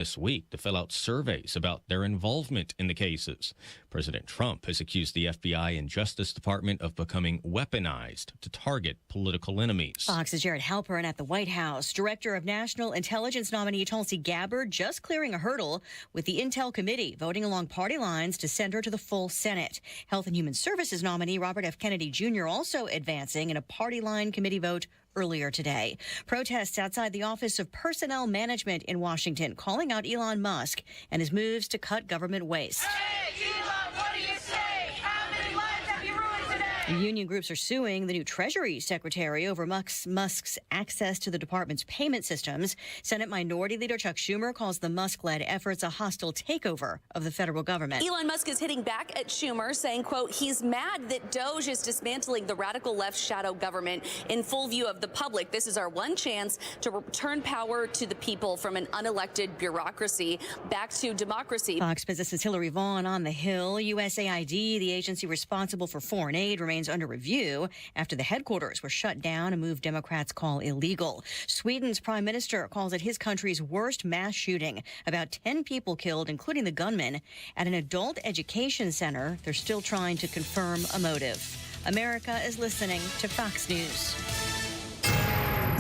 this week to fill out surveys about their involvement in the cases. President Trump has accused the FBI and Justice Department of becoming weaponized to target political enemies. Fox's Jared Halpern at the White House. Director of National Intelligence nominee Tulsi Gabbard just clearing a hurdle with the Intel Committee, voting along party lines to send her to the full Senate. Health and Human Services nominee Robert F. Kennedy Jr. also advancing in a party line committee vote earlier today. Protests outside the Office of Personnel Management in Washington calling out Elon Musk and his moves to cut government waste. Hey, Elon, what do you say? How many lives have you ruined today? Union groups are suing the new Treasury Secretary over Musk's access to the department's payment systems. Senate Minority Leader Chuck Schumer calls the Musk-led efforts a hostile takeover of the federal government. Elon Musk is hitting back at Schumer, saying, quote, he's mad that DOGE is dismantling the radical left shadow government in full view of the public. This is our one chance to return power to the people from an unelected bureaucracy back to democracy. Fox Business's Hillary Vaughn on the Hill. USAID, the agency responsible for foreign aid, remains under review after the headquarters were shut down, a move Democrats call illegal. Sweden's prime minister calls it his country's worst mass shooting. About 10 people killed, including the gunman, at an adult education center. They're still trying to confirm a motive. America is listening to Fox News.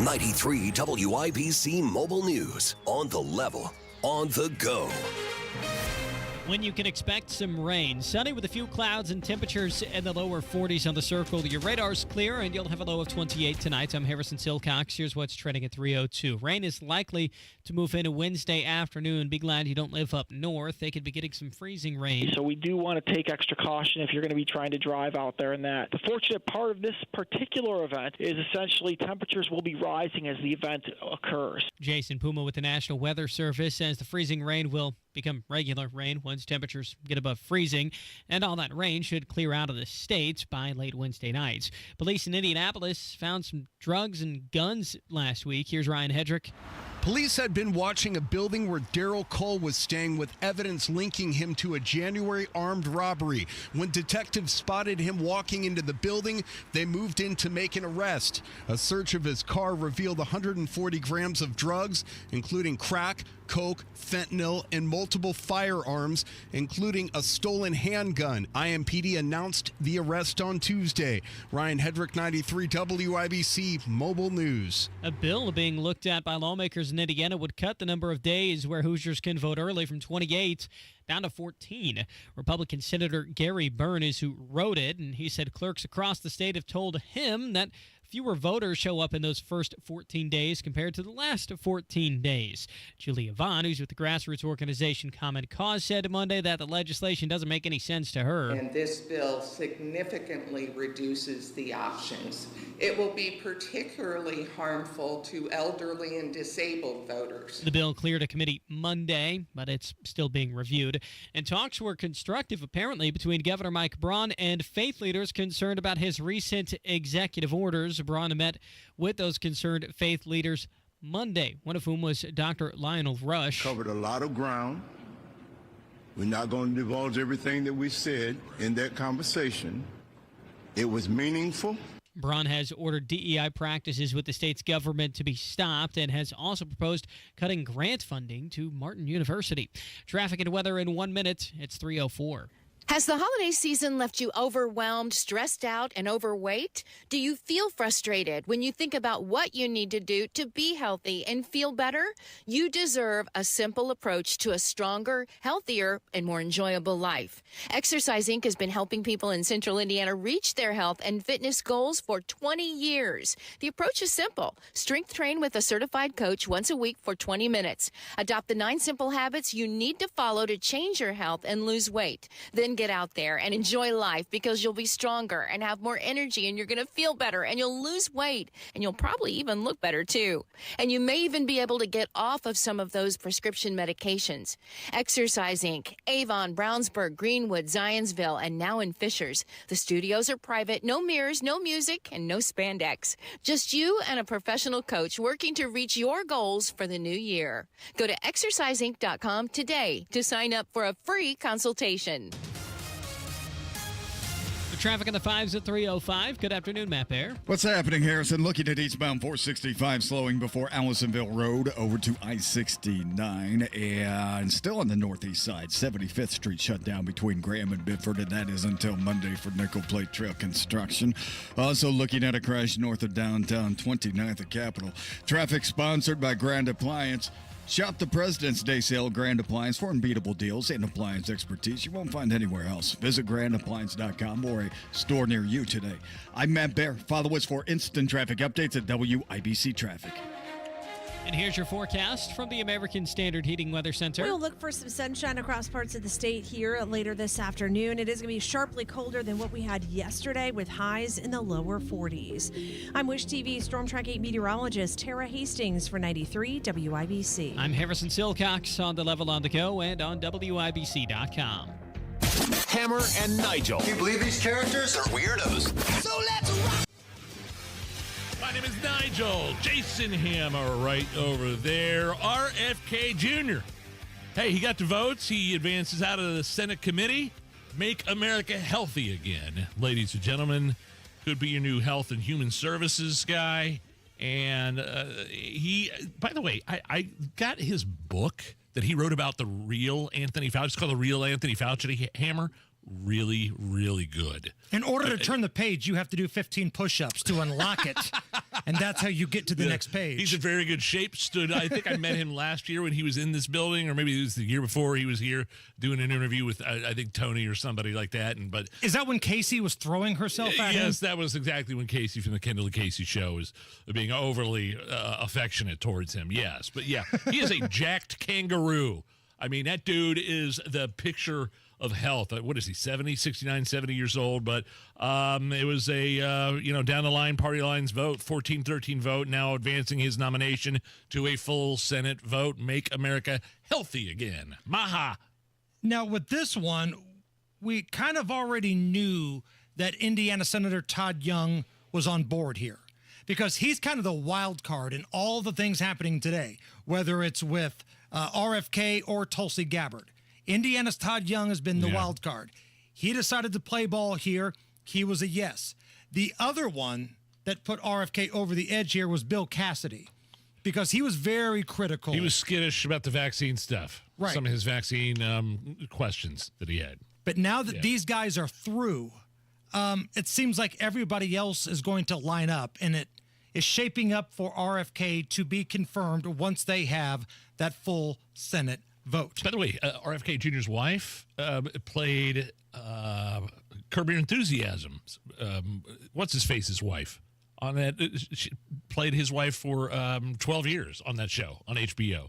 93 WIBC Mobile News. On the level, on the go. When you can expect some rain. Sunny with a few clouds and temperatures in the lower 40s on the circle. Your radar's clear and you'll have a low of 28 tonight. I'm Harrison Silcox. Here's what's trending at 3:02. Rain is likely to move into Wednesday afternoon. Be glad you don't live up north. They could be getting some freezing rain. So we do want to take extra caution if you're going to be trying to drive out there in that. The fortunate part of this particular event is essentially temperatures will be rising as the event occurs. Jason Puma with the National Weather Service says the freezing rain will become regular rain once temperatures get above freezing, and all that rain should clear out of the state by late Wednesday night. Police in Indianapolis found some drugs and guns last week. Here's Ryan Hedrick. Police had been watching a building where Daryl Cole was staying with evidence linking him to a January armed robbery. When detectives spotted him walking into the building, they moved in to make an arrest. A search of his car revealed 140 grams of drugs, including crack, coke, fentanyl, and multiple firearms, including a stolen handgun. IMPD announced the arrest on Tuesday. Ryan Hedrick, 93 WIBC Mobile News. A bill being looked at by lawmakers in Indiana would cut the number of days where Hoosiers can vote early from 28 down to 14. Republican Senator Gary Byrne is who wrote it, and he said clerks across the state have told him that fewer voters show up in those first 14 days compared to the last 14 days. Julia Vaughn, who's with the grassroots organization Common Cause, said Monday that the legislation doesn't make any sense to her. And this bill significantly reduces the options. It will be particularly harmful to elderly and disabled voters. The bill cleared a committee Monday, but it's still being reviewed. And talks were constructive, apparently, between Governor Mike Braun and faith leaders concerned about his recent executive orders. Braun met with those concerned faith leaders Monday, one of whom was Dr. Lionel Rush. Covered a lot of ground. We're not going to divulge everything that we said in that conversation. It was meaningful. Braun has ordered DEI practices with the state's government to be stopped and has also proposed cutting grant funding to Martin University. Traffic and weather in 1 minute. It's 3:04. Has the holiday season left you overwhelmed, stressed out, and overweight? Do you feel frustrated when you think about what you need to do to be healthy and feel better? You deserve a simple approach to a stronger, healthier, and more enjoyable life. Exercise Inc. has been helping people in Central Indiana reach their health and fitness goals for 20 years. The approach is simple. Strength train with a certified coach once a week for 20 minutes. Adopt the 9 simple habits you need to follow to change your health and lose weight. Then get out there and enjoy life, because you'll be stronger and have more energy, and you're going to feel better, and you'll lose weight, and you'll probably even look better too. And you may even be able to get off of some of those prescription medications. Exercise Inc., Avon, Brownsburg, Greenwood, Zionsville, and now in Fishers. The studios are private, no mirrors, no music, and no spandex. Just you and a professional coach working to reach your goals for the new year. Go to exerciseinc.com today to sign up for a free consultation. The traffic in the 5s at 3:05. Good afternoon, Matt Bear. What's happening, Harrison? Looking at eastbound 465, slowing before Allisonville Road over to I-69. And still on the northeast side, 75th Street shut down between Graham and Biddeford, and that is until Monday for Nickel Plate Trail construction. Also looking at a crash north of downtown 29th at Capitol. Traffic sponsored by Grand Appliance. Shop the President's Day sale Grand Appliance for unbeatable deals and appliance expertise you won't find anywhere else. Visit grandappliance.com or a store near you today. I'm Matt Bear. Follow us for instant traffic updates at WIBC Traffic. And here's your forecast from the American Standard Heating Weather Center. We'll look for some sunshine across parts of the state here later this afternoon. It is going to be sharply colder than what we had yesterday with highs in the lower 40s. I'm Wish TV Storm Track 8 meteorologist Tara Hastings for 93 WIBC. I'm Harrison Silcox on the Level on the Go and on WIBC.com. Hammer and Nigel. Can you believe these characters are weirdos? So let's rock! My name is Nigel. Jason Hammer right over there. RFK Jr. Hey, he got the votes. He advances out of the Senate committee. Make America healthy again. Ladies and gentlemen, could be your new health and human services guy. And he, by the way, I got his book that he wrote about the real Anthony Fauci. It's called The Real Anthony Fauci, Hammer. Really, really good. In order to turn the page, you have to do 15 push-ups to unlock it, and that's how you get to the next page. He's in very good shape. I think I met him last year when he was in this building, or maybe it was the year before he was here doing an interview with, I think, Tony or somebody like that. But is that when Casey was throwing herself at him? Yes, that was exactly when Casey from the Kendall and Casey show was being overly affectionate towards him. Yes, but yeah, he is a jacked kangaroo. I mean, that dude is the picture of health. What is he, 70, 69, 70 years old? But it was a, down the line, party lines vote, 14-13 vote, now advancing his nomination to a full Senate vote. Make America healthy again. Maha. Now, with this one, we kind of already knew that Indiana Senator Todd Young was on board here because he's kind of the wild card in all the things happening today, whether it's with RFK or Tulsi Gabbard. Indiana's Todd Young has been the wild card. He decided to play ball here. He was a yes. The other one that put RFK over the edge here was Bill Cassidy because he was very critical. He was skittish about the vaccine stuff. Right. Some of his vaccine questions that he had. But now that these guys are through, it seems like everybody else is going to line up, and it is shaping up for RFK to be confirmed once they have that full Senate vote. By the way, RFK Jr.'s wife played Curb Your Enthusiasm. What's his face's wife on that? She played his wife for 12 years on that show on HBO.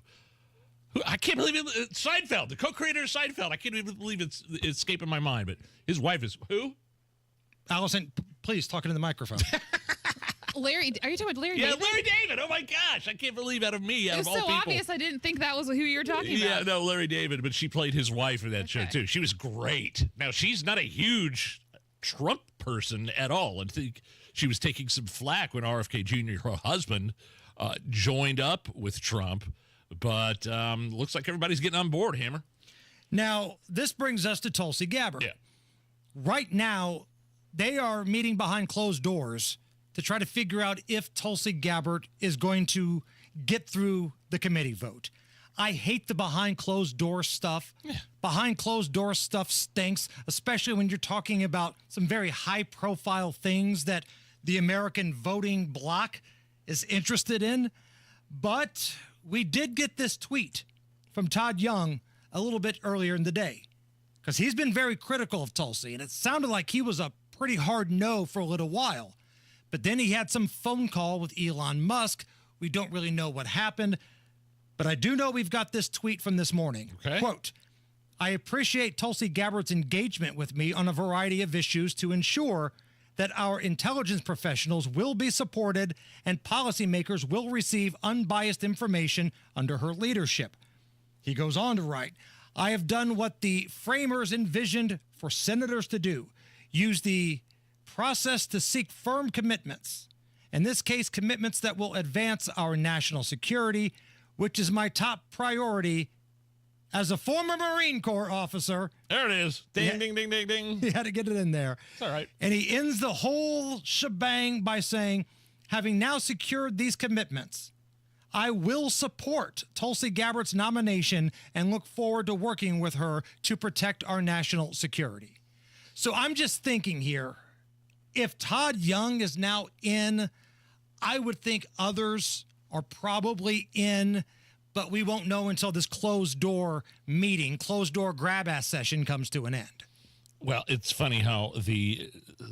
I can't believe it. Seinfeld, the co-creator of Seinfeld. I can't even believe it's escaping my mind. But his wife is who? Allison, please talk into the microphone. Larry, are you talking about Larry David? Yeah, Larry David. Oh, my gosh. I can't believe out of me, out of all people. people. It's so obvious I didn't think that was who you were talking about. Yeah, no, Larry David, but she played his wife in that show, too. She was great. Now, she's not a huge Trump person at all. I think she was taking some flack when RFK Jr., her husband, joined up with Trump. But looks like everybody's getting on board, Hammer. Now, this brings us to Tulsi Gabbard. Yeah. Right now, they are meeting behind closed doors to try to figure out if Tulsi Gabbard is going to get through the committee vote. I hate the behind closed door stuff. Yeah. Behind closed door stuff stinks, especially when you're talking about some very high profile things that the American voting bloc is interested in. But we did get this tweet from Todd Young a little bit earlier in the day because he's been very critical of Tulsi, and it sounded like he was a pretty hard no for a little while. But then he had some phone call with Elon Musk. We don't really know what happened, but I do know we've got this tweet from this morning. Okay. Quote, I appreciate Tulsi Gabbard's engagement with me on a variety of issues to ensure that our intelligence professionals will be supported and policymakers will receive unbiased information under her leadership. He goes on to write, I have done what the framers envisioned for senators to do, use the process to seek firm commitments, in this case, commitments that will advance our national security, which is my top priority as a former Marine Corps officer. There it is. Ding, ding, ding, ding, ding. He had to get it in there. It's all right. And he ends the whole shebang by saying, having now secured these commitments, I will support Tulsi Gabbard's nomination and look forward to working with her to protect our national security. So I'm just thinking here, if Todd Young is now in, I would think others are probably in, but we won't know until this closed-door meeting, closed-door grab-ass session comes to an end. Well, it's funny how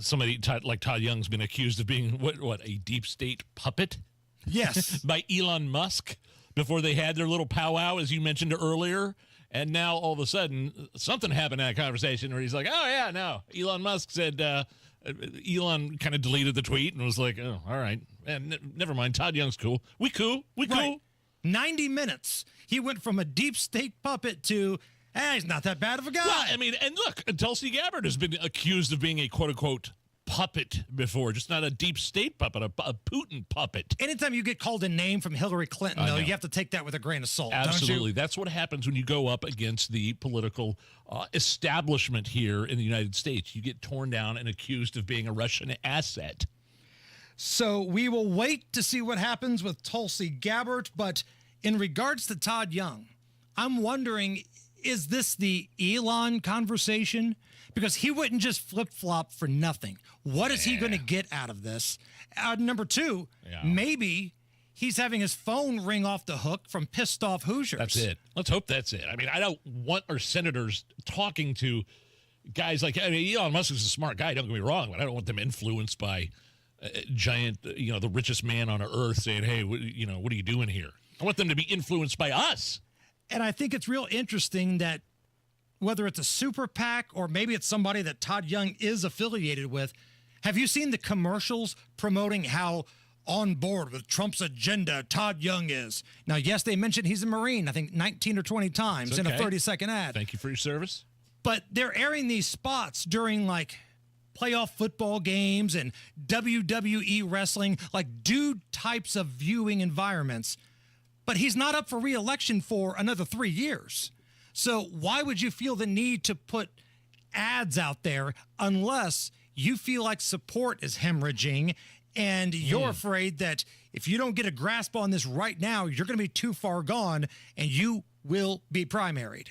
somebody like Todd Young's been accused of being, what a deep state puppet? Yes. By Elon Musk before they had their little powwow, as you mentioned earlier. And now, all of a sudden, something happened in that conversation where he's like, oh, yeah, no. Elon Musk said, Elon kind of deleted the tweet and was like, oh, all right. And never mind. Todd Young's cool. We cool. Right. 90 minutes. He went from a deep state puppet to, he's not that bad of a guy. Well, I mean, and look, Tulsi Gabbard has been accused of being a quote-unquote puppet before, just not a deep state puppet, a Putin puppet. Anytime you get called a name from Hillary Clinton, though, you have to take that with a grain of salt. Absolutely. Don't you? That's what happens when you go up against the political establishment here in the United States. You get torn down and accused of being a Russian asset. So we will wait to see what happens with Tulsi Gabbard. But in regards to Todd Young, I'm wondering, is this the Elon conversation? Because he wouldn't just flip-flop for nothing. What is he going to get out of this? Number two, maybe he's having his phone ring off the hook from pissed-off Hoosiers. That's it. Let's hope that's it. I mean, I don't want our senators talking to guys like, I mean, Elon Musk is a smart guy, don't get me wrong, but I don't want them influenced by giant, the richest man on earth saying, hey, what are you doing here? I want them to be influenced by us. And I think it's real interesting that whether it's a super PAC or maybe it's somebody that Todd Young is affiliated with, have you seen the commercials promoting how on board with Trump's agenda Todd Young is? Now, yes, they mentioned he's a Marine, I think 19 or 20 times in a 30-second ad. Thank you for your service. But they're airing these spots during, like, playoff football games and WWE wrestling, like dude types of viewing environments. But he's not up for re-election for another 3 years. So why would you feel the need to put ads out there unless you feel like support is hemorrhaging and you're afraid that if you don't get a grasp on this right now, you're going to be too far gone and you will be primaried?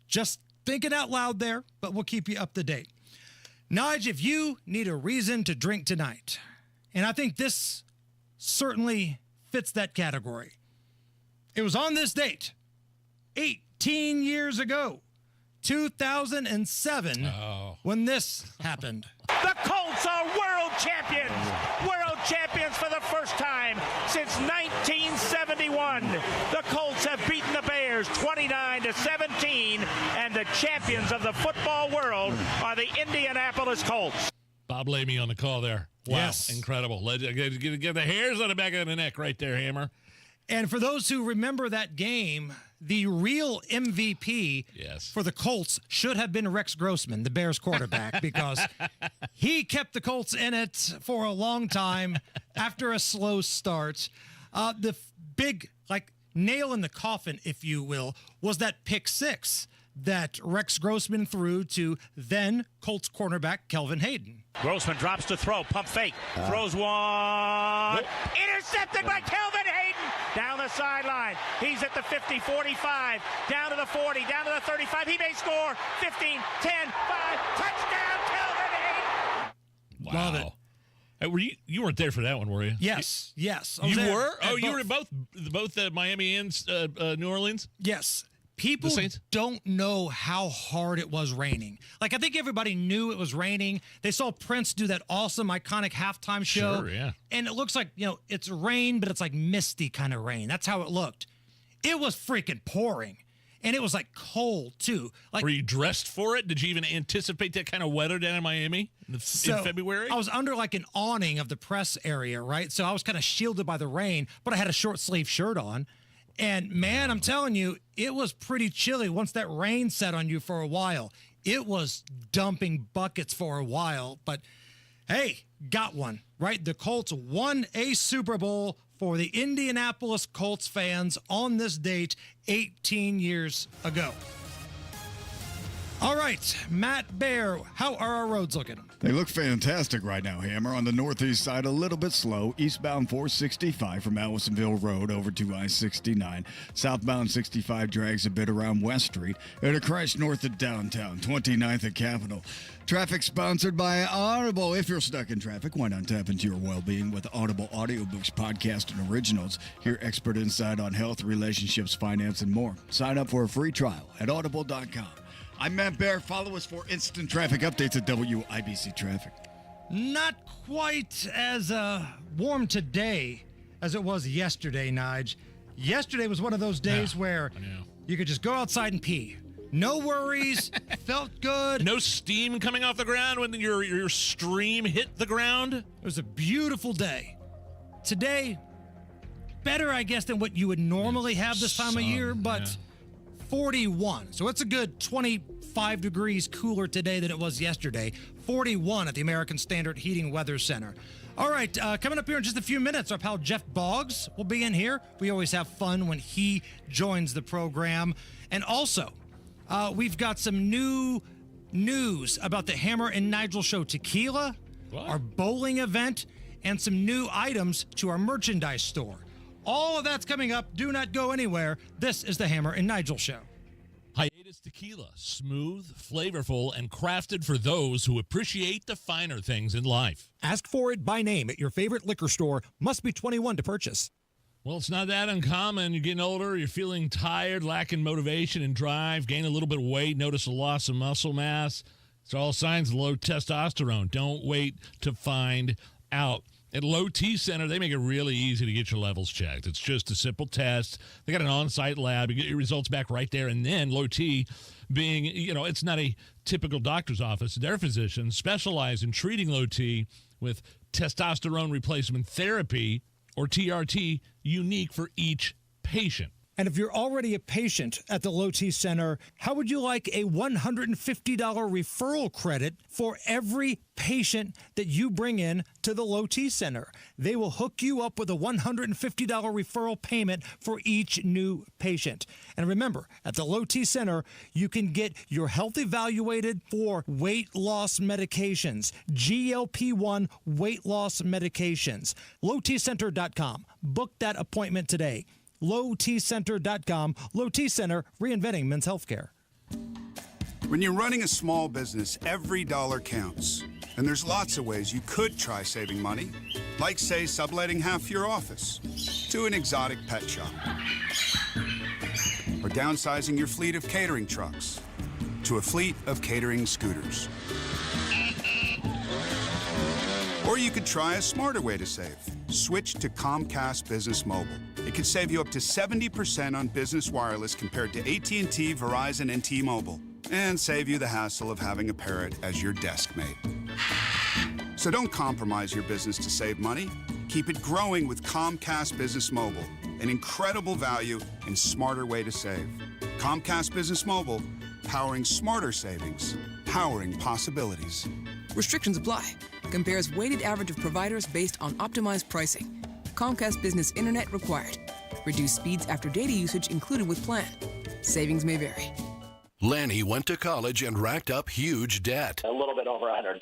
Just thinking out loud there, but we'll keep you up to date. Nigel, if you need a reason to drink tonight, and I think this certainly fits that category. It was on this date, 18 years ago, 2007, when this happened. The Colts are world champions! World champions for the first time since 1971. The Colts have beaten the Bears 29-17, and the champions of the football world are the Indianapolis Colts. Bob Lamy on the call there. Wow, yes. Incredible. Get the hairs on the back of the neck right there, Hammer. And for those who remember that game, the real MVP for the Colts should have been Rex Grossman, the Bears quarterback, because he kept the Colts in it for a long time after a slow start. The big, nail in the coffin, if you will, was that pick six that Rex Grossman threw to then Colts cornerback Kelvin Hayden. Grossman drops to throw, pump fake, throws one, intercepted by Kelvin Hayden down the sideline. He's at the 50, 45, down to the 40, down to the 35. He may score 15, 10, 5, touchdown Kelvin Hayden. Wow. Love it. Hey, you weren't there for that one, were you? Yes. You were? Oh, you were at both Miami and New Orleans? Yes. People don't know how hard it was raining. I think everybody knew it was raining. They saw Prince do that awesome, iconic halftime show. Sure, yeah. And it looks like, it's rain, but it's like misty kind of rain. That's how it looked. It was freaking pouring. And it was cold, too. Were you dressed for it? Did you even anticipate that kind of weather down in Miami in February? I was under an awning of the press area, right? So I was kind of shielded by the rain, but I had a short sleeve shirt on. And, man, I'm telling you, it was pretty chilly once that rain set on you for a while. It was dumping buckets for a while. But, hey, got one, right? The Colts won a Super Bowl for the Indianapolis Colts fans on this date 18 years ago. All right, Matt Bear, how are our roads looking? They look fantastic right now, Hammer. On the northeast side, a little bit slow. Eastbound 465 from Allisonville Road over to I-69. Southbound 65 drags a bit around West Street. And a crash north of downtown, 29th and Capitol. Traffic sponsored by Audible. If you're stuck in traffic, why not tap into your well-being with Audible audiobooks, podcasts, and originals? Hear expert insight on health, relationships, finance, and more. Sign up for a free trial at audible.com. I'm Matt Bear. Follow us for instant traffic updates at WIBC Traffic. Not quite as warm today as it was yesterday, Nige. Yesterday was one of those days where you could just go outside and pee. No worries. Felt good. No steam coming off the ground when your stream hit the ground. It was a beautiful day. Today, better, I guess, than what you would normally have this time of year, but 41. So it's a good 25 degrees cooler today than it was yesterday. 41 at the American Standard Heating Weather Center. All right, coming up here in just a few minutes, our pal Jeff Boggs will be in here. We always have fun when he joins the program. And also, we've got some new news about the Hammer and Nigel Show Tequila, our bowling event, and some new items to our merchandise store. All of that's coming up. Do not go anywhere. This is the Hammer and Nigel Show. Hiatus Tequila, smooth, flavorful, and crafted for those who appreciate the finer things in life. Ask for it by name at your favorite liquor store. Must be 21 to purchase. Well, it's not that uncommon. You're getting older, you're feeling tired, lacking motivation and drive, gain a little bit of weight, notice a loss of muscle mass. It's all signs of low testosterone. Don't wait to find out. At Low T Center, they make it really easy to get your levels checked. It's just a simple test. They got an on-site lab. You get your results back right there. And then Low T being, it's not a typical doctor's office. Their physicians specialize in treating Low T with testosterone replacement therapy, or TRT, unique for each patient. And if you're already a patient at the Low T Center, how would you like a $150 referral credit for every patient that you bring in to the Low T Center? They will hook you up with a $150 referral payment for each new patient. And remember, at the Low T Center, you can get your health evaluated for weight loss medications, GLP-1 weight loss medications. LowTCenter.com. Book that appointment today. LowTCenter.com. Low T Center, reinventing men's healthcare. When you're running a small business, every dollar counts. And there's lots of ways you could try saving money, like, say, subletting half your office to an exotic pet shop, or downsizing your fleet of catering trucks to a fleet of catering scooters. Or you could try a smarter way to save. Switch to Comcast Business Mobile. It could save you up to 70% on business wireless compared to AT&T, Verizon, and T-Mobile, and save you the hassle of having a parrot as your desk mate. So don't compromise your business to save money. Keep it growing with Comcast Business Mobile, an incredible value and smarter way to save. Comcast Business Mobile, powering smarter savings, powering possibilities. Restrictions apply. Compares weighted average of providers based on optimized pricing. Comcast Business Internet required. Reduced speeds after data usage included with plan. Savings may vary. Lanny went to college and racked up huge debt. A little bit over $100,000.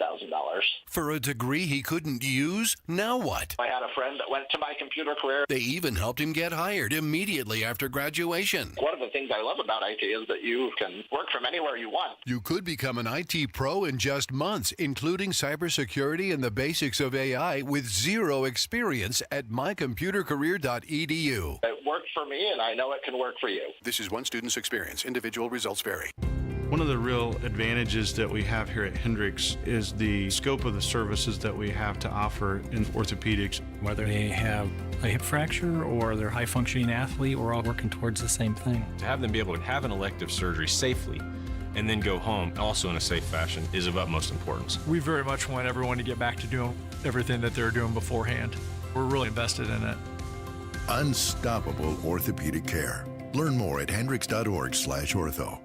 For a degree he couldn't use? Now what? I had a friend that went to my computer career. They even helped him get hired immediately after graduation. One of the things I love about IT is that you can work from anywhere you want. You could become an IT pro in just months, including cybersecurity and the basics of AI with zero experience at mycomputercareer.edu. It worked for me, and I know it can work for you. This is one student's experience. Individual results vary. One of the real advantages that we have here at Hendricks is the scope of the services that we have to offer in orthopedics. Whether they have a hip fracture or they're a high-functioning athlete, we're all working towards the same thing. To have them be able to have an elective surgery safely and then go home also in a safe fashion is of utmost importance. We very much want everyone to get back to doing everything that they were doing beforehand. We're really invested in it. Unstoppable orthopedic care. Learn more at hendricks.org/ortho.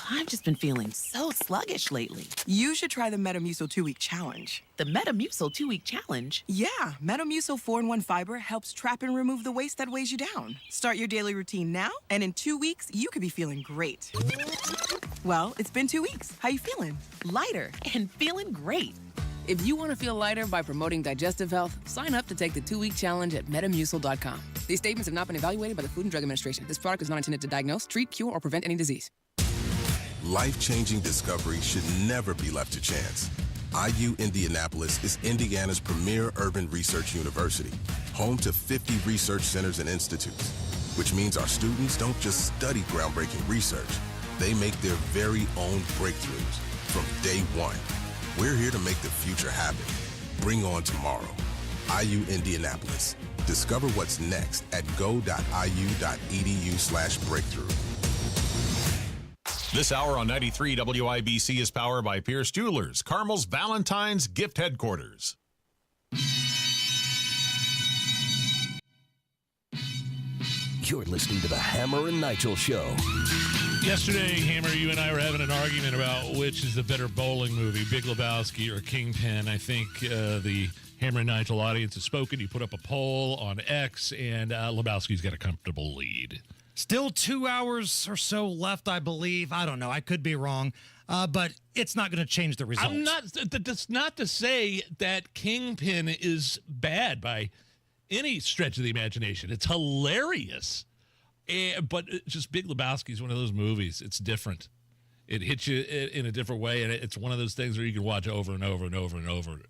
I've just been feeling so sluggish lately. You should try the Metamucil 2-week challenge. The Metamucil 2-week challenge? Yeah, Metamucil 4-in-1 fiber helps trap and remove the waste that weighs you down. Start your daily routine now, and in 2 weeks, you could be feeling great. Well, it's been 2 weeks. How you feeling? Lighter and feeling great. If you want to feel lighter by promoting digestive health, sign up to take the 2-week challenge at Metamucil.com. These statements have not been evaluated by the Food and Drug Administration. This product is not intended to diagnose, treat, cure, or prevent any disease. Life-changing discovery should never be left to chance. IU Indianapolis is Indiana's premier urban research university, home to 50 research centers and institutes, which means our students don't just study groundbreaking research, they make their very own breakthroughs from day one. We're here to make the future happen. Bring on tomorrow. IU Indianapolis. Discover what's next at go.iu.edu/breakthrough. This hour on 93 WIBC is powered by Pierce Jewelers, Carmel's Valentine's Gift Headquarters. You're listening to the Hammer and Nigel Show. Yesterday, Hammer, you and I were having an argument about which is the better bowling movie, Big Lebowski or Kingpin. I think the Hammer and Nigel audience has spoken. You put up a poll on X, and Lebowski's got a comfortable lead. Still 2 hours or so left, I believe. I don't know. I could be wrong. But it's not going to change the results. That's not to say that Kingpin is bad by any stretch of the imagination. It's hilarious. But it's just Big Lebowski is one of those movies. It's different. It hits you in a different way, and it's one of those things where you can watch over and over and over and over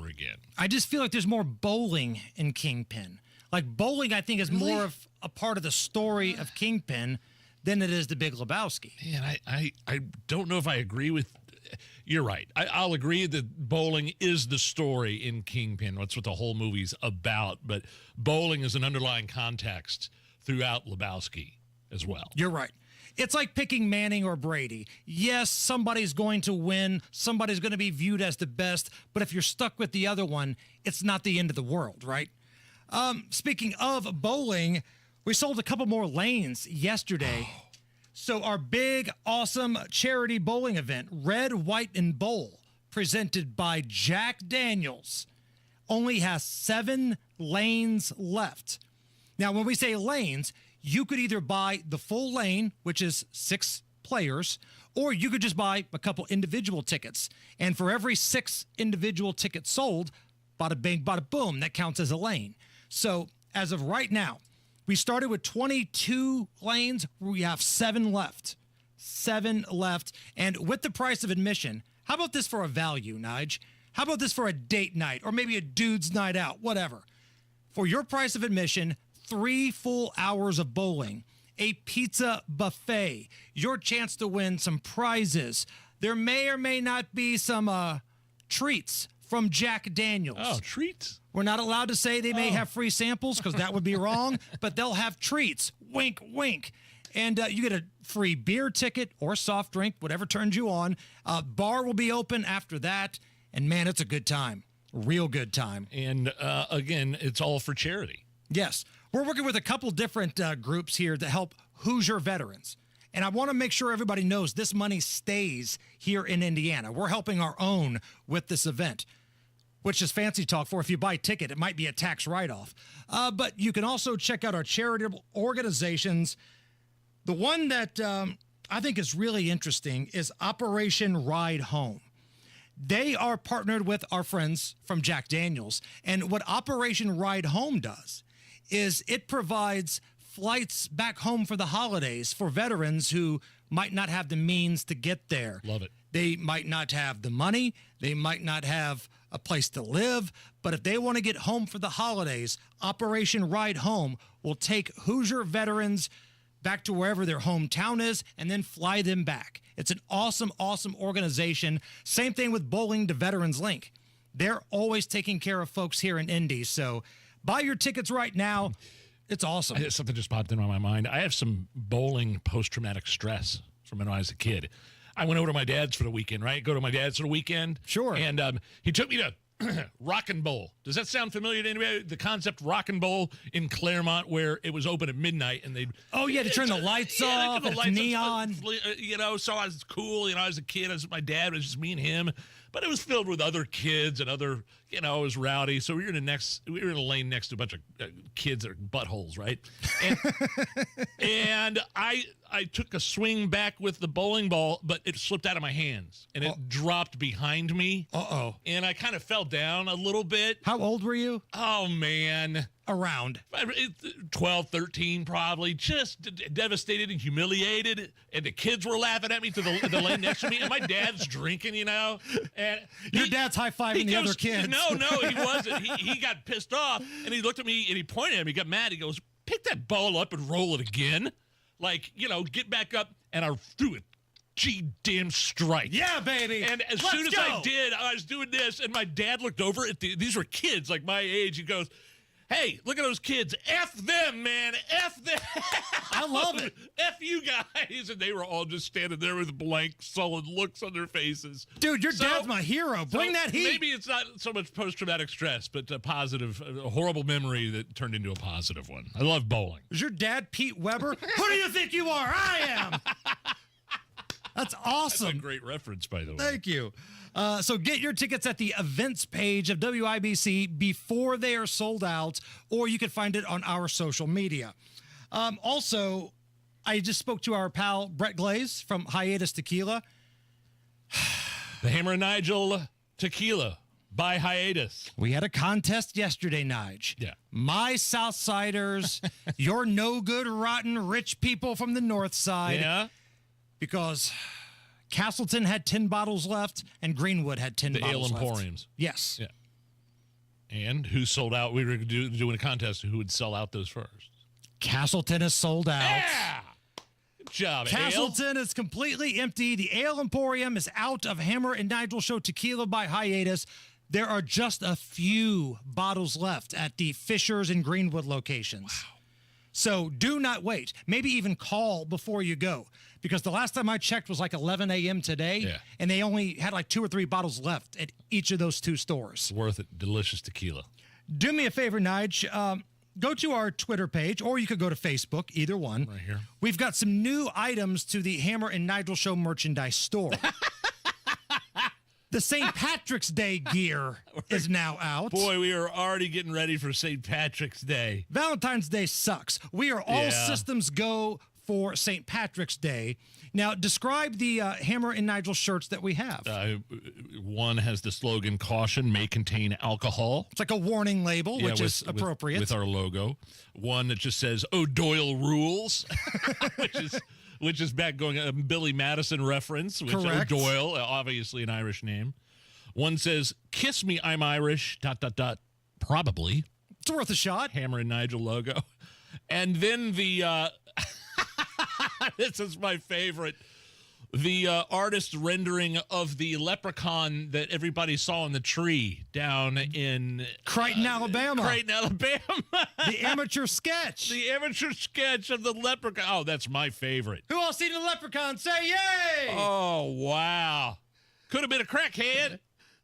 again. I just feel like there's more bowling in Kingpin. Like, bowling, I think, is more of a part of the story of Kingpin than it is the Big Lebowski. Man, I don't know if I agree with... You're right. I'll agree that bowling is the story in Kingpin. That's what the whole movie's about. But bowling is an underlying context throughout Lebowski as well. You're right. It's like picking Manning or Brady. Yes, somebody's going to win. Somebody's going to be viewed as the best. But if you're stuck with the other one, it's not the end of the world, right? Speaking of bowling, we sold a couple more lanes yesterday. So our big, awesome charity bowling event, Red, White, and Bowl, presented by Jack Daniels, only has 7 lanes left. Now, when we say lanes, you could either buy the full lane, which is 6 players, or you could just buy a couple individual tickets. And for every 6 individual tickets sold, bada bing, bada boom, that counts as a lane. So as of right now, we started with 22 lanes. We have 7 left. 7 left. And with the price of admission, how about this for a value, Nige? How about this for a date night or maybe a dude's night out, whatever? For your price of admission, 3 full hours of bowling, a pizza buffet, your chance to win some prizes. There may or may not be some treats from Jack Daniels. Oh, treats? We're not allowed to say they may have free samples because that would be wrong, but they'll have treats. Wink, wink. And you get a free beer ticket or soft drink, whatever turns you on. Bar will be open after that. And, man, it's a good time. Real good time. And, again, it's all for charity. Yes. We're working with a couple different groups here to help Hoosier veterans. And I want to make sure everybody knows this money stays here in Indiana. We're helping our own with this event, which is fancy talk for if you buy a ticket, it might be a tax write-off. But you can also check out our charitable organizations. The one that I think is really interesting is Operation Ride Home. They are partnered with our friends from Jack Daniels. And what Operation Ride Home does is it provides flights back home for the holidays for veterans who might not have the means to get there. Love it. They might not have the money. They might not have a place to live. But if they want to get home for the holidays, Operation Ride Home will take Hoosier veterans back to wherever their hometown is and then fly them back. It's an awesome, awesome organization. Same thing with Bowling to Veterans Link. They're always taking care of folks here in Indy. So buy your tickets right now. It's awesome. Something just popped into my mind. I have some bowling post-traumatic stress from when I was a kid. I went over to my dad's for the weekend, right? Go to my dad's for the weekend. Sure. And he took me to Rockin' Bowl. Does that sound familiar to anybody? The concept Rockin' Bowl in Claremont, where it was open at midnight and they'd. Oh, yeah, to turn the lights off, the it's neon. So I was cool. I was a kid. My dad. It was just me and him. But it was filled with other kids and other, it was rowdy. So we were in a lane next to a bunch of kids that are buttholes, right? And I took a swing back with the bowling ball, but it slipped out of my hands and it dropped behind me. Uh-oh. And I kind of fell down a little bit. How old were you? Oh, man. Around 12, 13, probably. Just devastated and humiliated. And the kids were laughing at me to the lane next to me. And my dad's drinking, And your dad's high-fiving the other kids. No, he wasn't. He got pissed off. And he looked at me and he pointed at me. He got mad. He goes, pick that ball up and roll it again. Like, get back up. And I threw it. Damn strike. Yeah, baby. And as soon as I did, I was doing this. And my dad looked over at these were kids like my age. He goes, hey, look at those kids. F them, man. F them. I love it. F you guys. And they were all just standing there with blank, sullen looks on their faces. Dude, your dad's my hero. Bring that heat. Maybe it's not so much post-traumatic stress, but a horrible memory that turned into a positive one. I love bowling. Is your dad Pete Weber? Who do you think you are? I am. That's awesome. That's a great reference, by the way. Thank you. So get your tickets at the events page of WIBC before they are sold out, or you can find it on our social media. Also, I just spoke to our pal Brett Glaze from Hiatus Tequila. The Hammer and Nigel Tequila by Hiatus. We had a contest yesterday, Nige. Yeah. My Southsiders, your no good, rotten, rich people from the North Side. Yeah. Because Castleton had 10 bottles left and Greenwood had 10 bottles left. The Ale Emporiums. Yes. Yeah. And who sold out? We were doing a contest. Who would sell out those first? Castleton is sold out. Yeah! Good job, Castleton is completely empty. The Ale Emporium is out of Hammer and Nigel Show Tequila by Hiatus. There are just a few bottles left at the Fishers and Greenwood locations. Wow. So do not wait. Maybe even call before you go. Because the last time I checked was like 11 a.m. today, and they only had like 2 or 3 bottles left at each of those 2 stores. Worth it. Delicious tequila. Do me a favor, Nige. Go to our Twitter page, or you could go to Facebook, either one. Right here. We've got some new items to the Hammer and Nigel Show merchandise store. The St. Patrick's Day gear is now out. Boy, we are already getting ready for St. Patrick's Day. Valentine's Day sucks. We are all systems go for St. Patrick's Day. Now, describe the Hammer and Nigel shirts that we have. One has the slogan, caution may contain alcohol. It's like a warning label, which is appropriate. With our logo. One that just says, O'Doyle rules, which is back going a Billy Madison reference, which O'Doyle, obviously an Irish name. One says, kiss me, I'm Irish, ... probably. It's worth a shot. Hammer and Nigel logo. And then the... this is my favorite. The artist rendering of the leprechaun that everybody saw in the tree down in Crichton, Alabama. The amateur sketch. The amateur sketch of the leprechaun. Oh, that's my favorite. Who all seen the leprechaun? Say yay! Oh, wow. Could have been a crackhead.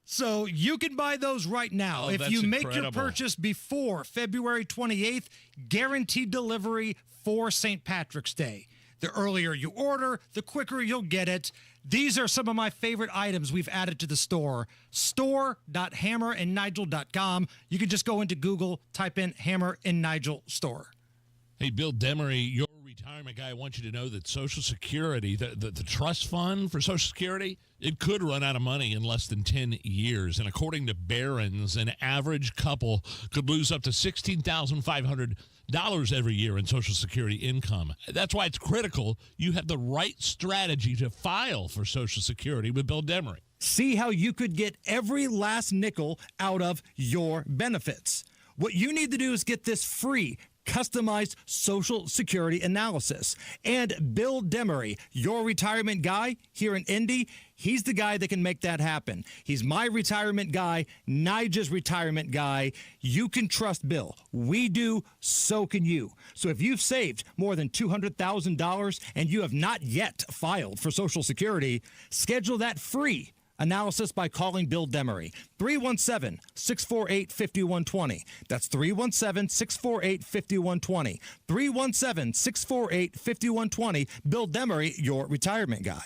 So you can buy those right now. Oh, if you make your purchase before February 28th, guaranteed delivery for St. Patrick's Day. The earlier you order, the quicker you'll get it. These are some of my favorite items we've added to the store. Store.hammerandnigel.com. You can just go into Google, type in Hammer and Nigel store. Hey, Bill Demery, your retirement guy, I want you to know that Social Security, the trust fund for Social Security, it could run out of money in less than 10 years. And according to Barron's, an average couple could lose up to $16,500 every year in Social Security income. That's why it's critical you have the right strategy to file for Social Security with Bill Demery. See how you could get every last nickel out of your benefits. What you need to do is get this free customized Social Security analysis. And Bill Demery, your retirement guy here in Indy, he's the guy that can make that happen. He's my retirement guy, Nigel's retirement guy. You can trust Bill. We do, so can you. So if you've saved more than $200,000 and you have not yet filed for Social Security, schedule that free Analysis by calling Bill Demery. 317-648-5120. That's 317-648-5120. 317-648-5120. Bill Demery, your retirement guy.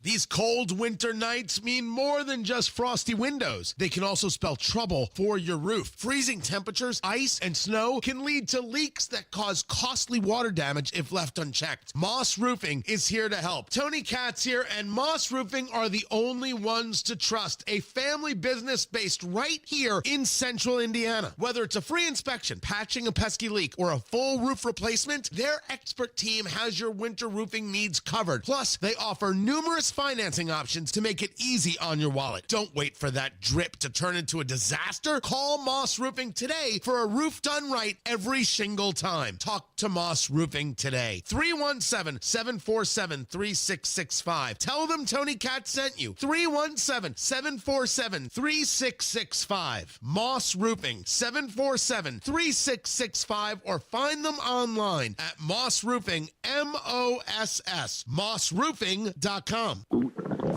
These cold winter nights mean more than just frosty windows. They can also spell trouble for your roof. Freezing temperatures, ice, and snow can lead to leaks that cause costly water damage if left unchecked. Moss Roofing is here to help. Tony Katz here, and Moss Roofing are the only ones to trust. A family business based right here in central Indiana. Whether it's a free inspection, patching a pesky leak, or a full roof replacement, their expert team has your winter roofing needs covered. Plus, they offer numerous financing options to make it easy on your wallet. Don't wait for that drip to turn into a disaster. Call Moss Roofing today for a roof done right every single time. Talk to Moss Roofing today. 317-747-3665. Tell them Tony Katz sent you. 317-747-3665. Moss Roofing, 747-3665, or find them online at Moss Roofing, MOSS, mossroofing.com.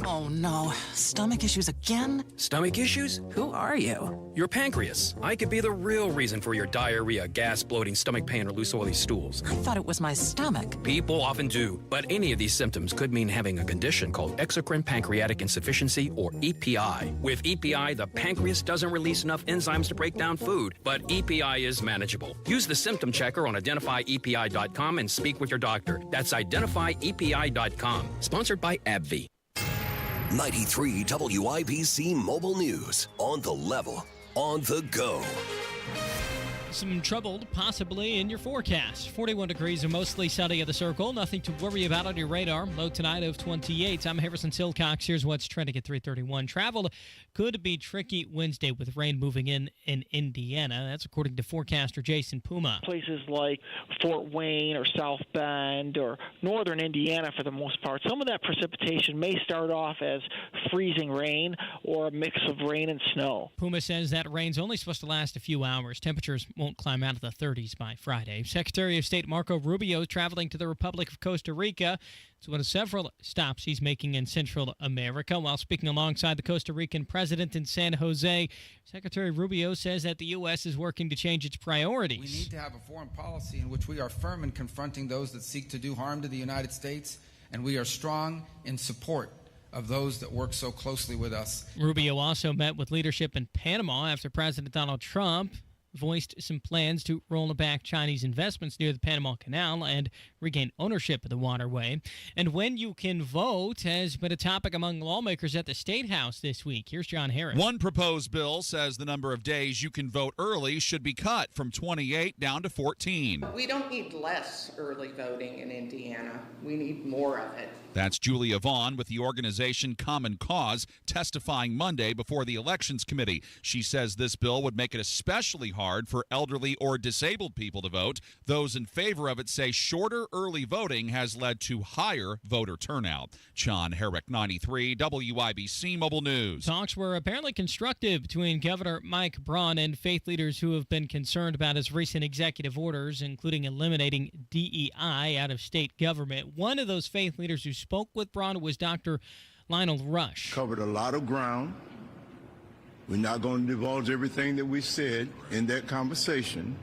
Oh no, stomach issues again? Stomach issues? Who are you? Your pancreas. I could be the real reason for your diarrhea, gas, bloating, stomach pain, or loose oily stools. I thought it was my stomach. People often do, but any of these symptoms could mean having a condition called exocrine pancreatic insufficiency, or EPI. With EPI, the pancreas doesn't release enough enzymes to break down food, but EPI is manageable. Use the symptom checker on identifyepi.com and speak with your doctor. That's identifyepi.com. Sponsored by AbbVie. 93 WIBC Mobile News. On the level, on the go. Some trouble possibly in your forecast. 41 degrees and mostly sunny at the Circle. Nothing to worry about on your radar. Low tonight of 28. I'm Harrison Silcox. Here's what's trending at 3:31. Travel could be tricky Wednesday with rain moving in Indiana. That's according to forecaster Jason Puma. Places like Fort Wayne or South Bend or northern Indiana for the most part, some of that precipitation may start off as freezing rain or a mix of rain and snow. Puma says that rain's only supposed to last a few hours. Temperatures won't climb out of the 30s by Friday. Secretary of State Marco Rubio is traveling to the Republic of Costa Rica. It's one of several stops he's making in Central America. While speaking alongside the Costa Rican president in San Jose, Secretary Rubio says that the U.S. is working to change its priorities. We need to have a foreign policy in which we are firm in confronting those that seek to do harm to the United States, and we are strong in support of those that work so closely with us. Rubio also met with leadership in Panama after President Donald Trump voiced some plans to roll back Chinese investments near the Panama Canal and regain ownership of the waterway. And when you can vote has been a topic among lawmakers at the State House this week. Here's John Harris. One proposed bill says the number of days you can vote early should be cut from 28 down to 14. We don't need less early voting in Indiana. We need more of it. That's Julia Vaughn with the organization Common Cause testifying Monday before the Elections Committee. She says this bill would make it especially hard for elderly or disabled people to vote. Those in favor of it say shorter early voting has led to higher voter turnout. John Herrick, 93 WIBC Mobile News. Talks were apparently constructive between Governor Mike Braun and faith leaders who have been concerned about his recent executive orders, including eliminating DEI out of state government. One of those faith leaders who spoke with Braun was Dr. Lionel Rush. Covered a lot of ground. We're not going to divulge everything that we said in that conversation.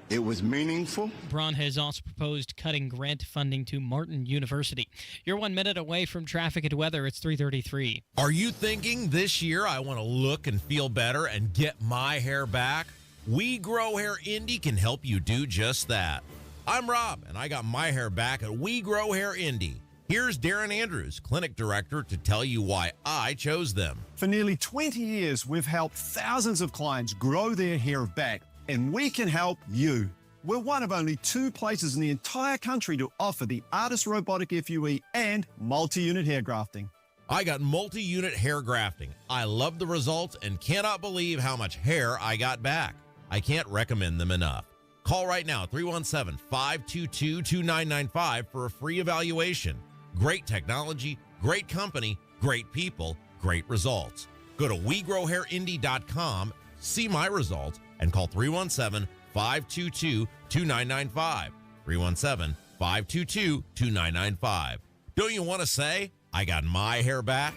It was meaningful. Braun has also proposed cutting grant funding to Martin University. You're 1 minute away from traffic and weather. It's 3:33. Are you thinking this year I want to look and feel better and get my hair back? We Grow Hair Indy can help you do just that. I'm Rob, and I got my hair back at We Grow Hair Indy. Here's Darren Andrews, clinic director, to tell you why I chose them. For nearly 20 years, we've helped thousands of clients grow their hair back, and we can help you. We're one of only 2 places in the entire country to offer the Artist Robotic FUE and multi-unit hair grafting. I got multi-unit hair grafting. I love the results and cannot believe how much hair I got back. I can't recommend them enough. Call right now, 317-522-2995 for a free evaluation. Great technology, great company, great people, great results. Go to WeGrowHairIndy.com, see my results, and call 317-522-2995. 317-522-2995. Don't you want to say, I got my hair back?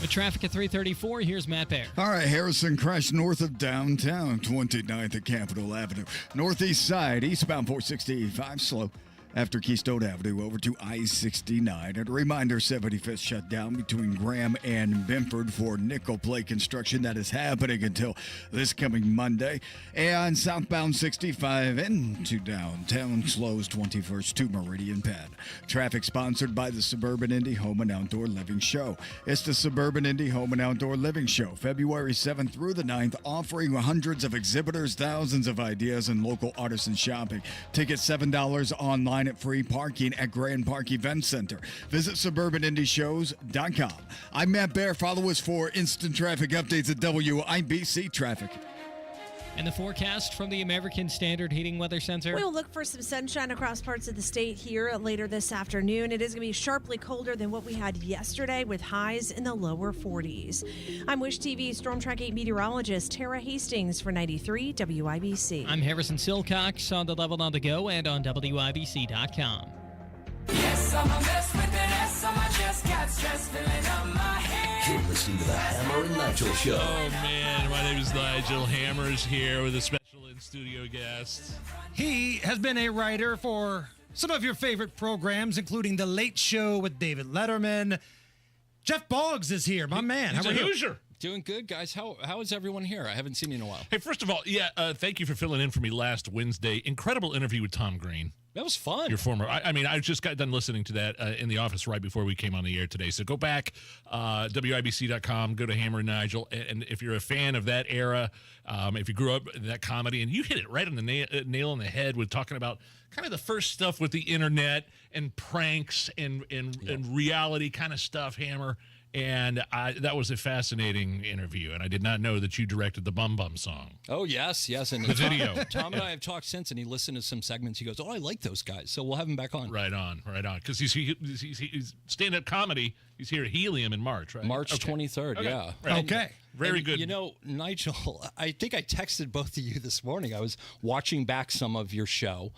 With traffic at 334, here's Matt Bear. All right, Harrison crashed north of downtown, 29th at Capitol Avenue. Northeast side, eastbound 465, slow after Keystone Avenue over to I-69. And a reminder, 75th shut down between Graham and Benford for nickel plate construction. That is happening until this coming Monday. And southbound 65 into downtown slows 21st to Meridian Pad. Traffic sponsored by the Suburban Indie Home and Outdoor Living Show. It's the Suburban Indie Home and Outdoor Living Show, February 7th through the 9th, offering hundreds of exhibitors, thousands of ideas, and local artisan shopping. Tickets $7 online at free parking at Grand Park Event Center. Visit SuburbanIndieShows.com. I'm Matt Bear. Follow us for instant traffic updates at WIBC Traffic. And the forecast from the American Standard Heating Weather Center. We'll look for some sunshine across parts of the state here later this afternoon. It is going to be sharply colder than what we had yesterday with highs in the lower 40s. I'm Wish TV Storm Track 8 meteorologist Tara Hastings for 93 WIBC. I'm Harrison Silcox on the Level on the Go and on WIBC.com. Yes, I'm a mess with an S on my chest, got stress filling up my head. You're listening to the Hammer and Nigel Show. Oh, man. My name is Nigel. Hammer's here with a special in-studio guest. He has been a writer for some of your favorite programs, including The Late Show with David Letterman. Jeff Boggs is here, my man. He's How are a you? Hoosier. Doing good, guys. How is everyone here? I haven't seen you in a while. Hey, first of all, thank you for filling in for me last Wednesday. Incredible interview with Tom Green. That was fun. Your former, I just got done listening to that in the office right before we came on the air today. So go back, WIBC.com, go to Hammer and Nigel. And if you're a fan of that era, if you grew up in that comedy, and you hit it right on the nail on the head with talking about kind of the first stuff with the internet and pranks and reality kind of stuff, Hammer. And that was a fascinating interview, and I did not know that you directed the Bum Bum song. Oh, yes. And the video. Tom and I have talked since, and he listened to some segments. He goes, oh, I like those guys, so we'll have him back on. Right on. Because he's stand-up comedy. He's here at Helium in March, right? March 23rd, okay. yeah. Right. Okay. Very good. You know, Nigel, I think I texted both of you this morning. I was watching back some of your show,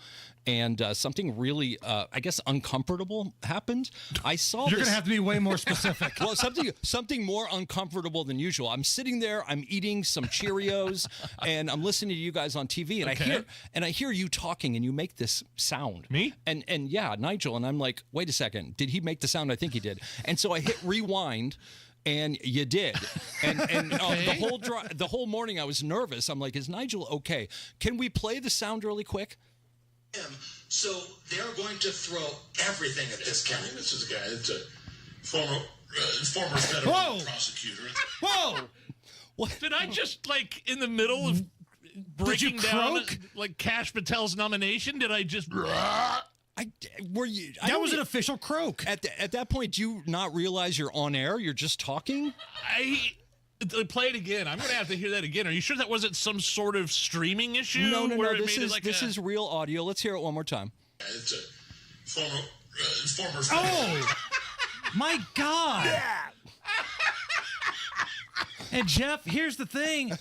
and something really, I guess, uncomfortable happened. I saw You're going to have to be way more specific. Well, something more uncomfortable than usual. I'm sitting there, I'm eating some Cheerios, and I'm listening to you guys on TV, and I hear you talking, and you make this sound. Me? And yeah, Nigel, and I'm like, wait a second, did he make the sound? I think he did. And so I hit rewind. And you did, and the whole morning I was nervous. I'm like, is Nigel okay? Can we play the sound really quick? So they're going to throw everything at this guy. This is a guy that's a former federal prosecutor. Whoa! What? Did I just, in the middle of breaking down, Kash Patel's nomination? Did I just... That was an official croak. At that point, do you not realize you're on air? You're just talking? Play it again. I'm going to have to hear that again. Are you sure that wasn't some sort of streaming issue? No. This is real audio. Let's hear it one more time. It's a former Oh, my God. Yeah. And Jeff, here's the thing.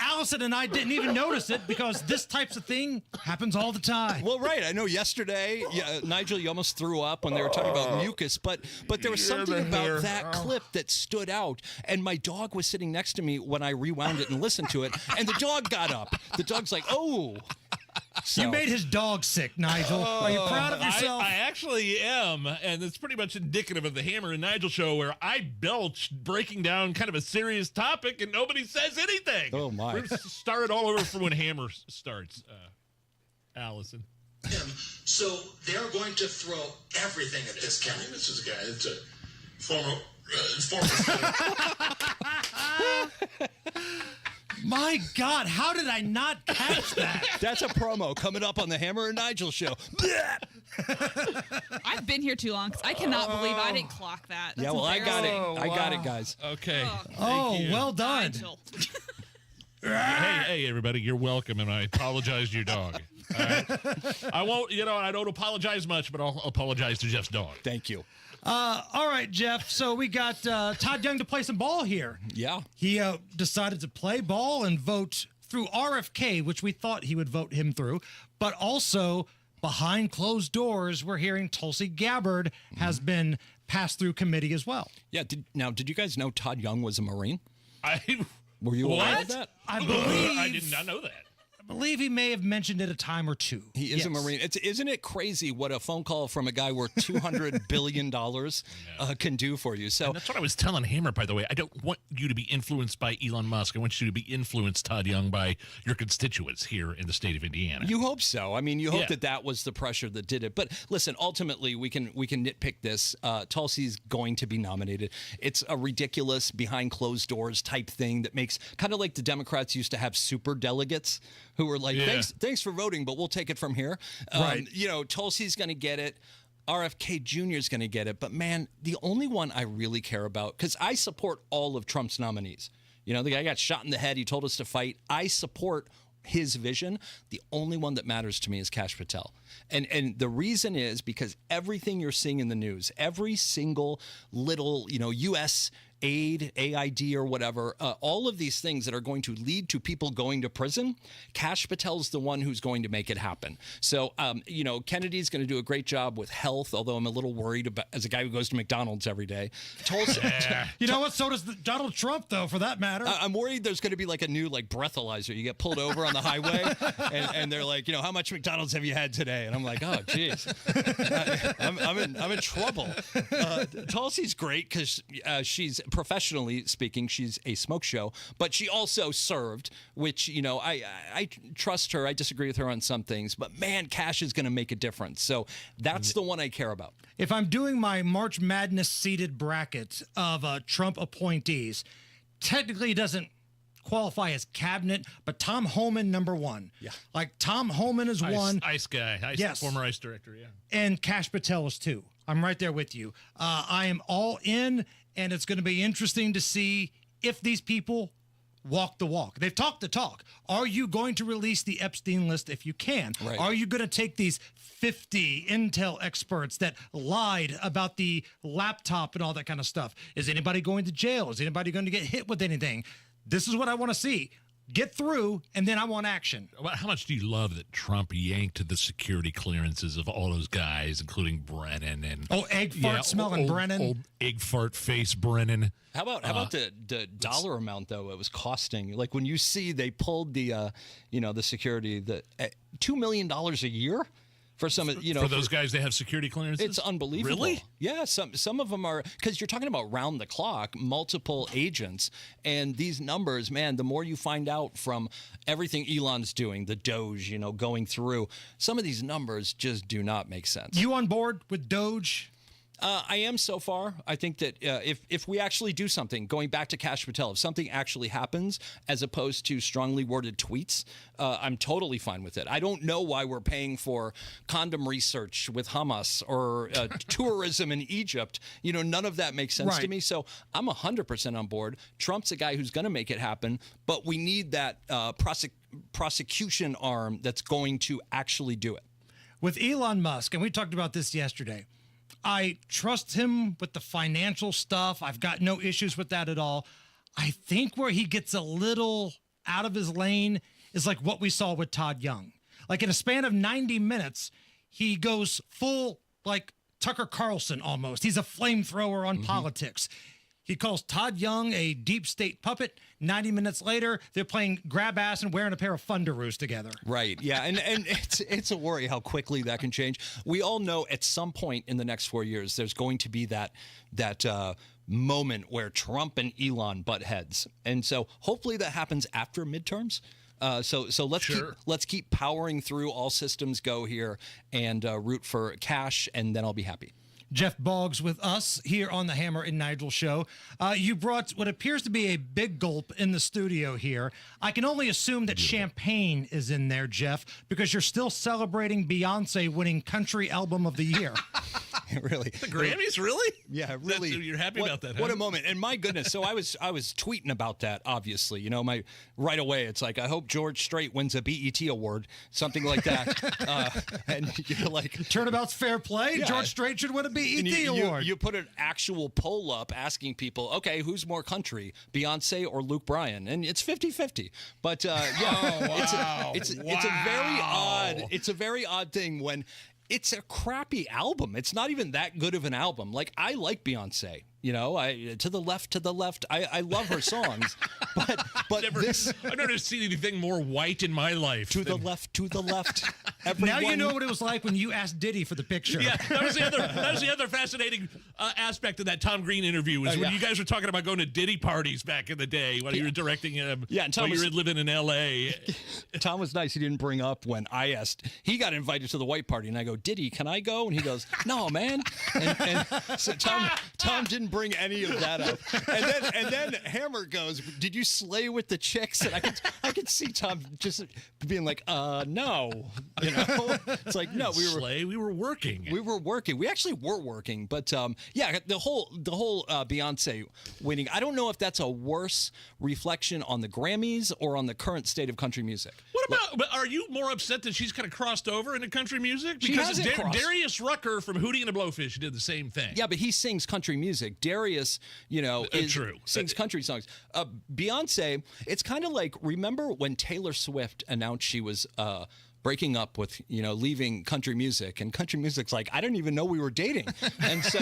Allison and I didn't even notice it because this types of thing happens all the time. Well, right. I know yesterday, Nigel, you almost threw up when they were talking about mucus, but there was something about that clip that stood out. And my dog was sitting next to me when I rewound it and listened to it, and the dog got up. The dog's like, oh. So. You made his dog sick, Nigel. Are you proud of yourself? I actually am, and it's pretty much indicative of the Hammer and Nigel show where I belch breaking down kind of a serious topic and nobody says anything. Oh, my. We're going to start it all over from when Hammer starts, Allison. So they're going to throw everything at this guy. This is a guy that's a former My God, how did I not catch that? That's a promo coming up on the Hammer and Nigel show. I've been here too long because I cannot believe I didn't clock that. That's I got it. I got it, guys. Okay. Well done. Hey, everybody, you're welcome, and I apologize to your dog. All right? I won't, I don't apologize much, but I'll apologize to Jeff's dog. Thank you. All right, Jeff. So we got Todd Young to play some ball here. Yeah. He decided to play ball and vote through RFK, which we thought he would vote him through, but also behind closed doors, we're hearing Tulsi Gabbard has been passed through committee as well. Yeah. Did you guys know Todd Young was a Marine? Were you What? aware of that? I believe. I did not know that. I believe he may have mentioned it a time or two. He is a Marine. Isn't it crazy what a phone call from a guy worth $200 billion can do for you? So And that's what I was telling Hammer, by the way. I don't want you to be influenced by Elon Musk. I want you to be influenced, Todd Young, by your constituents here in the state of Indiana. You hope so. I mean, you hope that was the pressure that did it. But listen, ultimately, we can nitpick this. Tulsi's going to be nominated. It's a ridiculous behind closed doors type thing that makes kind of like the Democrats used to have super delegates who were like, thanks for voting, but we'll take it from here. Right. Tulsi's going to get it. RFK Jr. is going to get it. But, man, the only one I really care about, because I support all of Trump's nominees. The guy got shot in the head. He told us to fight. I support his vision. The only one that matters to me is Kash Patel. And the reason is because everything you're seeing in the news, every single little, U.S. aid, AID or whatever, all of these things that are going to lead to people going to prison, Kash Patel's the one who's going to make it happen. So, Kennedy's going to do a great job with health, although I'm a little worried about, as a guy who goes to McDonald's every day. Tulsi, you know what? So does Donald Trump, though, for that matter. I'm worried there's going to be like a new breathalyzer. You get pulled over on the highway, and they're like, how much McDonald's have you had today? And I'm like, oh, geez, I'm in trouble. Tulsi's great because she's, professionally speaking, she's a smoke show, but she also served, which, I trust her. I disagree with her on some things, but man, Kash is going to make a difference. So that's the one I care about. If I'm doing my March Madness seeded bracket of Trump appointees, technically it doesn't qualify as cabinet, but Tom Homan, number one. Yeah. Like Tom Homan is one. ICE guy. Yes. Former ICE director, yeah. And Kash Patel is two. I'm right there with you. I am all in, and it's going to be interesting to see if these people walk the walk. They've talked the talk. Are you going to release the Epstein list if you can? Right. Are you going to take these 50 Intel experts that lied about the laptop and all that kind of stuff? Is anybody going to jail? Is anybody going to get hit with anything? This is what I want to see. Get through, and then I want action. How much do you love that Trump yanked the security clearances of all those guys, including Brennan and egg fart smelling Brennan, old egg fart face Brennan? How about the dollar amount though? It was costing, like when you see they pulled the the security, the $2 million a year. For some, for those guys, they have security clearances. It's unbelievable. Really? Yeah. Some of them are, because you're talking about round the clock, multiple agents, and these numbers, man. The more you find out from everything Elon's doing, the Doge, going through, some of these numbers just do not make sense. You on board with Doge? I am so far. I think that if we actually do something, going back to Kash Patel, if something actually happens as opposed to strongly worded tweets, I'm totally fine with it. I don't know why we're paying for condom research with Hamas or tourism in Egypt. None of that makes sense to me. So I'm 100% on board. Trump's a guy who's going to make it happen, but we need that prosecution arm that's going to actually do it. With Elon Musk, and we talked about this yesterday, I trust him with the financial stuff. I've got no issues with that at all. I think where he gets a little out of his lane is like what we saw with Todd Young. Like in a span of 90 minutes, he goes full like Tucker Carlson almost. He's a flamethrower on politics. He calls Todd Young a deep state puppet. 90 minutes later, they're playing grab ass and wearing a pair of Fundaroos together. Right. Yeah. And it's a worry how quickly that can change. We all know at some point in the next 4 years, there's going to be that moment where Trump and Elon butt heads. And so hopefully that happens after midterms. So let's keep powering through. All systems go here, and root for Kash, and then I'll be happy. Jeff Boggs with us here on the Hammer and Nigel show. You brought what appears to be a big gulp in the studio here. I can only assume that champagne is in there, Jeff, because you're still celebrating Beyonce winning Country Album of the Year. Really. The Grammys, really? Yeah, really. You're happy about that, huh? What a moment. And my goodness, so I was tweeting about that, obviously. You know, right away, it's like, I hope George Strait wins a BET award, something like that. And you're like... Turnabout's fair play. Yeah. George Strait should win a BET award. You put an actual poll up asking people, okay, who's more country, Beyonce or Luke Bryan? And it's 50-50. But it's a very odd thing when it's a crappy album. It's not even that good of an album. Like, I like Beyonce. You know, to the left. I love her songs, but I've never seen anything more white in my life. To the left. Now you know what it was like when you asked Diddy for the picture. Yeah, that was the other fascinating aspect of that Tom Green interview was when you guys were talking about going to Diddy parties back in the day when you were directing him. Yeah, and Tom you were living in L.A. Tom was nice. He didn't bring up when I asked. He got invited to the white party, and I go, Diddy, can I go? And he goes, no, man. And so Tom didn't bring any of that up. And then Hammer goes, did you slay with the chicks? And I could see Tom just being like, no. You know? It's like, no, we were working. We were working. We actually were working. But yeah, the whole Beyonce winning, I don't know if that's a worse reflection on the Grammys or on the current state of country music. But are you more upset that she's kind of crossed over into country music? She Because hasn't crossed. Darius Rucker from Hootie and the Blowfish did the same thing. Yeah, but he sings country music. Darius, sings country songs. Beyonce, it's kind of like, remember when Taylor Swift announced she was breaking up with, leaving country music, and country music's like, I didn't even know we were dating. And so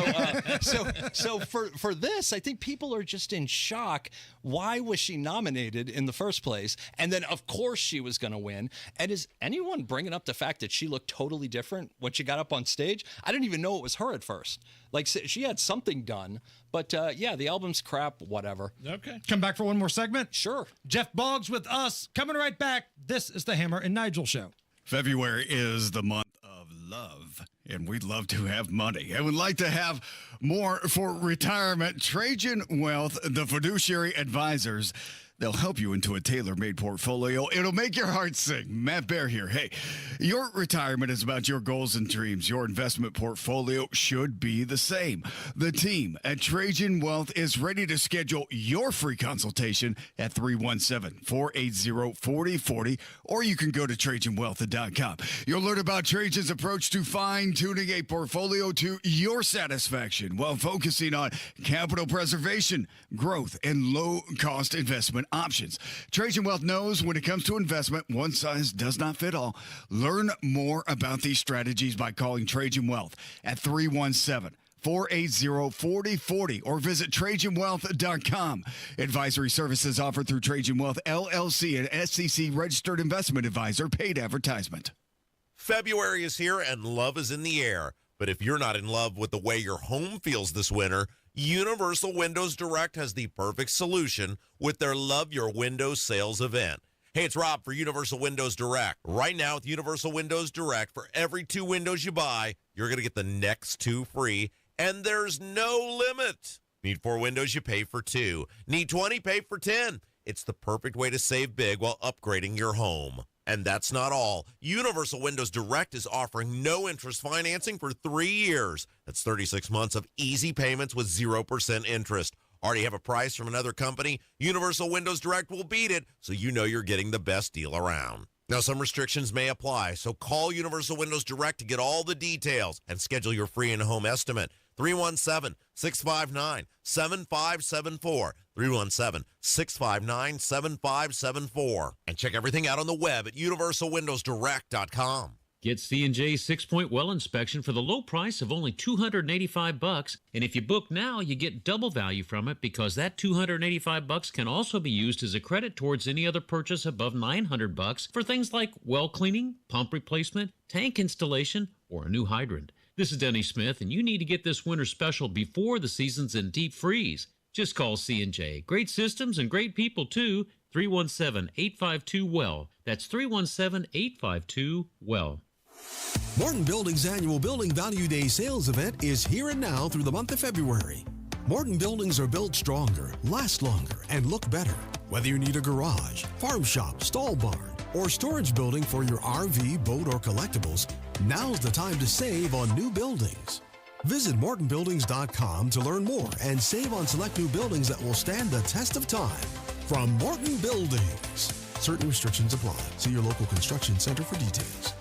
for this, I think people are just in shock. Why was she nominated in the first place? And then, of course, she was going to win. And is anyone bringing up the fact that she looked totally different when she got up on stage? I didn't even know it was her at first. Like, she had something done. But, yeah, the album's crap, whatever. Okay. Come back for one more segment? Sure. Jeff Boggs with us. Coming right back. This is the Hammer and Nigel Show. February is the month of love, and we'd love to have money. I would like to have more for retirement. Trajan Wealth, the fiduciary advisors, they'll help you into a tailor-made portfolio. It'll make your heart sing. Matt Bear here. Hey, your retirement is about your goals and dreams. Your investment portfolio should be the same. The team at Trajan Wealth is ready to schedule your free consultation at 317-480-4040, or you can go to TrajanWealth.com. You'll learn about Trajan's approach to fine-tuning a portfolio to your satisfaction while focusing on capital preservation, growth, and low-cost investment options. Trajan Wealth knows when it comes to investment, one size does not fit all. Learn more about these strategies by calling Trajan Wealth at 317-480-4040 or visit TrajanWealth.com. Advisory services offered through Trajan Wealth, LLC, an SEC registered investment advisor, paid advertisement. February is here and love is in the air. But if you're not in love with the way your home feels this winter, Universal Windows Direct has the perfect solution with their Love Your Windows sales event. Hey, it's Rob for Universal Windows Direct. Right now with Universal Windows Direct, for every 2 windows you buy, you're going to get the next 2 free, and there's no limit. Need 4 windows, you pay for 2. Need 20, pay for 10. It's the perfect way to save big while upgrading your home. And that's not all. Universal Windows Direct is offering no interest financing for 3 years. That's 36 months of easy payments with 0% interest. Already have a price from another company? Universal Windows Direct will beat it, so you know you're getting the best deal around. Now, some restrictions may apply, so call Universal Windows Direct to get all the details and schedule your free in-home estimate. 317-659-7574. 317-659-7574. And check everything out on the web at universalwindowsdirect.com. Get C&J's 6-point well inspection for the low price of only $285. And if you book now, you get double value from it because that $285 can also be used as a credit towards any other purchase above $900 for things like well cleaning, pump replacement, tank installation, or a new hydrant. This is Denny Smith, and you need to get this winter special before the season's in deep freeze. Just call C&J. Great systems and great people, too. 317-852-WELL. That's 317-852-WELL. Morton Building's annual Building Value Day sales event is here and now through the month of February. Morton buildings are built stronger, last longer, and look better. Whether you need a garage, farm shop, stall barn, or storage building for your RV, boat, or collectibles, now's the time to save on new buildings. Visit MortonBuildings.com to learn more and save on select new buildings that will stand the test of time. From Morton Buildings. Certain restrictions apply. See your local construction center for details.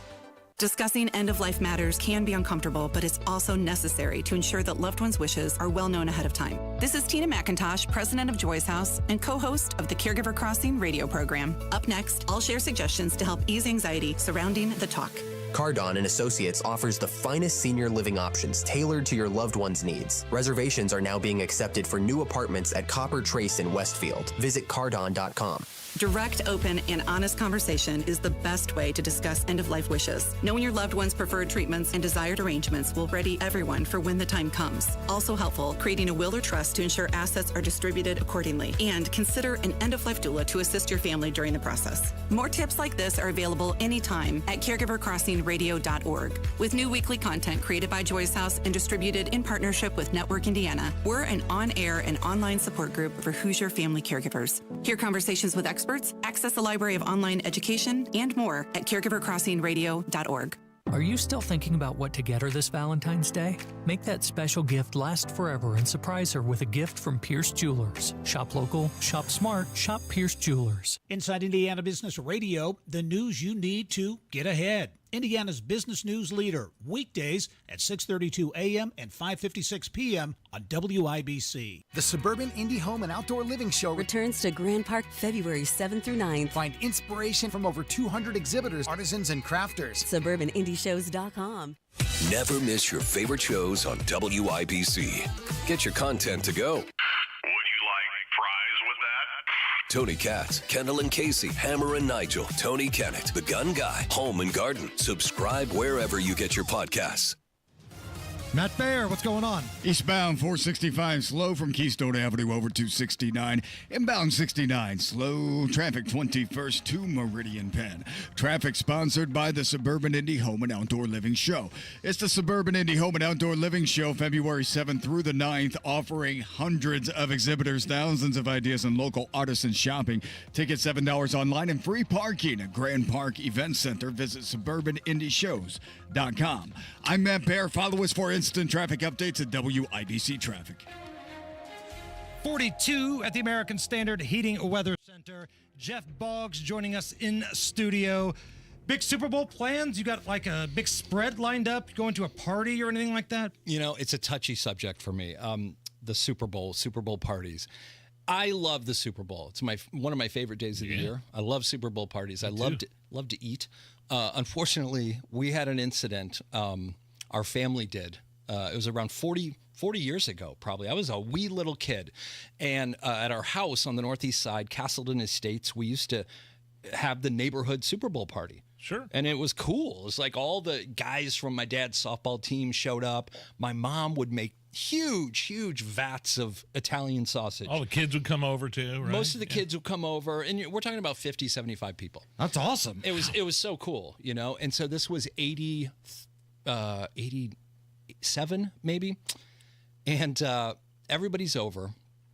Discussing end-of-life matters can be uncomfortable, but it's also necessary to ensure that loved ones' wishes are well known ahead of time. This is Tina McIntosh, president of Joy's House and co-host of the Caregiver Crossing radio program. Up next, I'll share suggestions to help ease anxiety surrounding the talk. Cardon and Associates offers the finest senior living options tailored to your loved one's needs. Reservations are now being accepted for new apartments at Copper Trace in Westfield. Visit cardon.com. Direct, open, and honest conversation is the best way to discuss end-of-life wishes. Knowing your loved one's preferred treatments and desired arrangements will ready everyone for when the time comes. Also helpful, creating a will or trust to ensure assets are distributed accordingly. And consider an end-of-life doula to assist your family during the process. More tips like this are available anytime at caregivercrossingradio.org. With new weekly content created by Joy's House and distributed in partnership with Network Indiana, we're an on-air and online support group for Hoosier family caregivers. Hear conversations with experts, access a library of online education, and more at caregivercrossingradio.org. Are you still thinking about what to get her this Valentine's Day? Make that special gift last forever and surprise her with a gift from Pierce Jewelers. Shop local, shop smart, shop Pierce Jewelers. Inside Indiana Business Radio, the news you need to get ahead. Indiana's business news leader, weekdays at 6:32 a.m. and 5:56 p.m. on WIBC. The Suburban Indie Home and Outdoor Living Show returns to Grand Park February 7th through 9th. Find inspiration from over 200 exhibitors, artisans, and crafters. SuburbanIndieShows.com. Never miss your favorite shows on WIBC. Get your content to go. Tony Katz, Kendall and Casey, Hammer and Nigel, Tony Kennett, The Gun Guy, Home and Garden. Subscribe wherever you get your podcasts. Matt Baer, what's going on? Eastbound 465 slow from Keystone Avenue over to 69. Inbound 69 slow. Traffic 21st to Meridian Penn. Traffic sponsored by the Suburban Indie Home and Outdoor Living Show. It's the Suburban Indie Home and Outdoor Living Show, February 7th through the 9th, offering hundreds of exhibitors, thousands of ideas, and local artisan shopping. Tickets $7 online and free parking at Grand Park Event Center. Visit SuburbanIndieShows.com. I'm Matt Baer. Follow us for instant traffic updates at WIBC Traffic. 42 at the American Standard Heating Weather Center. Jeff Boggs joining us in studio. Big Super Bowl plans? You got like a big spread lined up? Going to a party or anything like that? You know, it's a touchy subject for me. The Super Bowl parties. I love the Super Bowl. It's one of my favorite days of the year. I love Super Bowl parties. I love to eat. Unfortunately, we had an incident. Our family did. It was around 40 years ago, probably. I was a wee little kid. And at our house on the northeast side, Castleton Estates, we used to have the neighborhood Super Bowl party. Sure. And it was cool. It was like all the guys from my dad's softball team showed up. My mom would make huge vats of Italian sausage. All the kids would come over too, right? Most of the kids would come over, and we're talking about 50, 75 people. That's awesome. It was so cool, you know? And so this was 87 maybe. And everybody's over.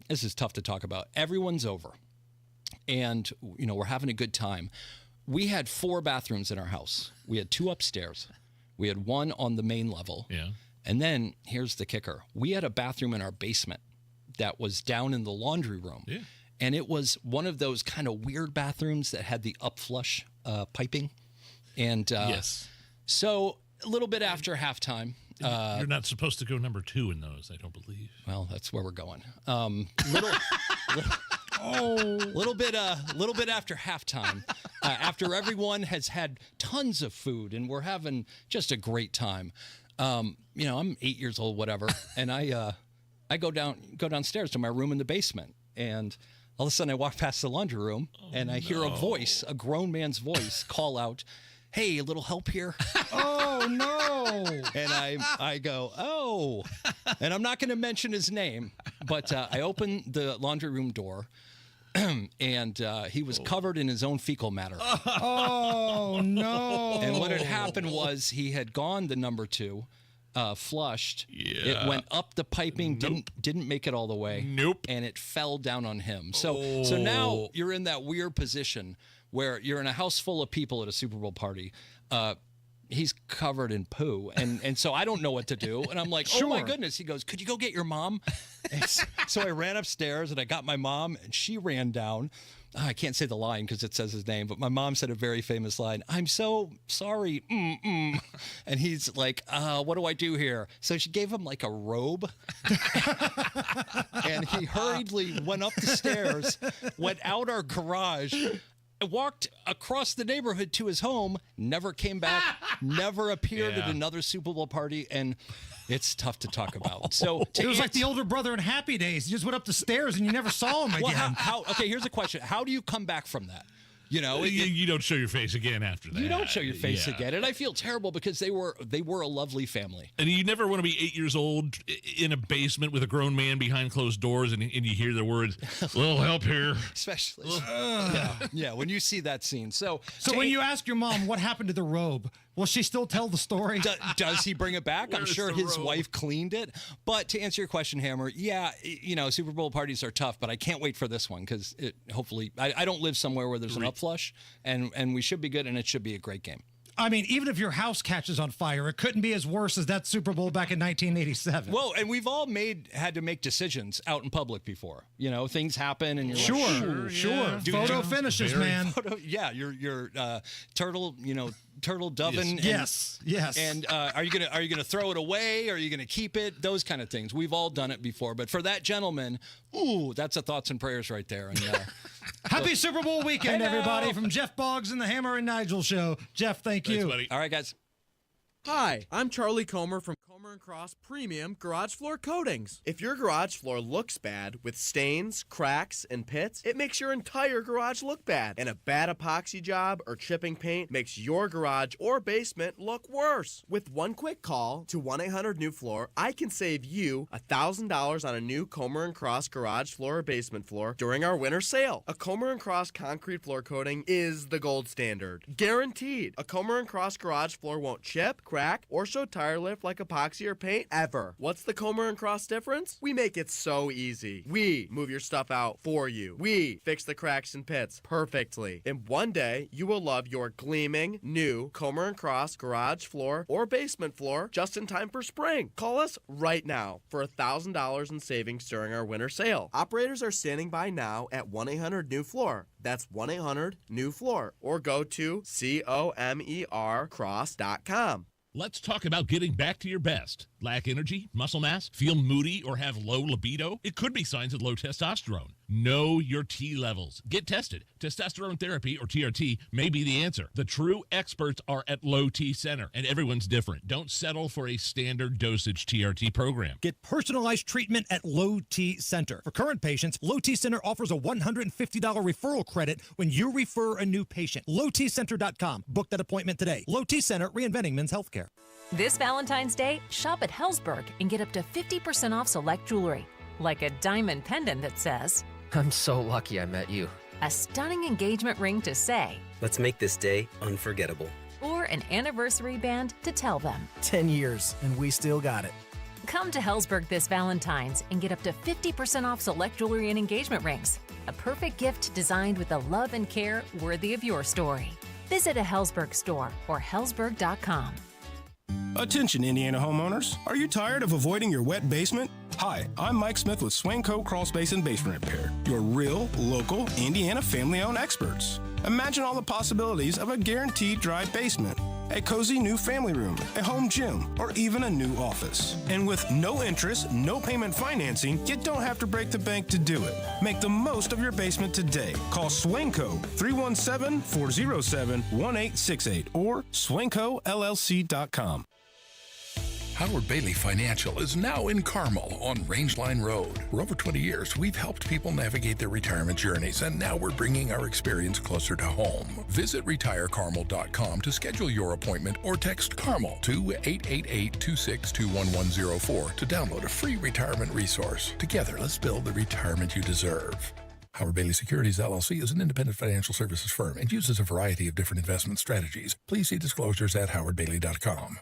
This is tough to talk about. Everyone's over. And, you know, we're having a good time. We had 4 bathrooms in our house. We had 2 upstairs. We had 1 on the main level. Yeah. And then here's the kicker. We had a bathroom in our basement that was down in the laundry room. Yeah. And it was one of those kind of weird bathrooms that had the upflush piping. And yes. So a little bit after halftime. You're not supposed to go number 2 in those, I don't believe. Well, that's where we're going. Little bit after halftime, after everyone has had tons of food and we're having just a great time. You know, I'm 8 years old, whatever, and I go downstairs to my room in the basement, and all of a sudden I walk past the laundry room and I hear a grown man's voice, call out, "Hey, a little help here?" Oh, no. And I go, "Oh," and I'm not going to mention his name, but I open the laundry room door, and he was covered in his own fecal matter. Oh, no. And what had happened was he had gone the number 2, flushed. Yeah. It went up the piping, didn't make it all the way. Nope. And it fell down on him. So now you're in that weird position where you're in a house full of people at a Super Bowl party. he's covered in poo. And so I don't know what to do. And I'm like, oh my goodness. He goes, could you go get your mom? So I ran upstairs and I got my mom and she ran down. I can't say the line because it says his name, but my mom said a very famous line. I'm so sorry. And he's like, what do I do here? So she gave him like a robe. And he hurriedly went up the stairs, went out our garage, walked across the neighborhood to his home, never came back, never appeared at another Super Bowl party, and it's tough to talk about. So it was like the older brother in Happy Days. He just went up the stairs and you never saw him again. Well, okay, here's a question. How do you come back from that? You know, you don't show your face again after that. You don't show your face again, and I feel terrible because they were a lovely family. And you never want to be 8 years old in a basement with a grown man behind closed doors, and you hear the words, "Little help here," especially. Yeah, when you see that scene. So when you ask your mom what happened to the robe, will she still tell the story? Does he bring it back? I'm sure his wife cleaned it. But to answer your question, Hammer, Super Bowl parties are tough, but I can't wait for this one because hopefully I don't live somewhere where there's an upflush, and we should be good, and it should be a great game. I mean, even if your house catches on fire, it couldn't be as worse as that Super Bowl back in 1987. Well, and we've all had to make decisions out in public before. You know, things happen, and you're sure. Photo finishes, man. Your turtle doving. Yes. And are you gonna throw it away? Or are you gonna keep it? Those kind of things. We've all done it before. But for that gentleman, that's a thoughts and prayers right there. And happy Super Bowl weekend, everybody! From Jeff Boggs and the Hammer and Nigel Show. Jeff, thank you. Buddy. All right, guys. Hi, I'm Charlie Comer from Comer & Cross Premium Garage Floor Coatings. If your garage floor looks bad with stains, cracks, and pits, it makes your entire garage look bad. And a bad epoxy job or chipping paint makes your garage or basement look worse. With one quick call to 1-800-NEW-FLOOR, I can save you $1,000 on a new Comer & Cross garage floor or basement floor during our winter sale. A Comer & Cross concrete floor coating is the gold standard. Guaranteed. A Comer & Cross garage floor won't chip, crack, or show tire lift like epoxy or paint ever. What's the Comer & Cross difference? We make it so easy. We move your stuff out for you. We fix the cracks and pits perfectly. In one day, you will love your gleaming new Comer & Cross garage floor or basement floor just in time for spring. Call us right now for $1,000 in savings during our winter sale. Operators are standing by now at 1-800-NEW-FLOOR. That's 1-800-NEW-FLOOR. Or go to COMERcross.com. Let's talk about getting back to your best. Lack energy, muscle mass, feel moody, or have low libido? It could be signs of low testosterone. Know your T levels. Get tested. Testosterone therapy, or TRT, may be the answer. The true experts are at Low T Center, and everyone's different. Don't settle for a standard dosage TRT program. Get personalized treatment at Low T Center. For current patients, Low T Center offers a $150 referral credit when you refer a new patient. LowTCenter.com. Book that appointment today. Low T Center, reinventing men's healthcare. This Valentine's Day, shop at Hellsberg and get up to 50% off select jewelry. Like a diamond pendant that says, "I'm so lucky I met you." a stunning engagement ring to say, "Let's make this day unforgettable." or an anniversary band to tell them. 10 years, and we still got it. Come to Hellsberg this Valentine's and get up to 50% off select jewelry and engagement rings. A perfect gift designed with the love and care worthy of your story. Visit a Hellsberg store or hellsberg.com. Attention, Indiana homeowners. Are you tired of avoiding your wet basement? Hi, I'm Mike Smith with Swingco Crawl Space and Basement Repair, your real, local, Indiana family-owned experts. Imagine all the possibilities of a guaranteed dry basement, a cozy new family room, a home gym, or even a new office. And with no interest, no payment financing, you don't have to break the bank to do it. Make the most of your basement today. Call Swingco 317-407-1868 or swingcollc.com. Howard Bailey Financial is now in Carmel on Rangeline Road. For over 20 years, we've helped people navigate their retirement journeys, and now we're bringing our experience closer to home. Visit retirecarmel.com to schedule your appointment or text CARMEL to 888-2621-104 to download a free retirement resource. Together, let's build the retirement you deserve. Howard Bailey Securities, LLC is an independent financial services firm and uses a variety of different investment strategies. Please see disclosures at howardbailey.com.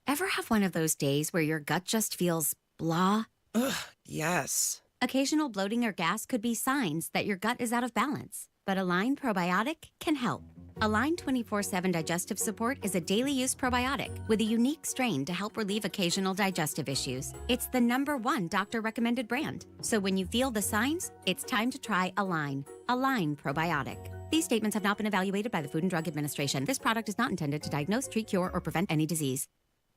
Ever have one of those days where your gut just feels blah? Ugh, yes. Occasional bloating or gas could be signs that your gut is out of balance, but Align Probiotic can help. Align 24/7 Digestive Support is a daily use probiotic with a unique strain to help relieve occasional digestive issues. It's the #1 doctor-recommended brand. So when you feel the signs, it's time to try Align. Align Probiotic. These statements have not been evaluated by the Food and Drug Administration. This product is not intended to diagnose, treat, cure, or prevent any disease.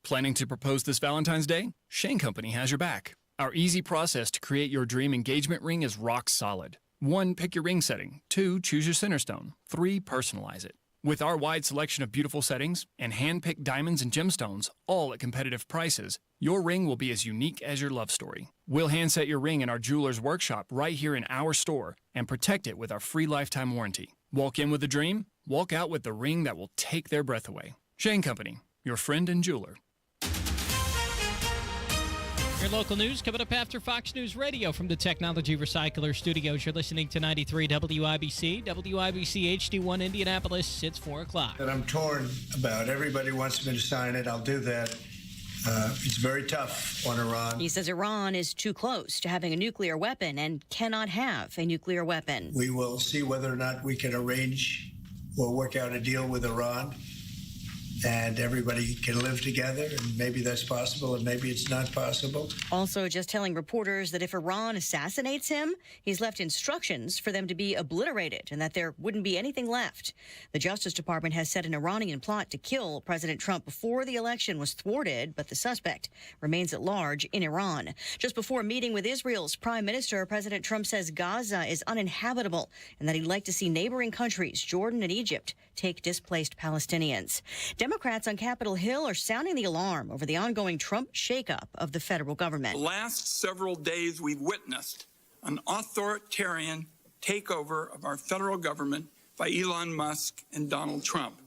Planning to propose this Valentine's Day? Shane Company has your back. Our easy process to create your dream engagement ring is rock solid. 1, pick your ring setting. 2, choose your center stone. 3, personalize it. With our wide selection of beautiful settings and hand-picked diamonds and gemstones, all at competitive prices, your ring will be as unique as your love story. We'll hand-set your ring in our jeweler's workshop right here in our store and protect it with our free lifetime warranty. Walk in with a dream, walk out with the ring that will take their breath away. Shane Company, your friend and jeweler. Your local news coming up after Fox News Radio from the Technology Recycler Studios. You're listening to 93 WIBC, WIBC HD1 Indianapolis. It's 4 o'clock. That I'm torn about. Everybody wants me to sign it. I'll do that. It's very tough on Iran. He says Iran is too close to having a nuclear weapon and cannot have a nuclear weapon. We will see whether or not we can arrange or work out a deal with Iran. And everybody can live together, and maybe that's possible, and maybe it's not possible. Also just telling reporters that if Iran assassinates him, he's left instructions for them to be obliterated and that there wouldn't be anything left. The Justice Department has said an Iranian plot to kill President Trump before the election was thwarted, but the suspect remains at large in Iran. Just before a meeting with Israel's prime minister, President Trump says Gaza is uninhabitable and that he'd like to see neighboring countries, Jordan and Egypt, take displaced Palestinians. Democrats on Capitol Hill are sounding the alarm over the ongoing Trump shakeup of the federal government. The last several days, we've witnessed an authoritarian takeover of our federal government by Elon Musk and Donald Trump.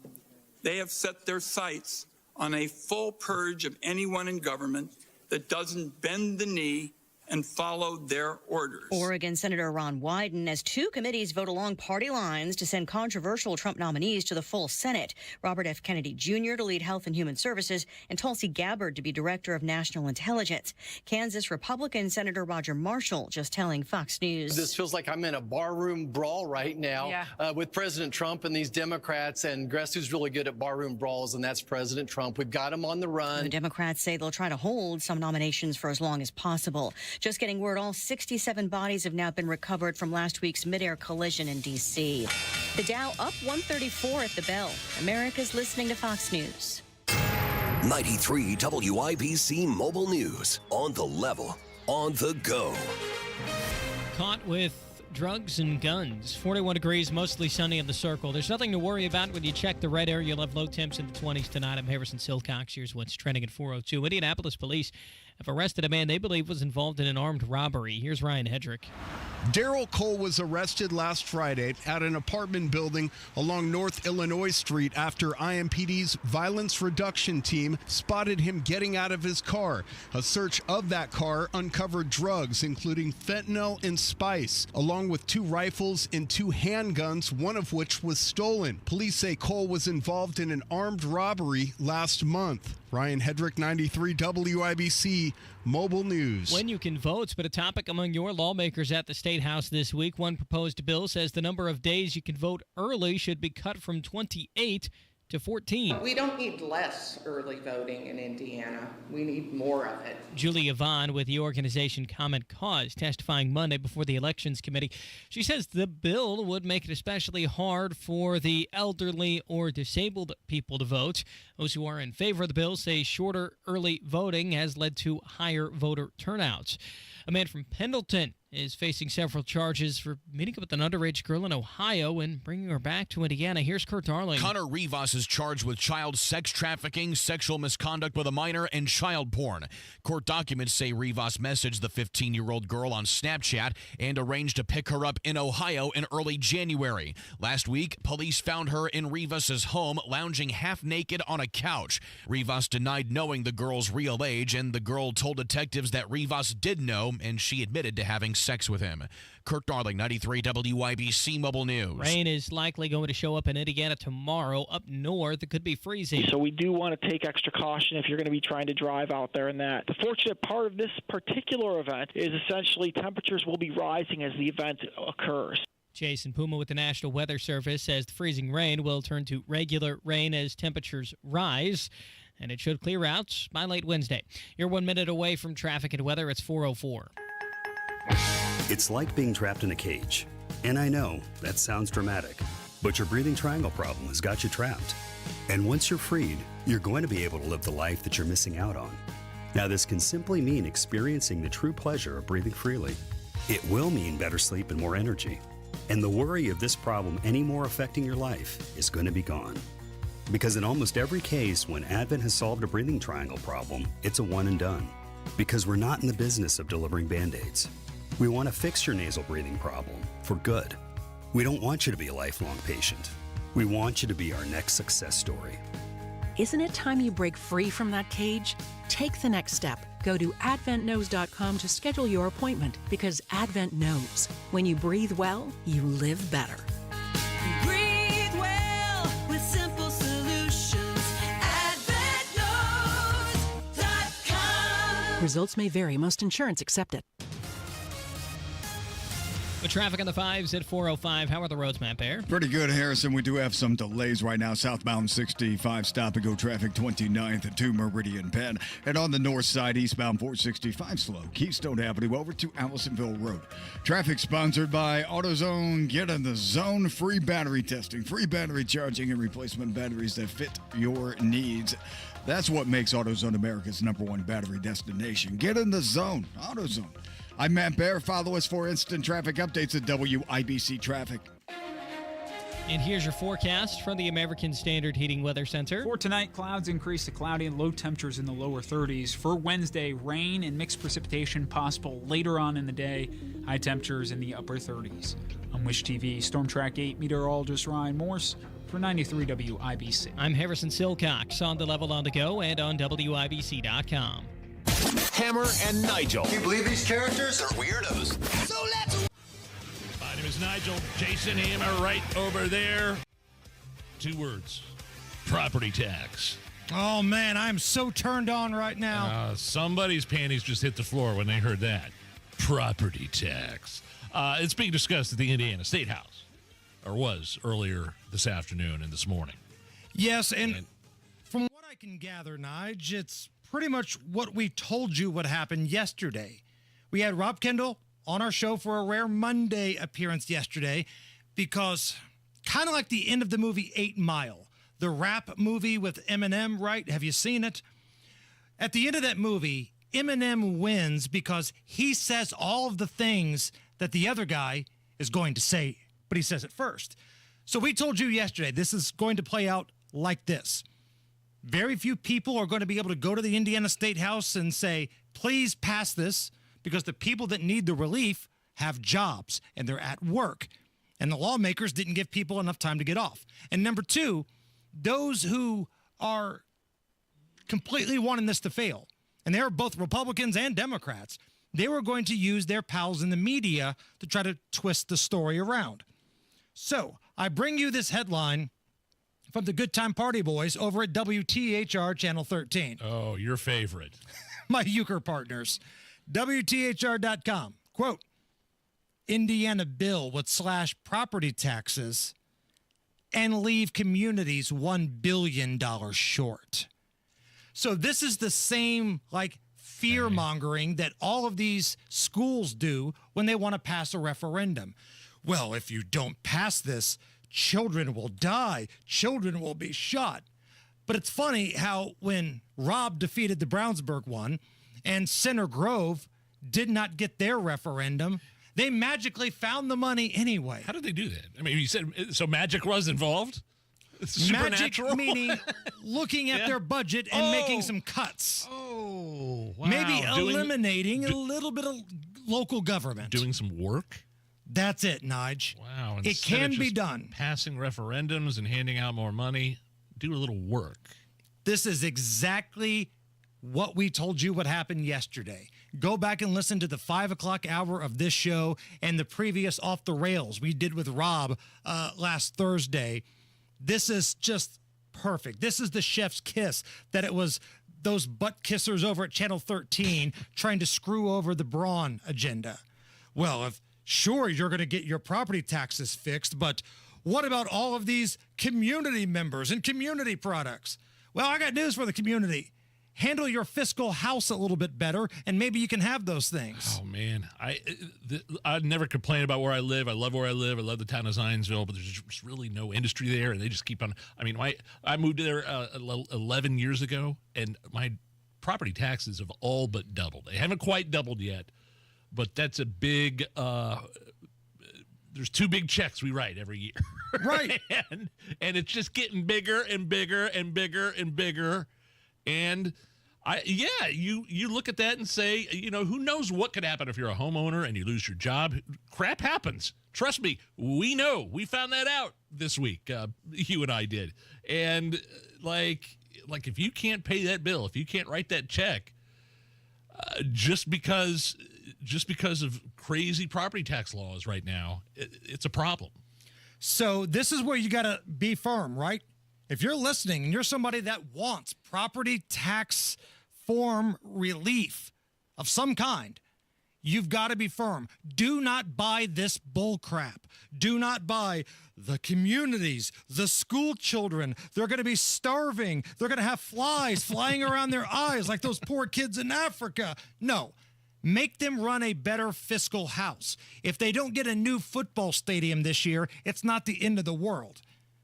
They have set their sights on a full purge of anyone in government that doesn't bend the knee and follow their orders. Oregon Senator Ron Wyden has 2 committees vote along party lines to send controversial Trump nominees to the full Senate. Robert F. Kennedy Jr. to lead Health and Human Services and tulsi Gabbard to be Director of National Intelligence. Kansas Republican Senator Roger Marshall just telling Fox News. This feels like I'm in a barroom brawl right now with President Trump and these Democrats, and guess who's really good at barroom brawls, and that's President Trump. We've got him on the run. The Democrats say they'll try to hold some nominations for as long as possible. Just getting word all 67 bodies have now been recovered from last week's midair collision in D.C. The Dow up 134 at the bell. America's listening to Fox News. 93 WIBC Mobile News. On the level, on the go. Caught with drugs and guns. 41 degrees, mostly sunny in the circle. There's nothing to worry about when you check the red area. You'll have low temps in the 20s tonight. I'm Harrison Silcox. Here's what's trending at 4:02. Indianapolis police have arrested a man they believe was involved in an armed robbery. Here's Ryan Hedrick. Daryl Cole was arrested last Friday at an apartment building along North Illinois Street after IMPD's violence reduction team spotted him getting out of his car. A search of that car uncovered drugs, including fentanyl and spice, along with 2 rifles and 2 handguns, one of which was stolen. Police say Cole was involved in an armed robbery last month. Ryan Hedrick, 93 WIBC Mobile News. When you can vote's been a topic among your lawmakers at the State House this week. One proposed bill says the number of days you can vote early should be cut from 28 to 14. We don't need less early voting in Indiana. We need more of it. Julie Yvonne with the organization Common Cause testifying Monday before the Elections Committee. She says the bill would make it especially hard for the elderly or disabled people to vote. Those who are in favor of the bill say shorter early voting has led to higher voter turnouts. A man from Pendleton is facing several charges for meeting up with an underage girl in Ohio and bringing her back to Indiana. Here's Kurt Darling. Connor Rivas is charged with child sex trafficking, sexual misconduct with a minor, and child porn. Court documents say Rivas messaged the 15-year-old girl on Snapchat and arranged to pick her up in Ohio in early January. Last week, police found her in Rivas's home, lounging half-naked on a couch. Rivas denied knowing the girl's real age, and the girl told detectives that Rivas did know, and she admitted to having sex with him. Kurt Darling, 93 WIBC Mobile News. Rain is likely going to show up in Indiana tomorrow. Up north, it could be freezing. So we do want to take extra caution if you're going to be trying to drive out there in that. The fortunate part of this particular event is essentially temperatures will be rising as the event occurs. Jason Puma with the National Weather Service says the freezing rain will turn to regular rain as temperatures rise, and it should clear out by late Wednesday. You're 1 minute away from traffic and weather. It's 4:04. It's like being trapped in a cage. And I know that sounds dramatic, but your breathing triangle problem has got you trapped. And once you're freed, you're going to be able to live the life that you're missing out on. Now, this can simply mean experiencing the true pleasure of breathing freely. It will mean better sleep and more energy. And the worry of this problem any more affecting your life is going to be gone. Because in almost every case, when Advent has solved a breathing triangle problem, it's a one and done. Because we're not in the business of delivering Band-Aids. We want to fix your nasal breathing problem for good. We don't want you to be a lifelong patient. We want you to be our next success story. Isn't it time you break free from that cage? Take the next step. Go to adventknows.com to schedule your appointment, because Advent knows when you breathe well, you live better. Breathe well with simple solutions. AdventKnows.com. Results may vary. Most insurance accepted. With traffic on the 5s at 4:05, how are the roads, Matt Bear? Pretty good, Harrison. We do have some delays right now. Southbound 65, stop-and-go traffic 29th to Meridian Penn. And on the north side, eastbound 465 slow. Keystone Avenue over to Allisonville Road. Traffic sponsored by AutoZone. Get in the zone. Free battery testing, free battery charging, and replacement batteries that fit your needs. That's what makes AutoZone America's #1 battery destination. Get in the zone. AutoZone. I'm Matt Bear. Follow us for instant traffic updates at WIBC Traffic. And here's your forecast from the American Standard Heating Weather Center. For tonight, clouds increase to cloudy and low temperatures in the lower 30s. For Wednesday, rain and mixed precipitation possible later on in the day. High temperatures in the upper 30s. On Wish TV, Storm Track 8 meteorologist Ryan Morse for 93 WIBC. I'm Harrison Silcox on the Level on the Go and on WIBC.com. Hammer and Nigel. Can you believe these characters are weirdos? So let's... My name is Nigel. Jason Hammer right over there. 2 words. Property tax. Oh, man, I'm so turned on right now. Somebody's panties just hit the floor when they heard that. Property tax. It's being discussed at the Indiana State House. Or was earlier this afternoon and this morning. Yes, and from what I can gather, Nige, it's pretty much what we told you would happen yesterday. We had Rob Kendall on our show for a rare Monday appearance yesterday because kind of like the end of the movie 8 Mile, the rap movie with Eminem, right? Have you seen it? At the end of that movie, Eminem wins because he says all of the things that the other guy is going to say, but he says it first. So we told you yesterday, this is going to play out like this. Very few people are going to be able to go to the Indiana State House and say, please pass this, because the people that need the relief have jobs and they're at work. And the lawmakers didn't give people enough time to get off. And number 2, those who are completely wanting this to fail, and they are both Republicans and Democrats, they were going to use their pals in the media to try to twist the story around. So I bring you this headline from the Good Time Party Boys over at WTHR Channel 13. Oh, your favorite. My Euchre partners. WTHR.com. Quote, Indiana bill would slash property taxes and leave communities $1 billion short. So this is the same, like, fear-mongering that all of these schools do when they want to pass a referendum. Well, if you don't pass this, children will die. Children will be shot. But it's funny how when Rob defeated the Brownsburg one and Center Grove did not get their referendum, they magically found the money anyway. How did they do that? I mean, you said, so magic was involved? Magic meaning looking at their budget and making some cuts. Oh, wow. Maybe eliminating a little bit of local government. Doing some work? That's it, Nige. Wow. It can be done. Passing referendums and handing out more money. Do a little work. This is exactly what we told you would happen yesterday. Go back and listen to the 5 o'clock hour of this show and the previous Off the Rails we did with Rob last Thursday. This is just perfect. This is the chef's kiss that it was those butt kissers over at Channel 13 trying to screw over the Braun agenda. Well, if Sure, you're going to get your property taxes fixed, but what about all of these community members and community products? Well, I got news for the community. Handle your fiscal house a little bit better, and maybe you can have those things. Oh, man. I never complain about where I live. I love where I live. I love the town of Zionsville, but there's just really no industry there, and they just keep on. I mean, I moved there 11 years ago, and my property taxes have all but doubled. They haven't quite doubled yet, but that's a big there's 2 big checks we write every year. Right. and it's just getting bigger and bigger and bigger and bigger. And you look at that and say, who knows what could happen if you're a homeowner and you lose your job? Crap happens. Trust me, we know. We found that out this week. You and I did. And like if you can't pay that bill, if you can't write that check, just because of crazy property tax laws right now, it's a problem. So this is where you got to be firm, right? If you're listening and you're somebody that wants property tax form relief of some kind, you've got to be firm. Do not buy this bull crap. Do not buy the communities, the school children. They're going to be starving. They're going to have flies flying around their eyes like those poor kids in Africa. No. Make them run a better fiscal house. If they don't get a new football stadium this year, it's not the end of the world.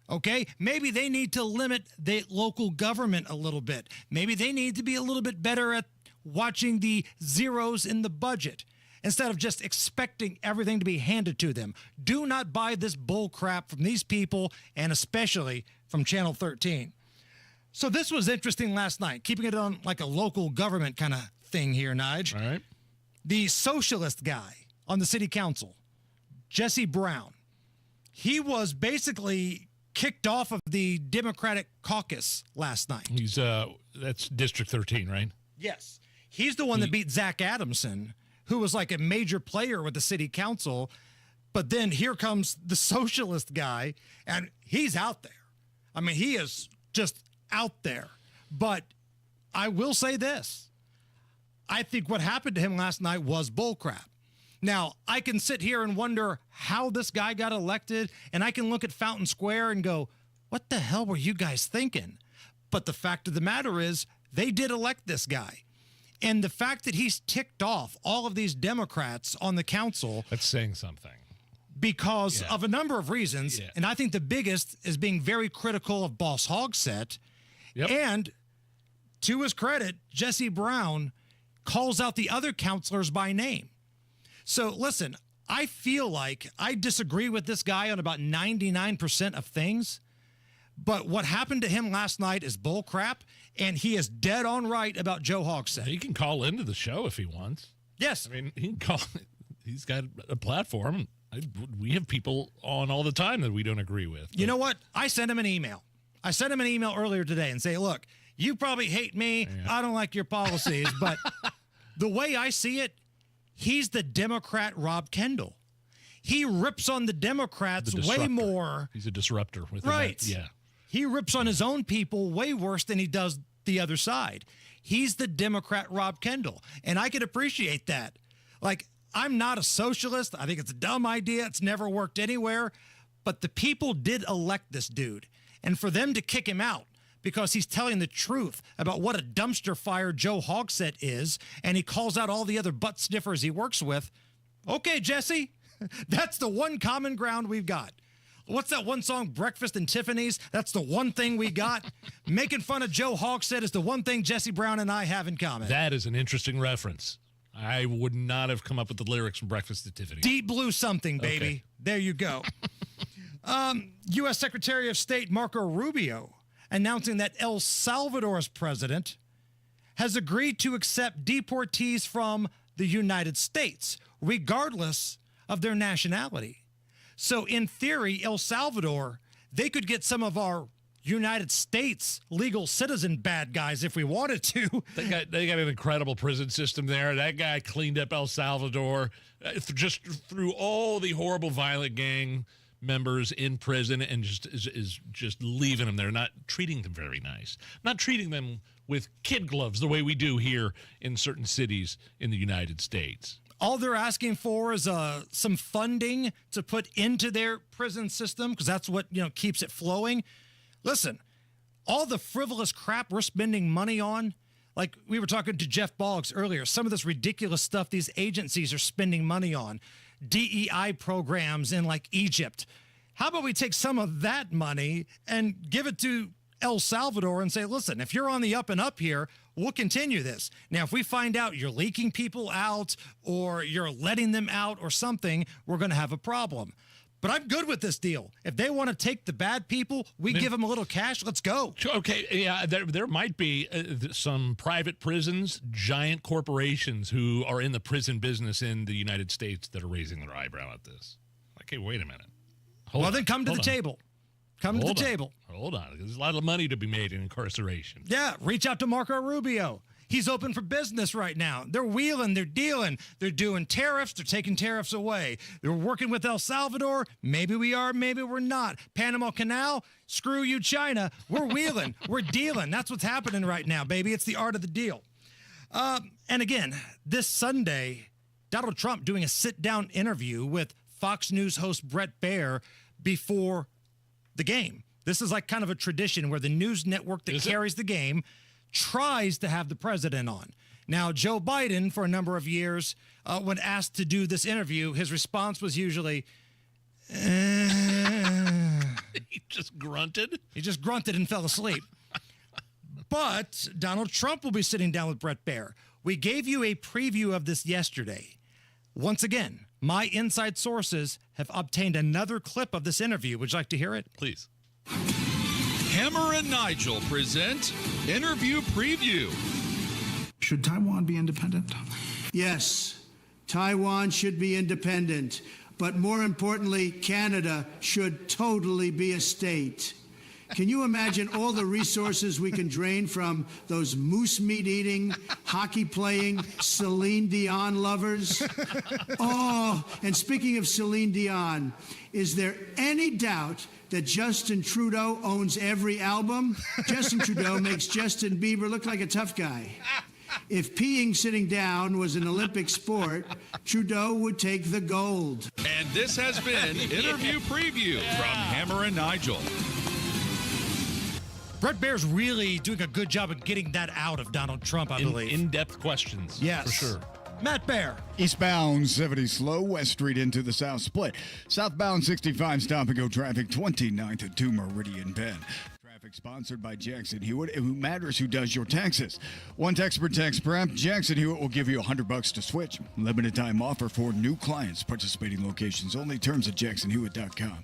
Okay? Maybe they need to limit the local government a little bit. Maybe they need to be a little bit better at watching the zeros in the budget instead of just expecting everything to be handed to them. Do not buy this bull crap from these people, and especially from Channel 13. So this was interesting last night, keeping it on like a local government kind of thing here, Nige. All right. The socialist guy on the city council, Jesse Brown, he was basically kicked off of the Democratic caucus last night. He's that's District 13, right? Yes. He's the one that beat Zach Adamson, who was like a major player with the city council. But then here comes the socialist guy, and he's out there. I mean, he is just out there. But I will say this. I think what happened to him last night was bullcrap. Now, I can sit here and wonder how this guy got elected, and I can look at Fountain Square and go, what the hell were you guys thinking? But the fact of the matter is, they did elect this guy. And the fact that he's ticked off all of these Democrats on the council. That's saying something. Because of a number of reasons. Yeah. And I think the biggest is being very critical of Boss Hogsett. Yep. And to his credit, Jesse Brown calls out the other counselors by name. So listen, I feel like I disagree with this guy on about 99% of things, but what happened to him last night is bull crap, and he is dead on right about Joe Hogsett. He can call into the show if he wants. Yes. I mean, he can call. He's got a platform. We have people on all the time that we don't agree with. You know what? I sent him an email. I sent him an email earlier today and say, look, you probably hate me. Yeah. I don't like your policies, but the way I see it, he's the Democrat Rob Kendall. He rips on the Democrats way more. He's a disruptor. Right. Yeah. He rips on his own people way worse than he does the other side. He's the Democrat Rob Kendall, and I can appreciate that. Like, I'm not a socialist. I think it's a dumb idea. It's never worked anywhere. But the people did elect this dude, and for them to kick him out because he's telling the truth about what a dumpster fire Joe Hogsett is, and he calls out all the other butt sniffers he works with. Okay, Jesse, that's the one common ground we've got. What's that one song, Breakfast and Tiffany's? That's the one thing we got. Making fun of Joe Hogsett is the one thing Jesse Brown and I have in common. That is an interesting reference. I would not have come up with the lyrics from Breakfast at Tiffany's. Deep Blue something, baby. Okay. There you go. U.S. Secretary of State Marco Rubio announcing that El Salvador's president has agreed to accept deportees from the United States, regardless of their nationality. So in theory, El Salvador, they could get some of our United States legal citizen bad guys if we wanted to. They got an incredible prison system there. That guy cleaned up El Salvador just through all the horrible violent gang members in prison, and is just leaving them there, not treating them very nice, not treating them with kid gloves the way we do here in certain cities in the United States. all they're asking for is some funding to put into their prison system because that's what keeps it flowing. Listen, all the frivolous crap we're spending money on, like we were talking to Jeff Boggs earlier, some of this ridiculous stuff these agencies are spending money on, DEI programs in like Egypt. How about we take some of that money and give it to El Salvador and say, listen, if you're on the up and up here, we'll continue this. Now, if we find out you're leaking people out or you're letting them out or something, we're going to have a problem. But I'm good with this deal. If they want to take the bad people, we give them a little cash. Let's go. Okay, yeah, there might be some private prisons, giant corporations who are in the prison business in the United States that are raising their eyebrow at this. Okay, wait a minute. Then come to the table. Come to the table. Hold on. There's a lot of money to be made in incarceration. Yeah, reach out to Marco Rubio. He's open for business right now. They're wheeling, they're dealing, they're doing tariffs, they're taking tariffs away. They're working with El Salvador. Maybe we are, maybe we're not. Panama Canal, screw you, China. We're wheeling, we're dealing. That's what's happening right now, baby. It's the art of the deal. And again, this Sunday, Donald Trump doing a sit-down interview with Fox News host Brett Baier before the game. This is like kind of a tradition where the news network that carries the game tries to have the president on. Now, Joe Biden, for a number of years, when asked to do this interview, his response was usually, He just grunted? He just grunted and fell asleep. But Donald Trump will be sitting down with Brett Baier. We gave you a preview of this yesterday. Once again, my inside sources have obtained another clip of this interview. Would you like to hear it? Please. Hammer and Nigel present Interview Preview. Should Taiwan be independent? Yes, Taiwan should be independent. But more importantly, Canada should totally be a state. Can you imagine all the resources we can drain from those moose meat eating, hockey playing Celine Dion lovers? Oh, and speaking of Celine Dion, is there any doubt that Justin Trudeau owns every album? Justin Trudeau makes Justin Bieber look like a tough guy. If peeing sitting down was an Olympic sport, Trudeau would take the gold. And this has been Interview Preview from Hammer and Nigel. Brett Baier's really doing a good job of getting that out of Donald Trump, I believe. In-depth questions. Yes. For sure. Matt Baier. Eastbound 70 slow, West Street into the South Split. Southbound 65 stop and go traffic 29th at 2 Meridian Bend. Traffic sponsored by Jackson Hewitt, who matters who does your taxes. One text per text prep. Jackson Hewitt will give you $100 to switch. Limited time offer for new clients. Participating locations only. Terms at jacksonhewitt.com.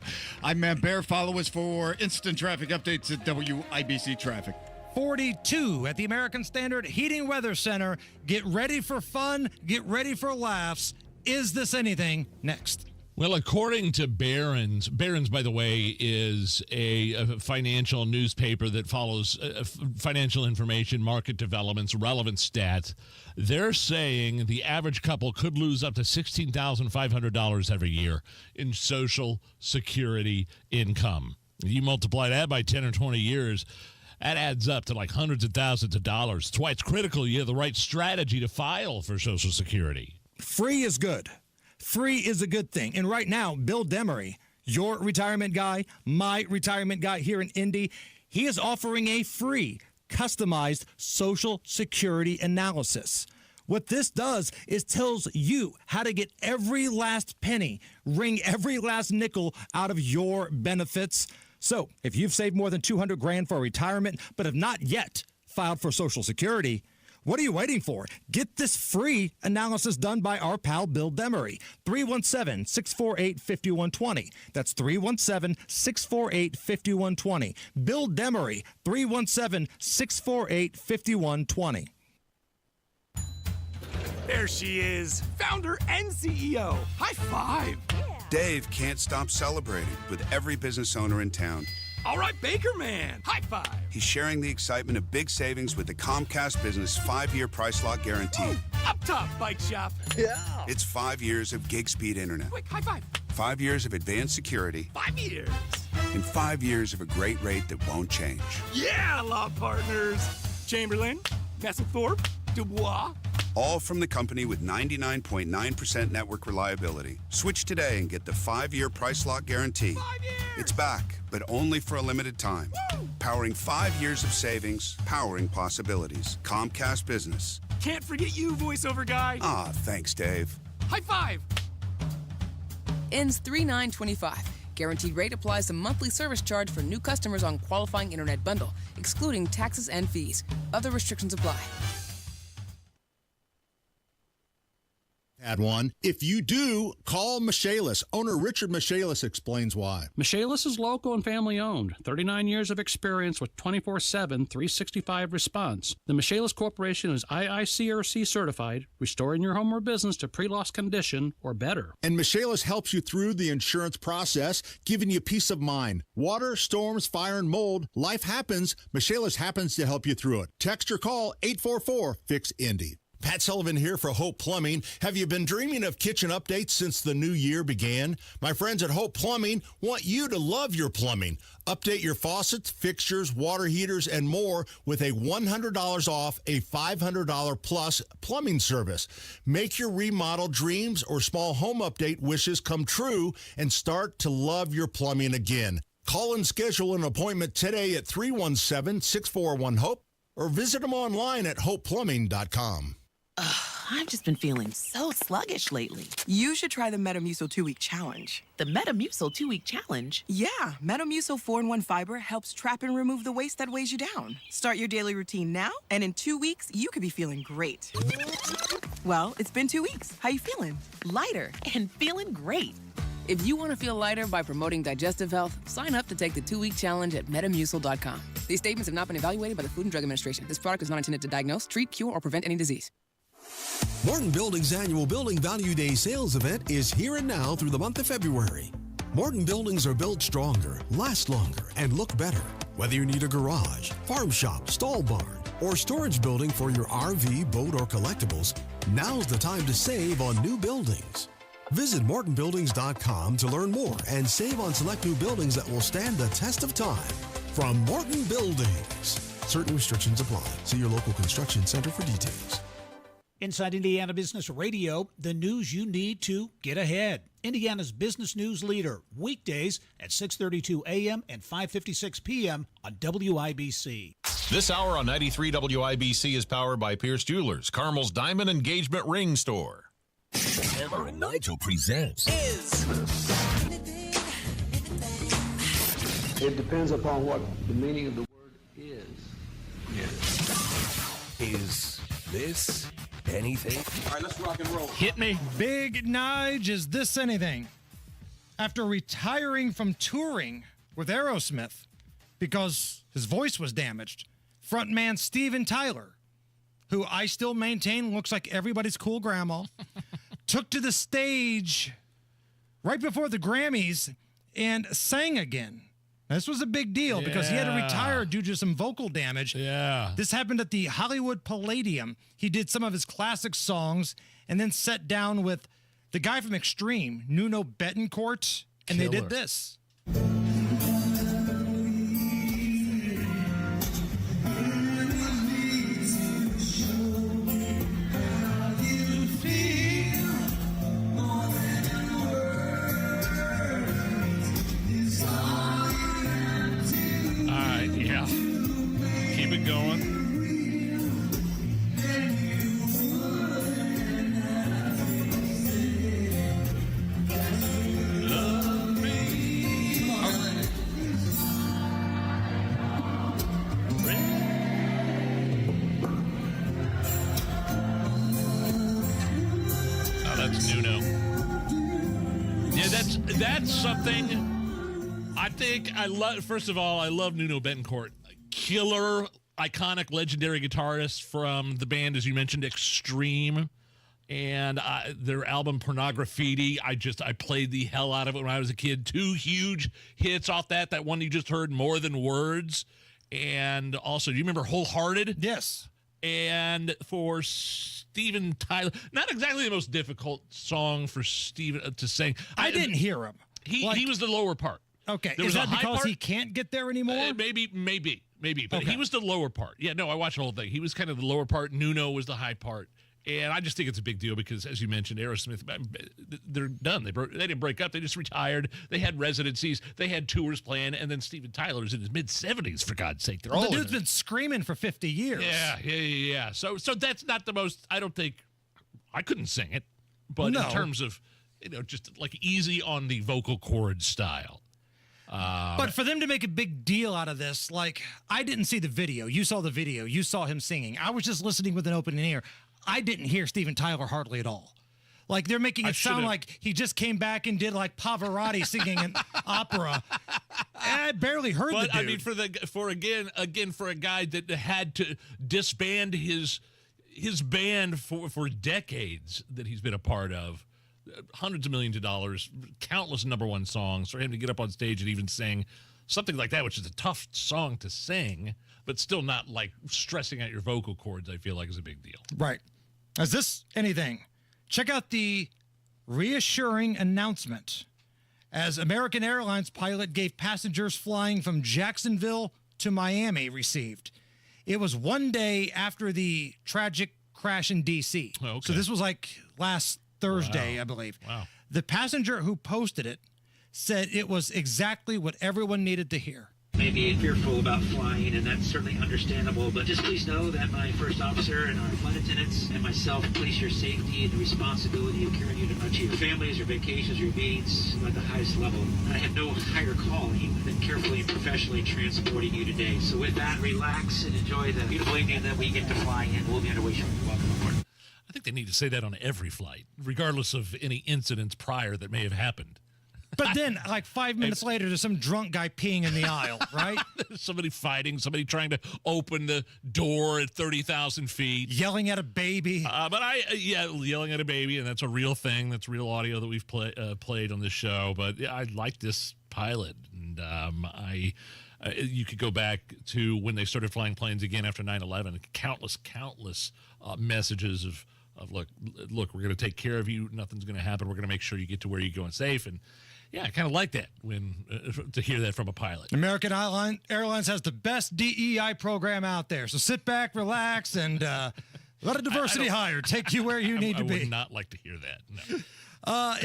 I'm Matt Baier. Follow us for instant traffic updates at WIBC Traffic. 42 at the American Standard Heating Weather Center. Get ready for fun. Get ready for laughs. Is This Anything? Next. Well, according to Barron's, by the way, is a financial newspaper that follows financial information, market developments, relevant stats. They're saying the average couple could lose up to $16,500 every year in Social Security income. You multiply that by 10 or 20 years, that adds up to like hundreds of thousands of dollars. That's why it's critical you have the right strategy to file for Social Security. Free is good. Free is a good thing. And right now, Bill Demery, your retirement guy, my retirement guy here in Indy, he is offering a free, customized Social Security analysis. What this does is tells you how to get every last penny, wring every last nickel out of your benefits. So if you've saved more than $200,000 for retirement, but have not yet filed for Social Security, what are you waiting for? Get this free analysis done by our pal Bill Demery. 317-648-5120. That's 317-648-5120. Bill Demery, 317-648-5120. There she is, founder and CEO. High five. Dave can't stop celebrating with every business owner in town. All right, Baker Man, high five. He's sharing the excitement of big savings with the Comcast Business 5-year price lock guarantee. Up top, bike shop. Yeah. It's 5 years of gig speed internet. Quick, high five. 5 years of advanced security. 5 years. And 5 years of a great rate that won't change. Yeah, law partners. Chamberlain, Messelthorpe, Dubois. All from the company with 99.9% network reliability. Switch today and get the 5-year price lock guarantee. 5 years! It's back, but only for a limited time. Woo! Powering 5 years of savings, powering possibilities. Comcast Business. Can't forget you, voiceover guy. Ah, thanks, Dave. High five! Ends 3/9/25. Guaranteed rate applies to monthly service charge for new customers on qualifying internet bundle, excluding taxes and fees. Other restrictions apply. Had one. If you do, call Michaelis. Owner Richard Michaelis explains why. Michaelis is local and family owned. 39 years of experience with 24/7, 365 response. The Michaelis Corporation is IICRC certified, restoring your home or business to pre-loss condition or better. And Michaelis helps you through the insurance process, giving you peace of mind. Water, storms, fire, and mold. Life happens. Michaelis happens to help you through it. Text or call 844-FIX-INDY. Pat Sullivan here for Hope Plumbing. Have you been dreaming of kitchen updates since the new year began? My friends at Hope Plumbing want you to love your plumbing. Update your faucets, fixtures, water heaters, and more with a $100 off a $500 plus plumbing service. Make your remodel dreams or small home update wishes come true and start to love your plumbing again. Call and schedule an appointment today at 317-641-HOPE or visit them online at hopeplumbing.com. I've just been feeling so sluggish lately. You should try the Metamucil 2-week challenge. The Metamucil 2-week challenge? Yeah, Metamucil 4-in-1 fiber helps trap and remove the waste that weighs you down. Start your daily routine now, and in 2 weeks, you could be feeling great. Well, it's been 2 weeks. How you feeling? Lighter and feeling great. If you want to feel lighter by promoting digestive health, sign up to take the 2-week challenge at metamucil.com. These statements have not been evaluated by the Food and Drug Administration. This product is not intended to diagnose, treat, cure, or prevent any disease. Morton Building's annual Building Value Day sales event is here and now through the month of February. Morton buildings are built stronger, last longer, and look better. Whether you need a garage, farm shop, stall barn, or storage building for your RV, boat, or collectibles, now's the time to save on new buildings. Visit mortonbuildings.com to learn more and save on select new buildings that will stand the test of time. From Morton Buildings. Certain restrictions apply. See your local construction center for details. Inside Indiana Business Radio, the news you need to get ahead. Indiana's business news leader, weekdays at 6:32 a.m. and 5:56 p.m. on WIBC. This hour on 93 WIBC is powered by Pierce Jewelers, Carmel's Diamond Engagement Ring Store. Hammer and Nigel presents It depends upon what the meaning of the word is. Is this anything? All right, let's rock and roll. Hit me. Big Nige, is this anything? After retiring from touring with Aerosmith because his voice was damaged, frontman Steven Tyler, who I still maintain looks like everybody's cool grandma, took to the stage right before the Grammys and sang again. This was a big deal because he had to retire due to some vocal damage. Yeah. This happened at the Hollywood Palladium. He did some of his classic songs and then sat down with the guy from Extreme, Nuno Betancourt, and they did this. Keep it going. Love me. Oh, that's Nuno. Yeah, that's something. I think I love. First of all, I love Nuno Betancourt. Killer, iconic, legendary guitarist from the band, as you mentioned, Extreme, and their album Pornography. I played the hell out of it when I was a kid. 2 huge hits off that one you just heard, More Than Words, and also, do you remember Wholehearted? Yes. And for Steven Tyler, not exactly the most difficult song for Steven to sing. I didn't hear him. He was the lower part. Okay, There is was that a high because part? he can't get there anymore? Maybe, but Okay. he was the lower part. Yeah, no, I watched the whole thing. He was kind of the lower part. Nuno was the high part. And I just think it's a big deal because, as you mentioned, Aerosmith, they're done. They didn't break up. They just retired. They had residencies. They had tours planned. And then Steven Tyler's in his mid-70s, for God's sake. They're all the dude's been screaming for 50 years. Yeah. So that's not the most, I don't think, I couldn't sing it. But in terms of, just like easy on the vocal cord style. But for them to make a big deal out of this, like, I didn't see the video. You saw the video. You saw him singing. I was just listening with an open ear. I didn't hear Steven Tyler hardly at all. Like, they're making it sound like he just came back and did, like, Pavarotti singing an opera. I barely heard the dude. I mean, for a guy that had to disband his band for decades that he's been a part of, hundreds of millions of dollars, countless number one songs, for him to get up on stage and even sing something like that, which is a tough song to sing, but still not like stressing out your vocal cords, I feel like is a big deal. Right. Is this anything? Check out the reassuring announcement as American Airlines pilot gave passengers flying from Jacksonville to Miami received. It was one day after the tragic crash in D.C. Oh, okay. So this was like last Thursday, I believe. Wow. The passenger who posted it said it was exactly what everyone needed to hear. Maybe fearful about flying, and that's certainly understandable, but just please know that my first officer and our flight attendants and myself place your safety and the responsibility of carrying you to your families, your vacations, your meetings at the highest level. I have no higher calling than carefully and professionally transporting you today. So with that, relax and enjoy the beautiful evening that we get to fly in. We'll be underway shortly. Welcome aboard. I think they need to say that on every flight, regardless of any incidents prior that may have happened. But then, like 5 minutes later, there's some drunk guy peeing in the aisle, right? Somebody fighting, somebody trying to open the door at 30,000 feet. Yelling at a baby. Yelling at a baby, and that's a real thing. That's real audio that we've played on this show. But yeah, I like this pilot, and you could go back to when they started flying planes again after 9/11. Countless messages of look, we're going to take care of you. Nothing's going to happen. We're going to make sure you get to where you're going safe. And yeah, I kind of like that to hear that from a pilot. American Airlines has the best DEI program out there. So sit back, relax, and let a diversity hire take you where you need to be. I would not like to hear that, no.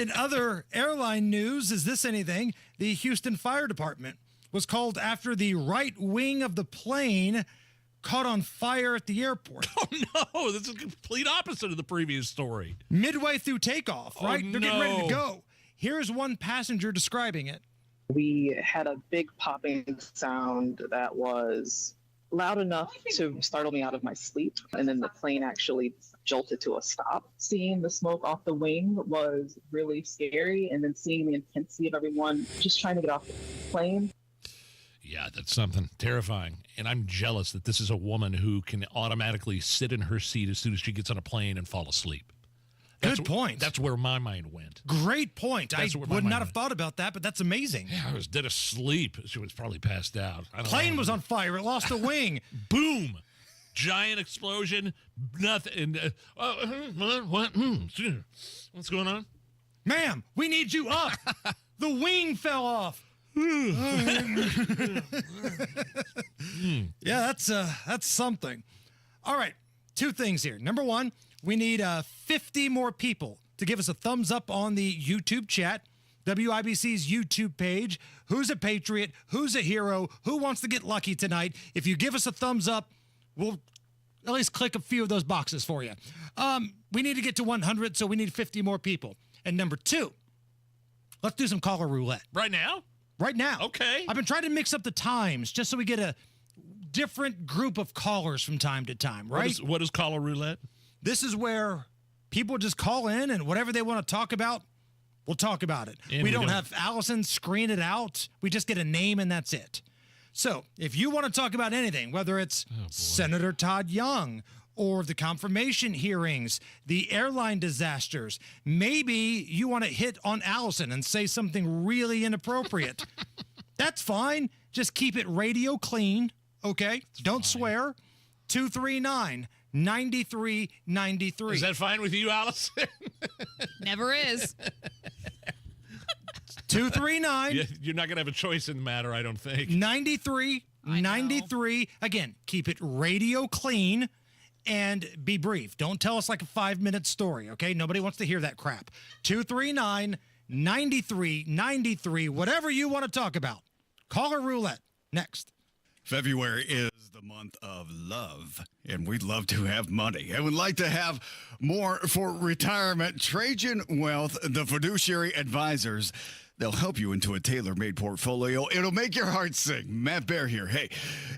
In other airline news, is this anything? The Houston Fire Department was called after the right wing of the plane caught on fire at the airport. Oh, no. This is the complete opposite of the previous story. Midway through takeoff, right? Oh, They're getting ready to go. Here's one passenger describing it. We had a big popping sound that was loud enough to startle me out of my sleep. And then the plane actually jolted to a stop. Seeing the smoke off the wing was really scary. And then seeing the intensity of everyone just trying to get off the plane. Yeah, that's something terrifying. And I'm jealous that this is a woman who can automatically sit in her seat as soon as she gets on a plane and fall asleep. Good point. That's where my mind went. Great point. I would not have thought about that, but that's amazing. Yeah, I was dead asleep. She was probably passed out. Plane was on fire. It lost a wing. Boom. Giant explosion. Nothing. What? What's going on? Ma'am, we need you up. The wing fell off. Yeah, that's something. All right, two things here. Number one, we need 50 more people to give us a thumbs up on the YouTube chat, WIBC's YouTube page. Who's a patriot? Who's a hero? Who wants to get lucky tonight? If you give us a thumbs up, we'll at least click a few of those boxes for you. We need to get to 100, so we need 50 more people. And number two, let's do some caller roulette. Right now? Right now. Okay. I've been trying to mix up the times just so we get a different group of callers from time to time, right? What is caller roulette? This is where people just call in and whatever they want to talk about, we'll talk about it. And we don't have Allison screen it out. We just get a name and that's it. So if you want to talk about anything, whether it's Senator Todd Young or the confirmation hearings, the airline disasters, maybe you want to hit on Allison and say something really inappropriate. That's fine. Just keep it radio clean, okay? Don't swear. 239-9393. Is that fine with you, Allison? Never is. 239. You're not going to have a choice in the matter, I don't think. 93. Again, keep it radio clean. and be brief. Don't tell us like a 5-minute story, okay? Nobody wants to hear that crap. 239-9393, whatever you want to talk about. Caller Roulette. Next. February is the month of love, and we'd love to have money. And would like to have more for retirement. Trajan Wealth, the fiduciary advisors, they'll help you into a tailor-made portfolio. It'll make your heart sing. Matt Bear here. Hey,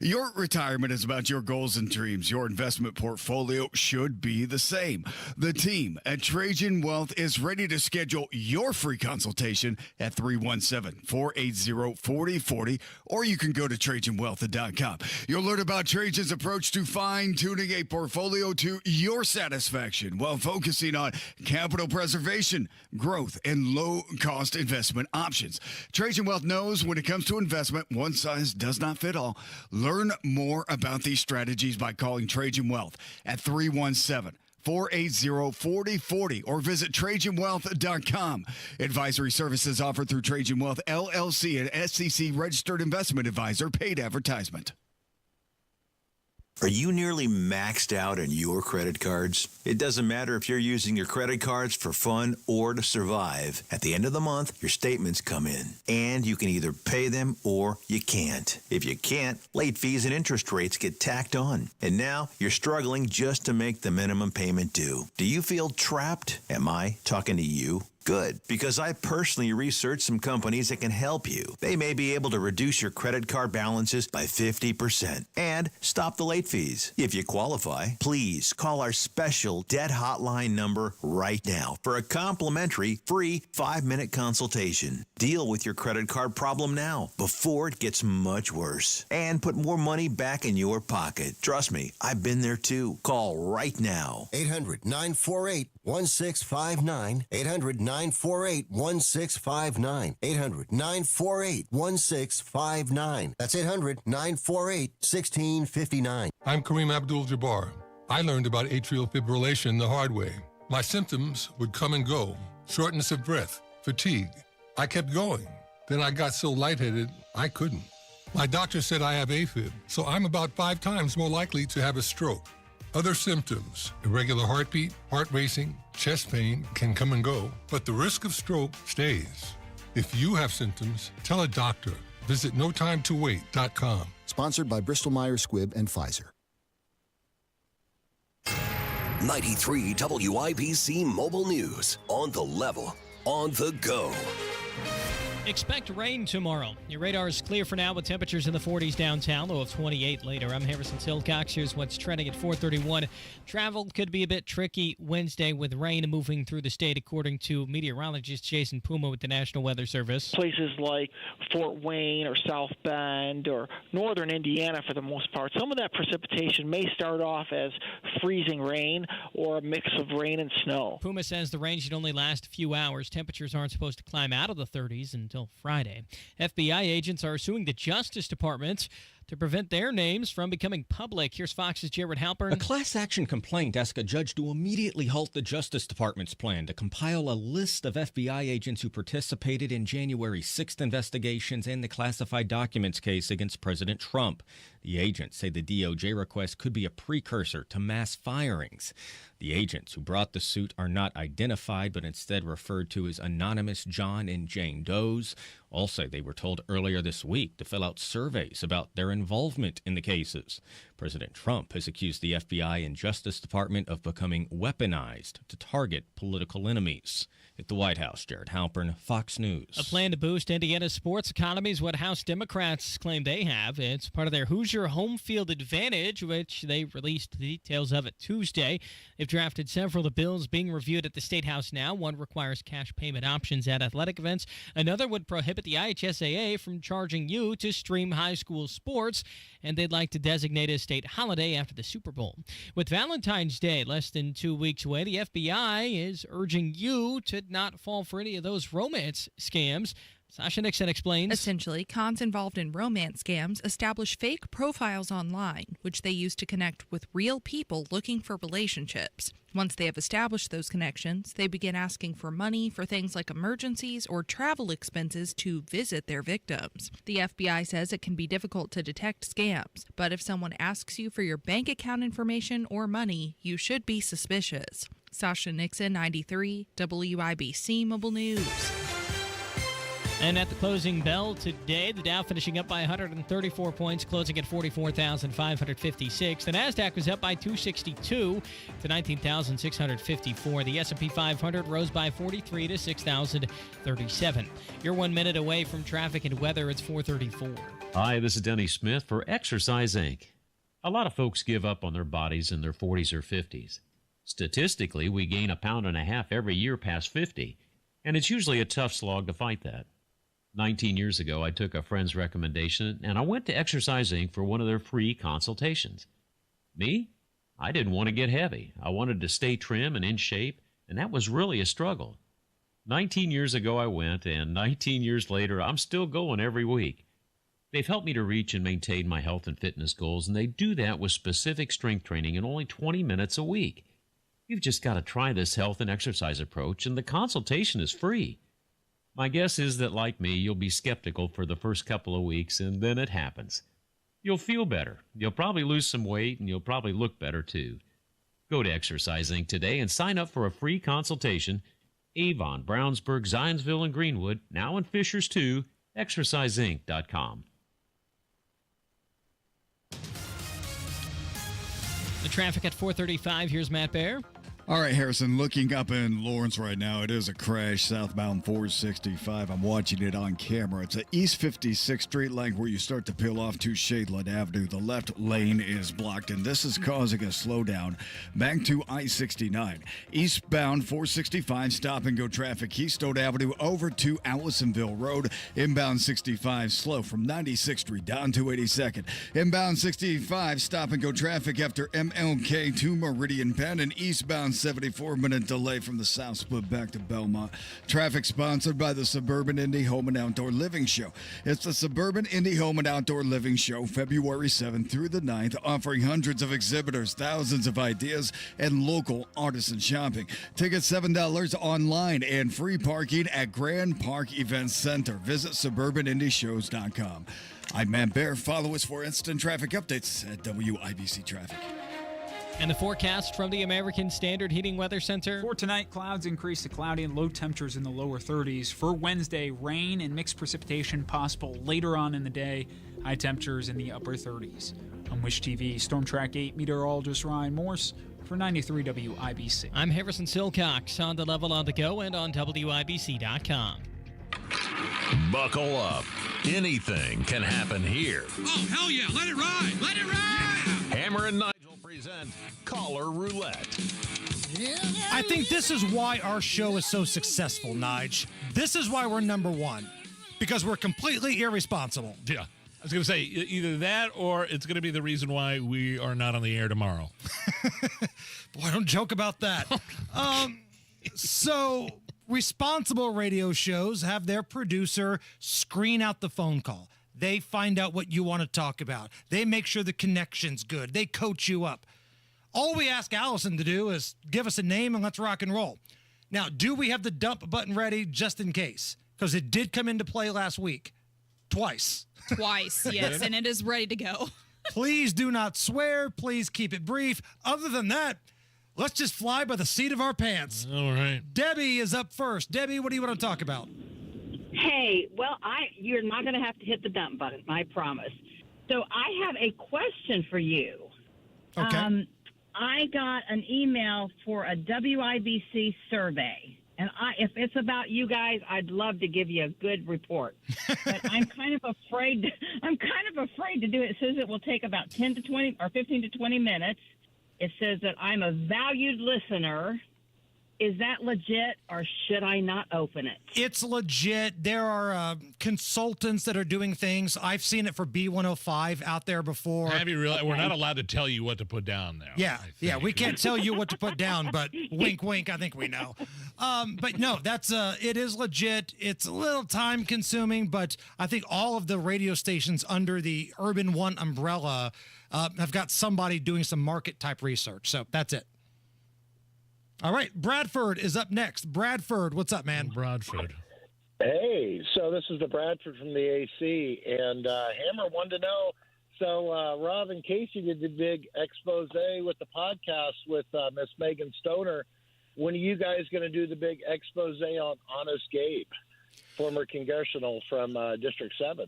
your retirement is about your goals and dreams. Your investment portfolio should be the same. The team at Trajan Wealth is ready to schedule your free consultation at 317-480-4040, or you can go to TrajanWealth.com. You'll learn about Trajan's approach to fine-tuning a portfolio to your satisfaction while focusing on capital preservation, growth, and low-cost investment options. Trajan Wealth knows when it comes to investment, one size does not fit all. Learn more about these strategies by calling Trajan Wealth at 317-480-4040 or visit TrajanWealth.com. Advisory services offered through Trajan Wealth, LLC, an SEC registered investment advisor, paid advertisement. Are you nearly maxed out on your credit cards? It doesn't matter if you're using your credit cards for fun or to survive. At the end of the month, your statements come in, and you can either pay them or you can't. If you can't, late fees and interest rates get tacked on. And now you're struggling just to make the minimum payment due. Do you feel trapped? Am I talking to you? Good, because I personally researched some companies that can help you. They may be able to reduce your credit card balances by 50% and stop the late fees. If you qualify, please call our special debt hotline number right now for a complimentary free 5-minute consultation. Deal with your credit card problem now before it gets much worse and put more money back in your pocket. Trust me, I've been there too. Call right now. 800-948-1659. 800-948-1659. 800-948-1659. That's 800-948-1659. I'm Kareem Abdul-Jabbar. I learned about atrial fibrillation the hard way. My symptoms would come and go. Shortness of breath, fatigue. I kept going. Then I got so lightheaded, I couldn't. My doctor said I have AFib, so I'm about 5 times more likely to have a stroke. Other symptoms, irregular heartbeat, heart racing, chest pain can come and go, but the risk of stroke stays. If you have symptoms, tell a doctor. Visit notimetowait.com. Sponsored by Bristol-Myers Squibb and Pfizer. 93 WIBC Mobile News. On the level, on the go. Expect rain tomorrow. Your radar is clear for now with temperatures in the 40s downtown, low of 28 later. I'm Harrison Silcox. Here's what's trending at 4:31. Travel could be a bit tricky Wednesday with rain moving through the state, according to meteorologist Jason Puma with the National Weather Service. Places like Fort Wayne or South Bend or northern Indiana for the most part, some of that precipitation may start off as freezing rain or a mix of rain and snow. Puma says the rain should only last a few hours. Temperatures aren't supposed to climb out of the 30s until Friday. FBI agents are suing the Justice Department to prevent their names from becoming public. Here's Fox's Jared Halpern. A class action complaint asks a judge to immediately halt the Justice Department's plan to compile a list of FBI agents who participated in January 6th investigations and the classified documents case against President Trump. The agents say the DOJ request could be a precursor to mass firings. The agents who brought the suit are not identified, but instead referred to as Anonymous John and Jane Does. Also, they were told earlier this week to fill out surveys about their involvement in the cases. President Trump has accused the FBI and Justice Department of becoming weaponized to target political enemies. At the White House, Jared Halpern, Fox News. A plan to boost Indiana's sports economy is what House Democrats claim they have. It's part of their Hoosier home field advantage, which they released the details of it Tuesday. They've drafted several of the bills being reviewed at the State House now. One requires cash payment options at athletic events. Another would prohibit the IHSAA from charging you to stream high school sports, and they'd like to designate a state holiday after the Super Bowl. With Valentine's Day less than 2 weeks away, the FBI is urging you to not fall for any of those romance scams. Sasha Nixon explains. Essentially, cons involved in romance scams establish fake profiles online, which they use to connect with real people looking for relationships. Once they have established those connections, they begin asking for money for things like emergencies or travel expenses to visit their victims. The FBI says it can be difficult to detect scams, but if someone asks you for your bank account information or money, you should be suspicious. Sasha Nixon, 93, WIBC Mobile News. And at the closing bell today, the Dow finishing up by 134 points, closing at 44,556. The Nasdaq was up by 262 to 19,654. The S&P 500 rose by 43 to 6,037. You're 1 minute away from traffic and weather. It's 4:34. Hi, this is Denny Smith for Exercise Inc. A lot of folks give up on their bodies in their 40s or 50s. Statistically, we gain 1.5 pounds every year past 50, and it's usually a tough slog to fight that. 19 years ago, I took a friend's recommendation, and I went to Exercise Inc. for one of their free consultations. Me? I didn't want to get heavy. I wanted to stay trim and in shape, and that was really a struggle. 19 years ago, I went, and 19 years later, I'm still going every week. They've helped me to reach and maintain my health and fitness goals, and they do that with specific strength training in only 20 minutes a week. You've just got to try this health and exercise approach, and the consultation is free. My guess is that, like me, you'll be skeptical for the first couple of weeks, and then it happens. You'll feel better. You'll probably lose some weight, and you'll probably look better, too. Go to Exercise Inc. today and sign up for a free consultation. Avon, Brownsburg, Zionsville, and Greenwood, now in Fishers, too. ExerciseInc.com. The traffic at 4:35. Here's Matt Bear. All right, Harrison, looking up in Lawrence right now, it is a crash southbound 465. I'm watching it on camera. It's at East 56th Street length where you start to peel off to Shadeland Avenue. The left lane is blocked, and this is causing a slowdown back to I-69. Eastbound 465, stop-and-go traffic, Keystone Avenue over to Allisonville Road. Inbound 65, slow from 96th Street down to 82nd. Inbound 65, stop-and-go traffic after MLK to Meridian Penn, and eastbound 74-minute delay from the South Split back to Belmont. Traffic sponsored by the Suburban Indie Home and Outdoor Living Show. It's the Suburban Indie Home and Outdoor Living Show, February 7th through the 9th, offering hundreds of exhibitors, thousands of ideas, and local artisan shopping. Tickets $7 online and free parking at Grand Park Event Center. Visit suburbanindieshows.com. I'm Matt Bear. Follow us for instant traffic updates at WIBC Traffic. And the forecast from the American Standard Heating Weather Center. For tonight, clouds increase to cloudy and low temperatures in the lower 30s. For Wednesday, rain and mixed precipitation possible later on in the day. High temperatures in the upper 30s. On Wish TV, Storm Track 8 meteorologist Ryan Morse for 93 WIBC. I'm Harrison Silcox on the level on the go and on WIBC.com. Buckle up. Anything can happen here. Oh, hell yeah. Let it ride. Let it ride. Hammer and Nigel present Caller Roulette. I think this is why our show is so successful, Nige. This is why we're number one. Because we're completely irresponsible. Yeah. I was going to say either that or it's going to be the reason why we are not on the air tomorrow. Boy, don't joke about that. So responsible radio shows have their producer screen out the phone call. They find out what you want to talk about. They make sure the connection's good. They coach you up. All we ask Allison to do is give us a name and let's rock and roll. Now, do we have the dump button ready just in case? Because it did come into play last week. Twice, yes, and it is ready to go. Please do not swear. Please keep it brief. Other than that, let's just fly by the seat of our pants. All right. Debbie is up first. Debbie, what do you want to talk about? Hey, well, you're not going to have to hit the dump button, I promise. So I have a question for you. Okay. I got an email for a WIBC survey, and if it's about you guys, I'd love to give you a good report. But I'm kind of afraid. To do it. It says it will take about 10 to 20 or 15 to 20 minutes. It says that I'm a valued listener. Is that legit, or should I not open it? It's legit. There are consultants that are doing things. I've seen it for B105 out there before. Have you realized we're not allowed to tell you what to put down there? Yeah, we can't tell you what to put down, but wink, wink, I think we know. But no, it is legit. It's a little time consuming, but I think all of the radio stations under the Urban One umbrella have got somebody doing some market type research. So that's it. All right, Bradford is up next. Bradford, what's up, man? Bradford. Hey, so this is the Bradford from the AC, and Hammer wanted to know, so Rob and Casey did the big expose with the podcast with Miss Megan Stoner. When are you guys going to do the big expose on Honest Gabe, former congressional from District 7?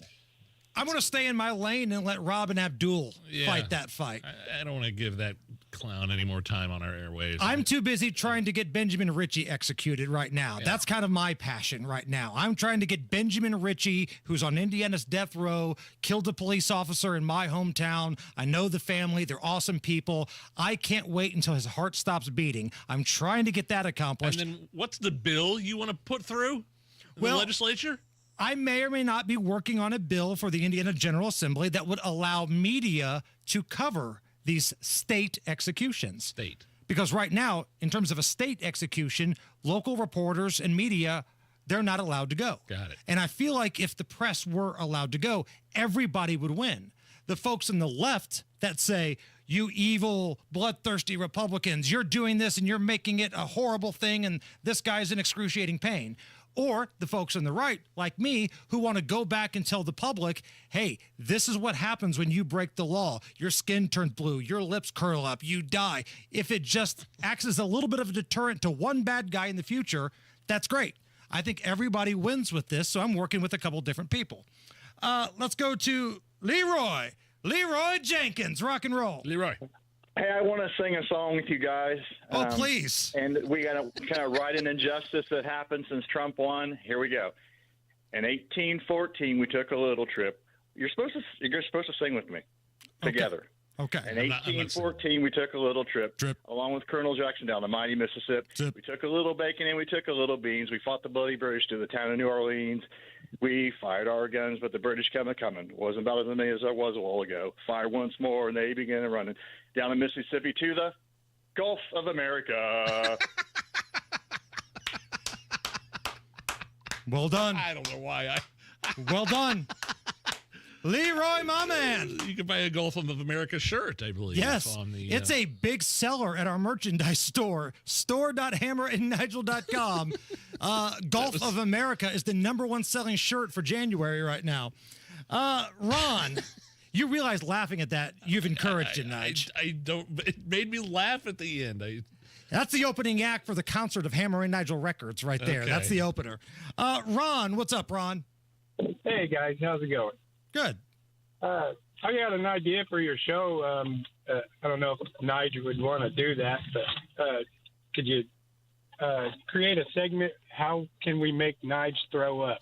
I'm going to stay in my lane and let Rob and Abdul fight that fight. I don't want to give that clown any more time on our airways. I'm too busy trying to get Benjamin Ritchie executed right now. Yeah. That's kind of my passion right now. I'm trying to get Benjamin Ritchie, who's on Indiana's death row, killed a police officer in my hometown. I know the family. They're awesome people. I can't wait until his heart stops beating. I'm trying to get that accomplished. And then what's the bill you want to put through in the legislature? I may or may not be working on a bill for the Indiana General Assembly that would allow media to cover these state executions. Because right now, in terms of a state execution, local reporters and media, they're not allowed to go. Got it. And I feel like if the press were allowed to go, everybody would win. The folks on the left that say, you evil, bloodthirsty Republicans, you're doing this and you're making it a horrible thing and this guy's in excruciating pain. Or the folks on the right, like me, who want to go back and tell the public, hey, this is what happens when you break the law. Your skin turns blue, your lips curl up, you die. If it just acts as a little bit of a deterrent to one bad guy in the future, that's great. I think everybody wins with this, so I'm working with a couple different people. Let's go to Leroy. Leroy Jenkins, rock and roll. Leroy. Hey, I want to sing a song with you guys. Oh, please. And we got to kind of write an injustice that happened since Trump won. Here we go. In 1814, we took a little trip. You're supposed to sing with me together. Okay. In 1814, we took a little trip along with Colonel Jackson down the mighty Mississippi. We took a little bacon and we took a little beans. We fought the bloody British to the town of New Orleans. We fired our guns, but the British kept coming. Wasn't about as many as there was a while ago. Fired once more, and they began running down the Mississippi to the Gulf of America. Well done. I don't know why Well done. Leroy, my man. You can buy a Gulf of America shirt, I believe. Yes. It's a big seller at our merchandise store, store.hammerandnigel.com. Gulf of America is the #1 selling shirt for January right now. Ron, you realize laughing at that, you've encouraged it, Nige. I don't. It made me laugh at the end. That's the opening act for the concert of Hammer and Nigel Records right there. Okay. That's the opener. Ron, what's up, Ron? Hey, guys. How's it going? Good. I got an idea for your show. I don't know if Nigel would want to do that, but could you create a segment, how can we make Nige throw up?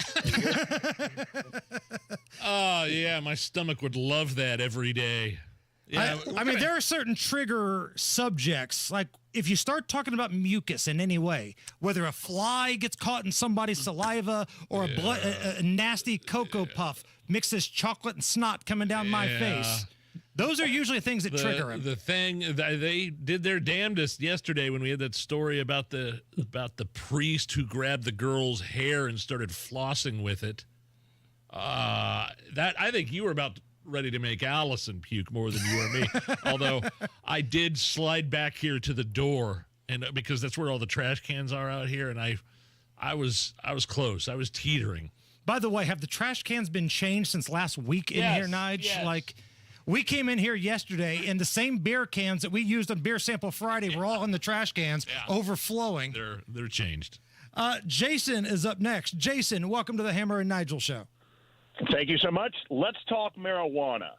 Oh, yeah, my stomach would love that every day. Yeah, I mean, there are certain trigger subjects, like if you start talking about mucus in any way, whether a fly gets caught in somebody's saliva or a nasty Cocoa Puff mixes chocolate and snot coming down my face. Those are usually things that trigger him. The thing they did their damnedest yesterday when we had that story about the priest who grabbed the girl's hair and started flossing with it. That I think you were about ready to make Allison puke more than you or me. Although I did slide back here to the door, and because that's where all the trash cans are out here, and I was close. I was teetering. By the way, have the trash cans been changed since last week in here, Nige? Yes. Like, we came in here yesterday, and the same beer cans that we used on Beer Sample Friday were all in the trash cans, overflowing. They're changed. Jason is up next. Jason, welcome to the Hammer and Nigel Show. Thank you so much. Let's talk marijuana.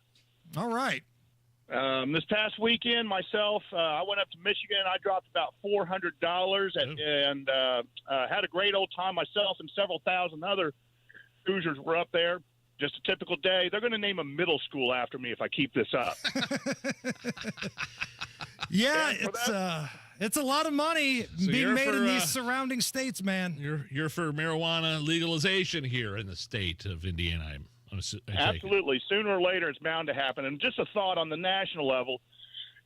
All right. This past weekend, myself, I went up to Michigan. I dropped about $400 and had a great old time. Myself and several thousand other Hoosiers were up there. Just a typical day. They're going to name a middle school after me if I keep this up. Yeah, it's a lot of money being made in these surrounding states, man. You're for marijuana legalization here in the state of Indiana. Absolutely. Sooner or later, it's bound to happen. And just a thought on the national level,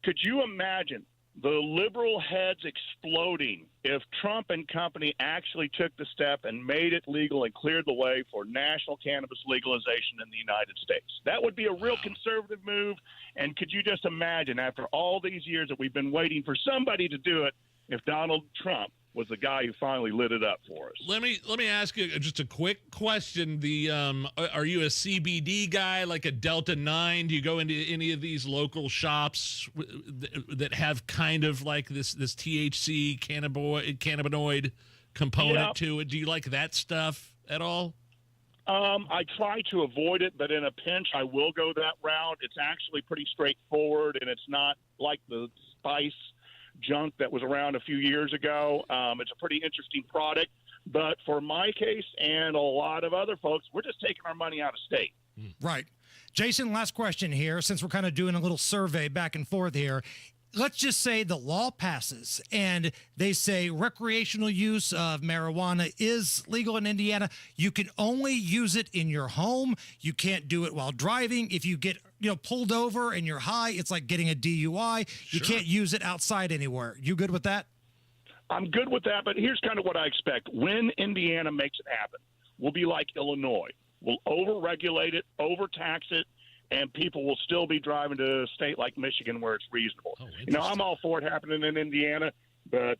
could you imagine the liberal heads exploding if Trump and company actually took the step and made it legal and cleared the way for national cannabis legalization in the United States? That would be a real conservative move. And could you just imagine, after all these years that we've been waiting for somebody to do it, if Donald Trump was the guy who finally lit it up for us? Let me ask you just a quick question. Are you a CBD guy, like a Delta 9? Do you go into any of these local shops that have kind of like this THC cannabinoid component to it? Do you like that stuff at all? I try to avoid it, but in a pinch, I will go that route. It's actually pretty straightforward, and it's not like the spice junk that was around a few years ago. It's a pretty interesting product, but for my case and a lot of other folks, we're just taking our money out of state. Right. Jason, last question here, since we're kind of doing a little survey back and forth here. Let's just say the law passes and they say recreational use of marijuana is legal in Indiana. You can only use it in your home. You can't do it while driving. If you get pulled over and you're high, it's like getting a DUI. You can't use it outside anywhere. You good with that? I'm good with that, but here's kind of what I expect. When Indiana makes it happen, we'll be like Illinois. We'll over-regulate it, overtax it, and people will still be driving to a state like Michigan where it's reasonable. I'm all for it happening in Indiana, but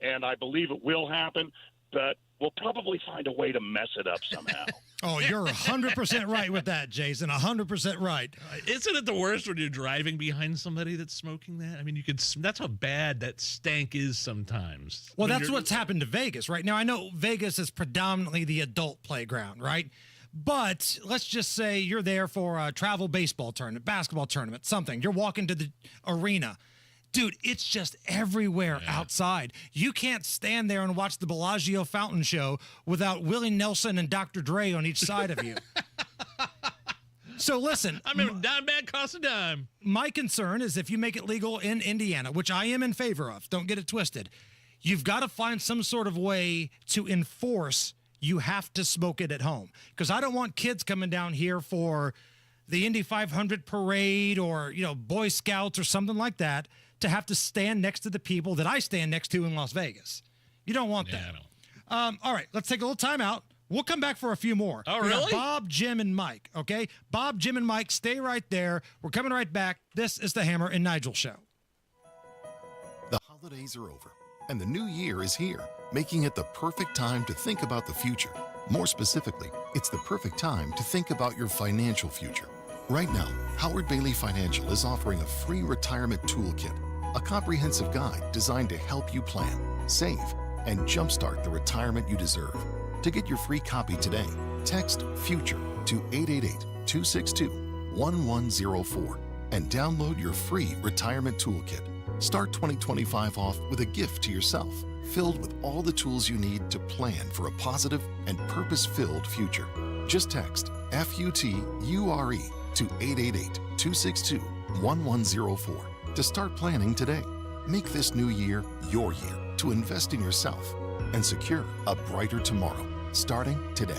and I believe it will happen, but we'll probably find a way to mess it up somehow. Oh, you're 100% right with that, Jason. 100% right. Isn't it the worst when you're driving behind somebody that's smoking that? I mean, that's how bad that stank is sometimes. Well, that's what's happened to Vegas right now. I know Vegas is predominantly the adult playground, right? But let's just say you're there for a travel baseball tournament, basketball tournament, something. You're walking to the arena. Dude, it's just everywhere outside. You can't stand there and watch the Bellagio fountain show without Willie Nelson and Dr. Dre on each side of you. So listen. I mean, dime bag costs a dime. My concern is if you make it legal in Indiana, which I am in favor of, don't get it twisted, you've got to find some sort of way to enforce you have to smoke it at home. Because I don't want kids coming down here for the Indy 500 parade or, Boy Scouts or something like that to have to stand next to the people that I stand next to in Las Vegas. You don't want that. All right, let's take a little time out. We'll come back for a few more. Oh, we got really? Bob, Jim, and Mike, okay? Bob, Jim, and Mike, stay right there. We're coming right back. This is the Hammer and Nigel Show. The holidays are over, and the new year is here, making it the perfect time to think about the future. More specifically, it's the perfect time to think about your financial future. Right now, Howard Bailey Financial is offering a free retirement toolkit, a comprehensive guide designed to help you plan, save, and jumpstart the retirement you deserve. To get your free copy today, text FUTURE to 888-262-1104 and download your free retirement toolkit. Start 2025 off with a gift to yourself, filled with all the tools you need to plan for a positive and purpose-filled future. Just text FUTURE to 888-262-1104 to start planning today. Make this new year your year to invest in yourself and secure a brighter tomorrow, starting today.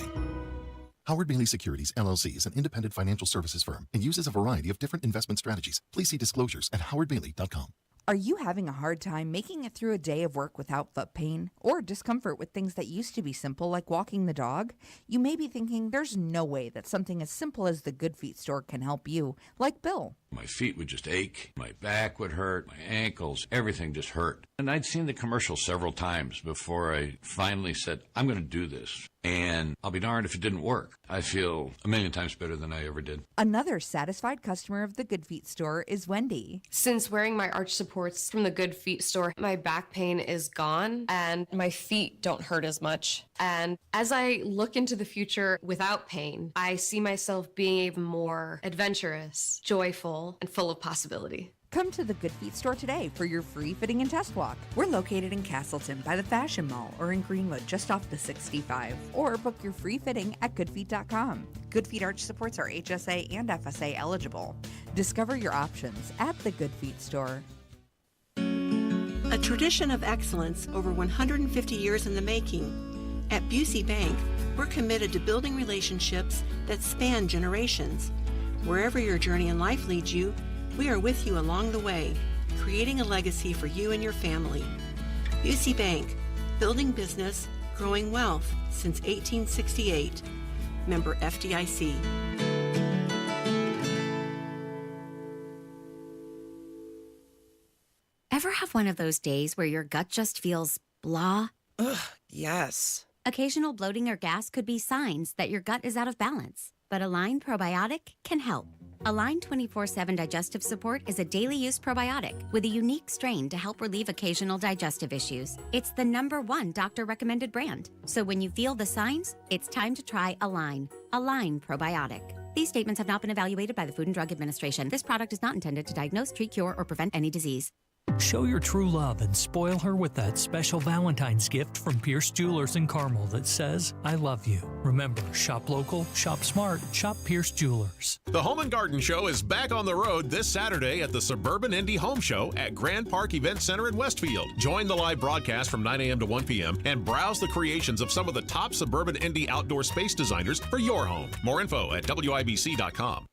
Howard Bailey Securities, LLC is an independent financial services firm and uses a variety of different investment strategies. Please see disclosures at howardbailey.com. Are you having a hard time making it through a day of work without foot pain or discomfort with things that used to be simple like walking the dog? You may be thinking there's no way that something as simple as the Good Feet store can help you, like Bill. My feet would just ache, my back would hurt, my ankles, everything just hurt. And I'd seen the commercial several times before I finally said, I'm going to do this. And I'll be darned if it didn't work. I feel a million times better than I ever did. Another satisfied customer of the Good Feet store is Wendy. Since wearing my arch supports from the Good Feet store, my back pain is gone and my feet don't hurt as much. And as I look into the future without pain, I see myself being even more adventurous, joyful, and full of possibility. Come to the Good Feet store today for your free fitting and test walk. We're located in Castleton by the Fashion Mall or in Greenwood just off the 65. Or book your free fitting at goodfeet.com. Good Feet arch supports are HSA and FSA eligible. Discover your options at the Good Feet store. A tradition of excellence over 150 years in the making. At Busey Bank, we're committed to building relationships that span generations. Wherever your journey in life leads you, we are with you along the way, creating a legacy for you and your family. Busey Bank, building business, growing wealth since 1868. Member FDIC. Ever have one of those days where your gut just feels blah? Ugh, yes. Occasional bloating or gas could be signs that your gut is out of balance, but Align Probiotic can help. Align 24/7 Digestive Support is a daily use probiotic with a unique strain to help relieve occasional digestive issues. It's the #1 doctor-recommended brand. So when you feel the signs, it's time to try Align. Align Probiotic. These statements have not been evaluated by the Food and Drug Administration. This product is not intended to diagnose, treat, cure, or prevent any disease. Show your true love and spoil her with that special Valentine's gift from Pierce Jewelers in Carmel that says, I love you. Remember, shop local, shop smart, shop Pierce Jewelers. The Home and Garden Show is back on the road this Saturday at the Suburban Indy Home Show at Grand Park Event Center in Westfield. Join the live broadcast from 9 a.m. to 1 p.m. and browse the creations of some of the top Suburban Indy outdoor space designers for your home. More info at WIBC.com.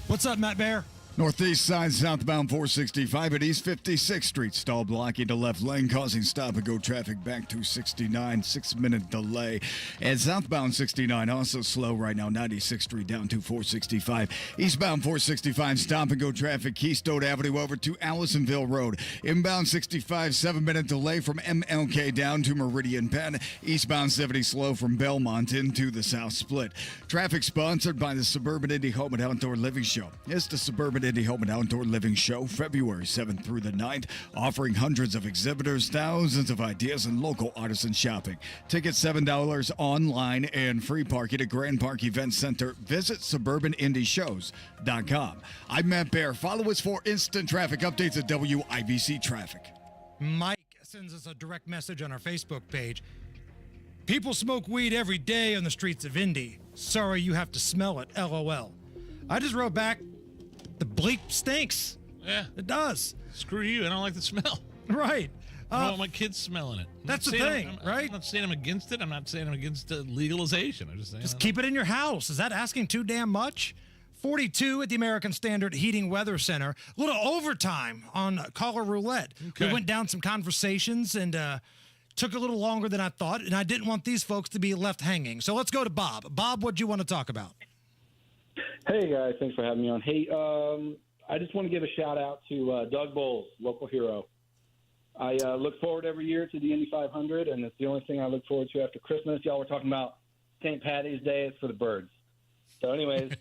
What's up, Matt Bear? Northeast side southbound 465 at East 56th Street. Stall blocking the left lane, causing stop-and-go traffic back to 69. 6-minute delay. And southbound 69 also slow right now. 96th Street down to 465. Eastbound 465 stop-and-go traffic. Keystone Avenue over to Allisonville Road. Inbound 65, 7-minute delay from MLK down to Meridian Penn. Eastbound 70 slow from Belmont into the South Split. Traffic sponsored by the Suburban Indy Home and Outdoor Living Show. It's the Suburban Indy Home and Outdoor Living Show, February 7th through the 9th, offering hundreds of exhibitors, thousands of ideas, and local artisan shopping. Tickets $7 online and free parking at Grand Park Event Center. Visit SuburbanIndyShows.com. I'm Matt Bear. Follow us for instant traffic updates at WIBC Traffic. Mike sends us a direct message on our Facebook page. People smoke weed every day on the streets of Indy. Sorry you have to smell it, LOL. I just wrote back, the bleep stinks. Yeah. It does. Screw you. I don't like the smell. Right. I don't want my kids smelling it. That's the thing, right? I'm not saying I'm against it. I'm not saying I'm against legalization. I'm just saying. Just keep it in your house. Is that asking too damn much? 42 at the American Standard Heating Weather Center. A little overtime on caller roulette. Okay. We went down some conversations and took a little longer than I thought, and I didn't want these folks to be left hanging. So let's go to Bob. Bob, what do you want to talk about? Hey, guys. Thanks for having me on. Hey, I just want to give a shout-out to Doug Bowles, local hero. I look forward every year to the Indy 500, and it's the only thing I look forward to after Christmas. Y'all were talking about St. Patty's Day. It's for the birds. So anyways.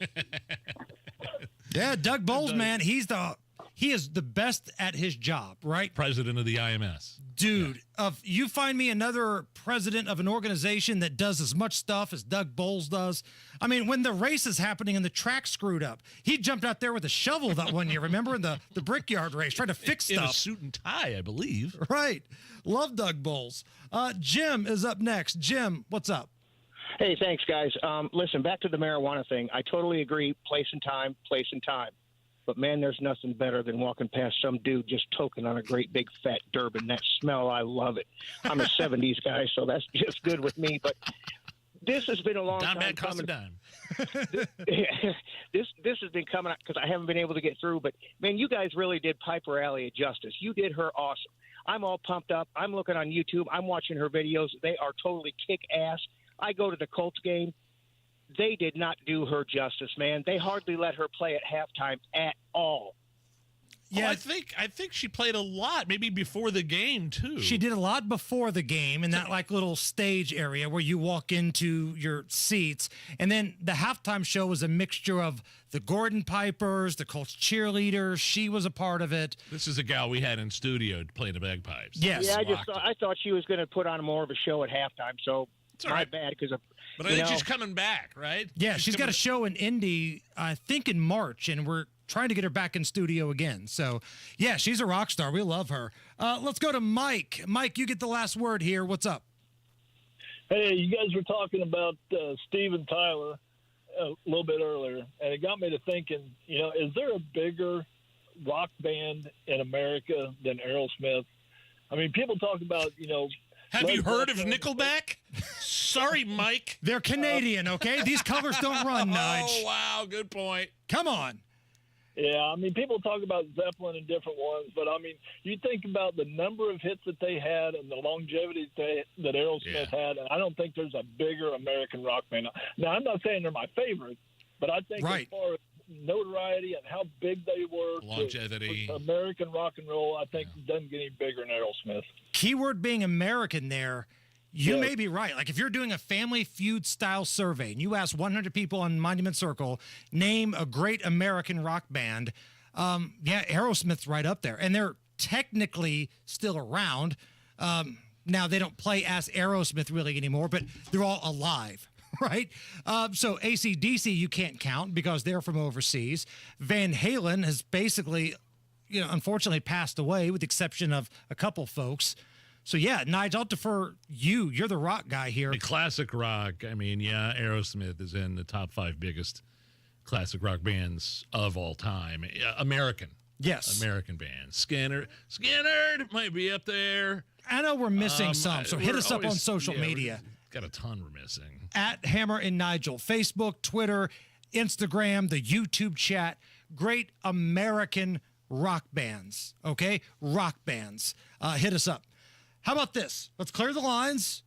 Yeah, Doug Bowles, man, he is the best at his job, right? President of the IMS. Dude, if you find me another president of an organization that does as much stuff as Doug Bowles does. I mean, when the race is happening and the track screwed up, he jumped out there with a shovel that one year, remember, in the Brickyard race, trying to fix stuff. In a suit and tie, I believe. Right. Love Doug Bowles. Jim is up next. Jim, what's up? Hey, thanks, guys. Listen, back to the marijuana thing. I totally agree. Place and time. But, man, there's nothing better than walking past some dude just toking on a great big fat Durban. That smell, I love it. I'm a 70s guy, so that's just good with me. But this has been a long time coming. This has been coming out because I haven't been able to get through. But, man, you guys really did Piper Alley a justice. You did her awesome. I'm all pumped up. I'm looking on YouTube. I'm watching her videos. They are totally kick-ass. I go to the Colts game. They did not do her justice, man. They hardly let her play at halftime at all. Yeah, I think she played a lot, maybe before the game too. She did a lot before the game in that like little stage area where you walk into your seats, and then the halftime show was a mixture of the Gordon Pipers, the Colts cheerleaders. She was a part of it. This is a gal we had in studio to play the bagpipes. Yes, yeah, I thought she was going to put on more of a show at halftime. So it's all right. Bad because but I think she's coming back, right? Yeah, she's got a show in Indy, I think in March, and we're trying to get her back in studio again. So, yeah, she's a rock star. We love her. Let's go to Mike. Mike, you get the last word here. What's up? Hey, you guys were talking about Steven Tyler a little bit earlier, and it got me to thinking, is there a bigger rock band in America than Aerosmith? I mean, people talk about, Have you heard of Nickelback? Sorry, Mike. They're Canadian, okay? These colors don't run, Nige. Oh, wow. Good point. Come on. Yeah, I mean, people talk about Zeppelin and different ones, but, I mean, you think about the number of hits that they had and the longevity that Aerosmith had, and I don't think there's a bigger American rock band. Now, I'm not saying they're my favorite, but I think as far as notoriety and how big they were, longevity, to American rock and roll, I think it doesn't get any bigger than Aerosmith. Keyword being American there. You may be right. Like if you're doing a Family Feud style survey and you ask 100 people on Monument Circle, name a great American rock band, Aerosmith's right up there. And they're technically still around. Now, they don't play as Aerosmith really anymore, but they're all alive, right? So AC/DC you can't count because they're from overseas. Van Halen has basically, unfortunately passed away with the exception of a couple folks. So, Nigel, I'll defer you. You're the rock guy here. The classic rock. I mean, Aerosmith is in the top 5 biggest classic rock bands of all time. American. Yes. American bands. Skinner might be up there. I know we're missing some, so hit us up on social media. Got a ton we're missing. At Hammer and Nigel. Facebook, Twitter, Instagram, the YouTube chat. Great American rock bands, okay? Rock bands. Hit us up. How about this? Let's clear the lines.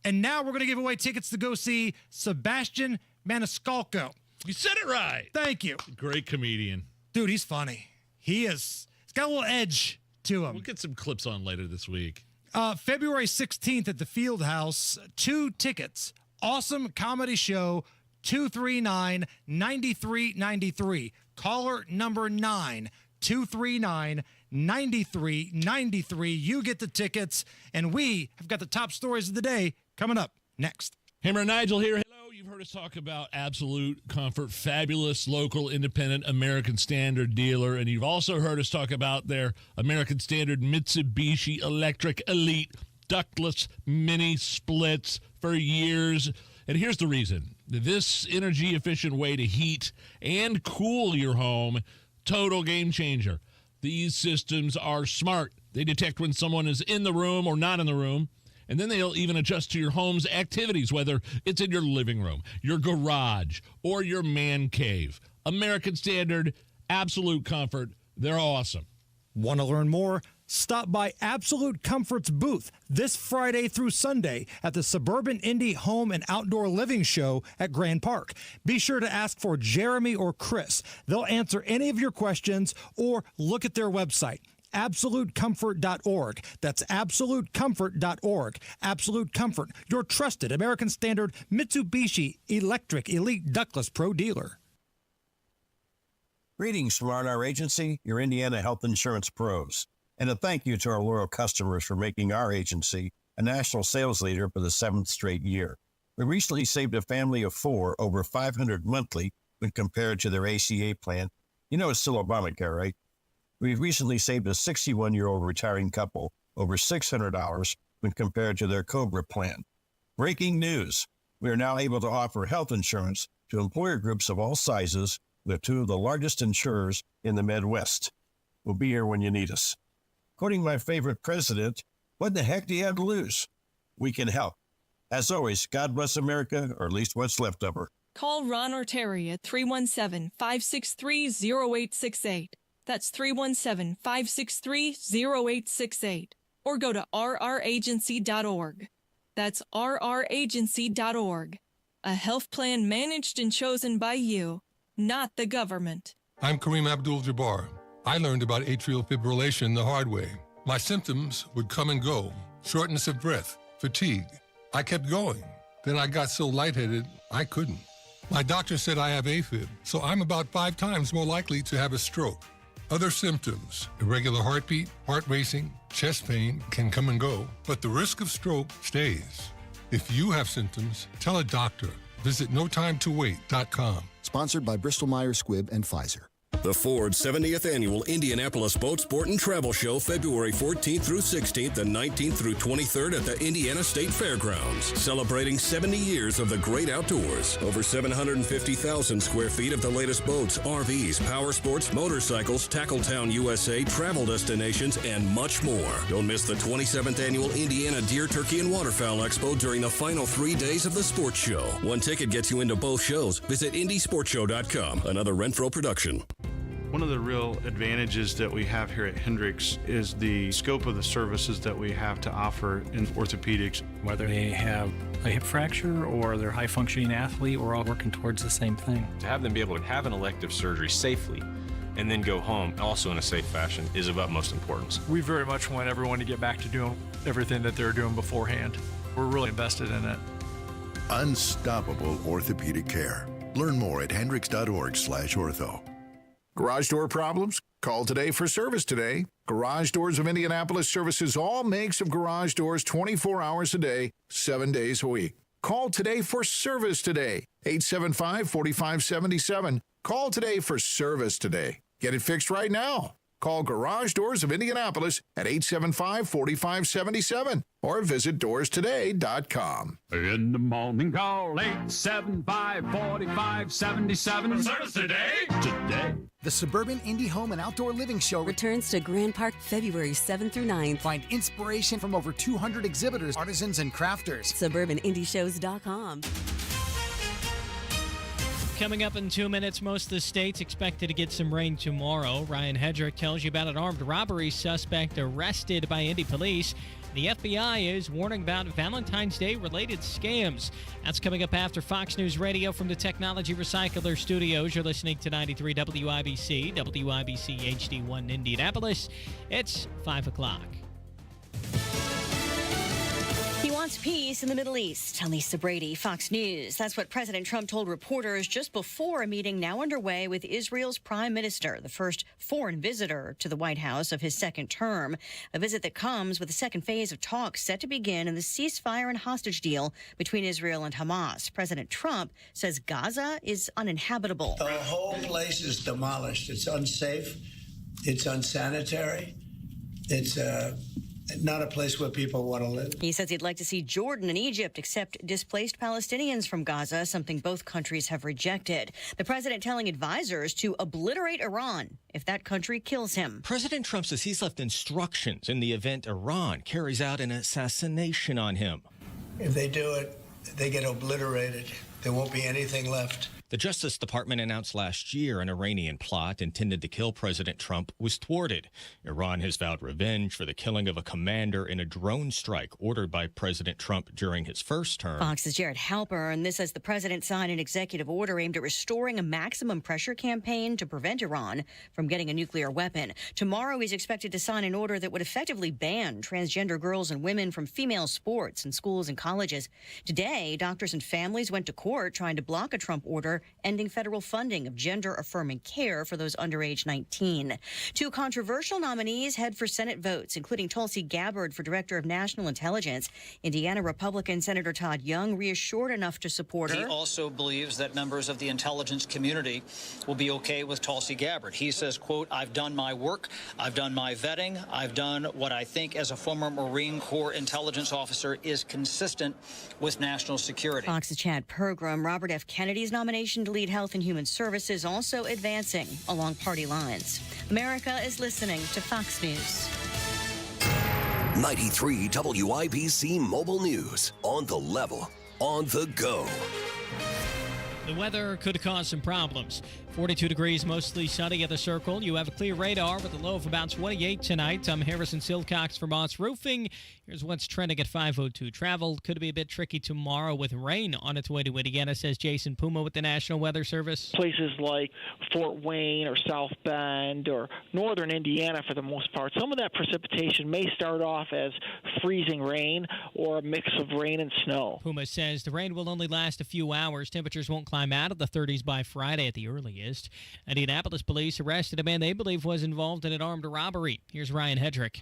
And now we're going to give away tickets to go see Sebastian Maniscalco. You said it right. Thank you. Great comedian. Dude, he's funny. He's got a little edge to him. We'll get some clips on later this week. February 16th at the Fieldhouse. 2 tickets. Awesome comedy show. 239-9393. Caller number 9. 239-9393. You get the tickets, and we have got the top stories of the day coming up next. Hammer and Nigel here. Hello. You've heard us talk about Absolute Comfort, fabulous local independent American Standard dealer, and you've also heard us talk about their American Standard Mitsubishi Electric Elite ductless mini splits for years. And here's the reason. This energy-efficient way to heat and cool your home, total game changer. These systems are smart. They detect when someone is in the room or not in the room, and then they'll even adjust to your home's activities, whether it's in your living room, your garage, or your man cave. American Standard, Absolute Comfort, they're awesome. Want to learn more? Stop by Absolute Comfort's booth this Friday through Sunday at the Suburban Indie Home and Outdoor Living Show at Grand Park. Be sure to ask for Jeremy or Chris. They'll answer any of your questions or look at their website, AbsoluteComfort.org. That's AbsoluteComfort.org. Absolute Comfort, your trusted American Standard Mitsubishi Electric Elite Ductless Pro dealer. Greetings from R&R Agency, your Indiana health insurance pros. And a thank you to our loyal customers for making our agency a national sales leader for the 7th straight year. We recently saved a family of 4 over $500 monthly when compared to their ACA plan. You know it's still Obamacare, right? We've recently saved a 61-year-old retiring couple over $600 when compared to their COBRA plan. Breaking news. We are now able to offer health insurance to employer groups of all sizes with 2 of the largest insurers in the Midwest. We'll be here when you need us. Quoting my favorite president, what the heck do you have to lose? We can help. As always, God bless America, or at least what's left of her. Call Ron or Terry at 317-563-0868. That's 317-563-0868. Or go to rragency.org. That's rragency.org. A health plan managed and chosen by you, not the government. I'm Kareem Abdul-Jabbar. I learned about atrial fibrillation the hard way. My symptoms would come and go, shortness of breath, fatigue. I kept going. Then I got so lightheaded, I couldn't. My doctor said I have AFib, so I'm about 5 times more likely to have a stroke. Other symptoms, irregular heartbeat, heart racing, chest pain can come and go, but the risk of stroke stays. If you have symptoms, tell a doctor. Visit notimetowait.com. Sponsored by Bristol Myers Squibb and Pfizer. The Ford 70th Annual Indianapolis Boat Sport and Travel Show, February 14th through 16th and 19th through 23rd at the Indiana State Fairgrounds. Celebrating 70 years of the great outdoors. Over 750,000 square feet of the latest boats, RVs, power sports, motorcycles, Tackletown USA, travel destinations, and much more. Don't miss the 27th Annual Indiana Deer, Turkey, and Waterfowl Expo during the final 3 days of the sports show. One ticket gets you into both shows. Visit IndySportsShow.com. Another Renfro production. One of the real advantages that we have here at Hendricks is the scope of the services that we have to offer in orthopedics. Whether they have a hip fracture or they're a high-functioning athlete, we're all working towards the same thing. To have them be able to have an elective surgery safely and then go home also in a safe fashion is of utmost importance. We very much want everyone to get back to doing everything that they were doing beforehand. We're really invested in it. Unstoppable orthopedic care. Learn more at hendricks.org/ortho. Garage door problems? Call today for service today. Garage Doors of Indianapolis services all makes of garage doors 24 hours a day, 7 days a week. Call today for service today. 875-4577. Call today for service today. Get it fixed right now. Call Garage Doors of Indianapolis at 875-4577 or visit doorstoday.com. In the morning, call 875-4577. Service today? Today. The Suburban Indie Home and Outdoor Living Show returns to Grand Park February 7th through 9th. Find inspiration from over 200 exhibitors, artisans, and crafters. SuburbanIndieshows.com. Coming up in 2 minutes, most of the states expected to get some rain tomorrow. Ryan Hedrick tells you about an armed robbery suspect arrested by Indy police. The FBI is warning about Valentine's Day-related scams. That's coming up after Fox News Radio from the Technology Recycler Studios. You're listening to 93 WIBC, WIBC HD1 Indianapolis. It's 5 o'clock. He wants peace in the Middle East. Lisa Brady, Fox News. That's what President Trump told reporters just before a meeting now underway with Israel's prime minister, the first foreign visitor to the White House of his second term. A visit that comes with the second phase of talks set to begin in the ceasefire and hostage deal between Israel and Hamas. President Trump says Gaza is uninhabitable. The whole place is demolished. It's unsafe. It's unsanitary. It's not a place where people want to live. He says he'd like to see Jordan and Egypt accept displaced Palestinians from Gaza, something both countries have rejected. The president telling advisors to obliterate Iran if that country kills him. President Trump says he's left instructions in the event Iran carries out an assassination on him. If they do it, they get obliterated. There won't be anything left. The Justice Department announced last year an Iranian plot intended to kill President Trump was thwarted. Iran has vowed revenge for the killing of a commander in a drone strike ordered by President Trump during his first term. Fox's Jared Halper, and this as the president signed an executive order aimed at restoring a maximum pressure campaign to prevent Iran from getting a nuclear weapon. Tomorrow, he's expected to sign an order that would effectively ban transgender girls and women from female sports in schools and colleges. Today, doctors and families went to court trying to block a Trump order ending federal funding of gender-affirming care for those under age 19. Two controversial nominees head for Senate votes, including Tulsi Gabbard for Director of National Intelligence. Indiana Republican Senator Todd Young reassured enough to support her. He also believes that members of the intelligence community will be okay with Tulsi Gabbard. He says, quote, "I've done my work. I've done my vetting. I've done what I think as a former Marine Corps intelligence officer is consistent with national security." Fox's Chad Pergram, Robert F. Kennedy's nomination to lead Health and Human Services, also advancing along party lines. America is listening to Fox News. 93 WIBC Mobile News. On the level, on the go. The weather could cause some problems. 42 degrees, mostly sunny at the Circle. You have a clear radar with a low of about 28 tonight. I'm Harrison Silcox for Moss Roofing. Here's what's trending at 5:02. Travel could be a bit tricky tomorrow with rain on its way to Indiana, says Jason Puma with the National Weather Service. Places like Fort Wayne or South Bend or northern Indiana for the most part, some of that precipitation may start off as freezing rain or a mix of rain and snow. Puma says the rain will only last a few hours. Temperatures won't climb out of the 30s by Friday at the earliest. Indianapolis police arrested a man they believe was involved in an armed robbery. Here's Ryan Hedrick.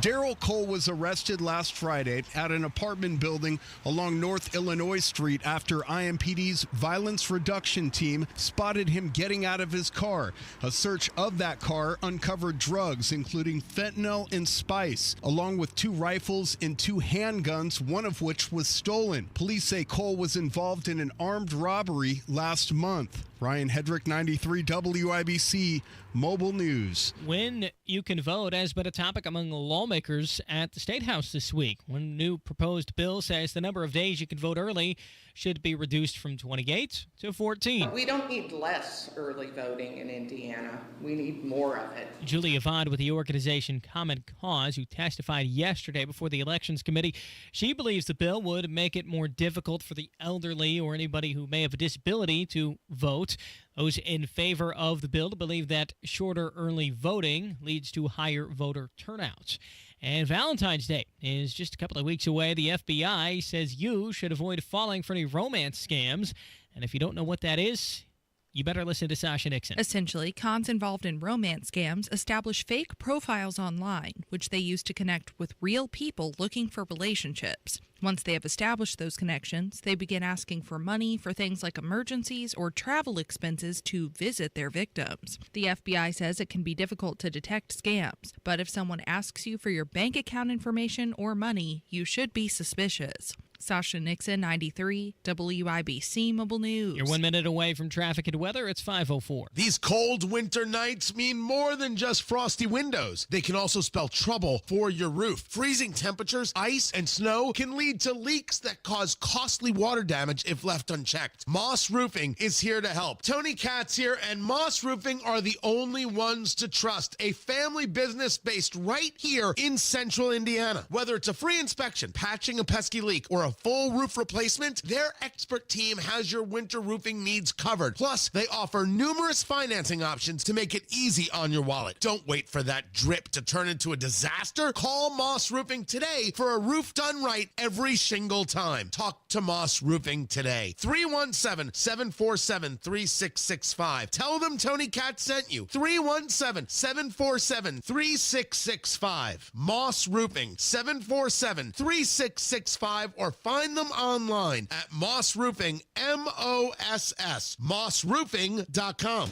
Daryl Cole was arrested last Friday at an apartment building along North Illinois Street after IMPD's violence reduction team spotted him getting out of his car. A search of that car uncovered drugs, including fentanyl and spice, along with 2 rifles and 2 handguns, one of which was stolen. Police say Cole was involved in an armed robbery last month. Ryan Hedrick, 93 WIBC Mobile News. When you can vote has been a topic among lawmakers at the State House this week. One new proposed bill says the number of days you can vote early should be reduced from 28 to 14. We don't need less early voting in Indiana. We need more of it. Julia Vaughn with the organization Common Cause, who testified yesterday before the Elections Committee, she believes the bill would make it more difficult for the elderly or anybody who may have a disability to vote. Those in favor of the bill believe that shorter early voting leads to higher voter turnout. And Valentine's Day is just a couple of weeks away. The FBI says you should avoid falling for any romance scams. And if you don't know what that is, you better listen to Sasha Nixon. Essentially, cons involved in romance scams establish fake profiles online, which they use to connect with real people looking for relationships. Once they have established those connections, they begin asking for money for things like emergencies or travel expenses to visit their victims. The FBI says it can be difficult to detect scams, but if someone asks you for your bank account information or money, you should be suspicious. Sasha Nixon, 93 WIBC Mobile News. You're 1 minute away from traffic and weather. It's 5:04. These cold winter nights mean more than just frosty windows. They can also spell trouble for your roof. Freezing temperatures, ice, and snow can lead to leaks that cause costly water damage if left unchecked. Moss Roofing is here to help. Tony Katz here, and Moss Roofing are the only ones to trust. A family business based right here in central Indiana. Whether it's a free inspection, patching a pesky leak, or a full roof replacement, their expert team has your winter roofing needs covered. Plus, they offer numerous financing options to make it easy on your wallet. Don't wait for that drip to turn into a disaster. Call Moss Roofing today for a roof done right every single time. Talk to Moss Roofing today. 317-747-3665. Tell them Tony Katz sent you. 317-747-3665. Moss Roofing, 747-3665, or find them online at Moss Roofing, MOSS, mossroofing.com.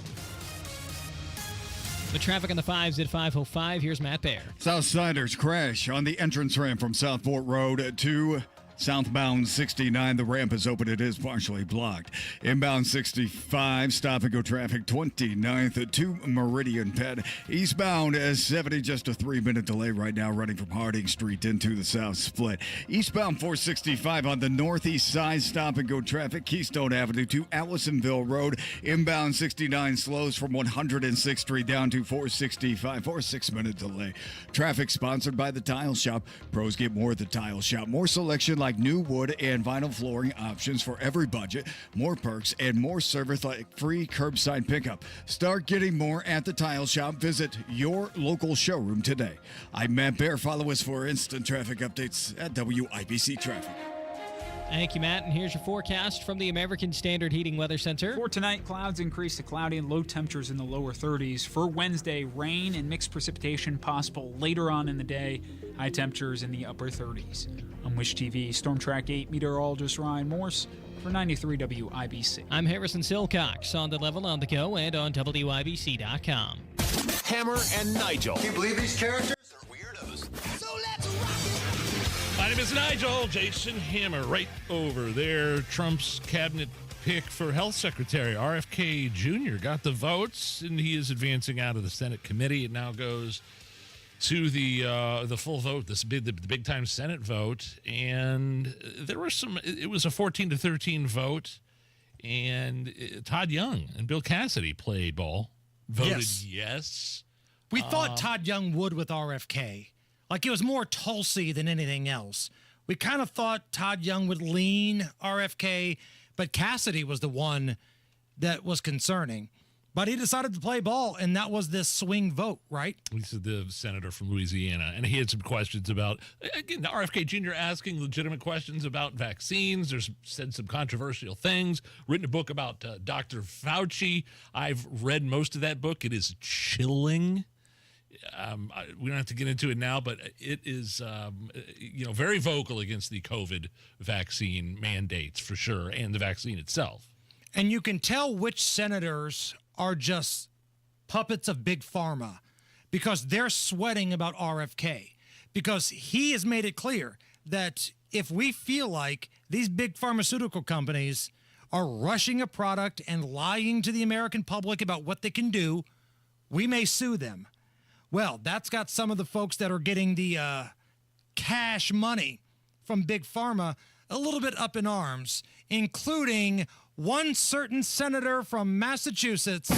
The traffic on the 5s at 5:05. Here's Matt Baer. Southsiders crash on the entrance ramp from Southport Road to southbound 69. The ramp is open. It is partially blocked. Inbound 65, stop and go traffic 29th to Meridian Ped. Eastbound 70, just a 3-minute delay right now running from Harding Street into the South Split. Eastbound 465 on the northeast side, stop and go traffic Keystone Avenue to Allisonville Road. Inbound 69 slows from 106th Street down to 465 for a 6-minute delay. Traffic sponsored by the Tile Shop. Pros get more at the Tile Shop. More selection like new wood and vinyl flooring options for every budget, more perks, and more service like free curbside pickup. Start getting more at the Tile Shop. Visit your local showroom today. I'm Matt Baer. Follow us for instant traffic updates at WIBC Traffic. Thank you, Matt. And here's your forecast from the American Standard Heating Weather Center. For tonight, clouds increase to cloudy and low temperatures in the lower 30s. For Wednesday, rain and mixed precipitation possible later on in the day. High temperatures in the upper 30s. On Wish TV, Storm Track 8 meteorologist Ryan Morse for 93 WIBC. I'm Harrison Silcox on the level on the go and on WIBC.com. Hammer and Nigel. Can you believe these characters? My name is Nigel. Jason Hammer right over there. Trump's cabinet pick for health secretary, RFK Jr., got the votes, and he is advancing out of the Senate committee. It now goes to the full vote, the big time Senate vote, and there were some. It was a 14-13 vote, and Todd Young and Bill Cassidy played ball, voted yes. We thought Todd Young would with RFK. Like, it was more Tulsi than anything else. We kind of thought Todd Young would lean RFK, but Cassidy was the one that was concerning. But he decided to play ball, and that was this swing vote, right? He's the senator from Louisiana, and he had some questions about, again, RFK Jr. asking legitimate questions about vaccines. There's said some controversial things, written a book about Dr. Fauci. I've read most of that book. It is chilling. We don't have to get into it now, but it is, very vocal against the COVID vaccine mandates for sure, and the vaccine itself. And you can tell which senators are just puppets of Big Pharma because they're sweating about RFK, because he has made it clear that if we feel like these big pharmaceutical companies are rushing a product and lying to the American public about what they can do, we may sue them. Well, that's got some of the folks that are getting the cash money from Big Pharma a little bit up in arms, including one certain senator from Massachusetts.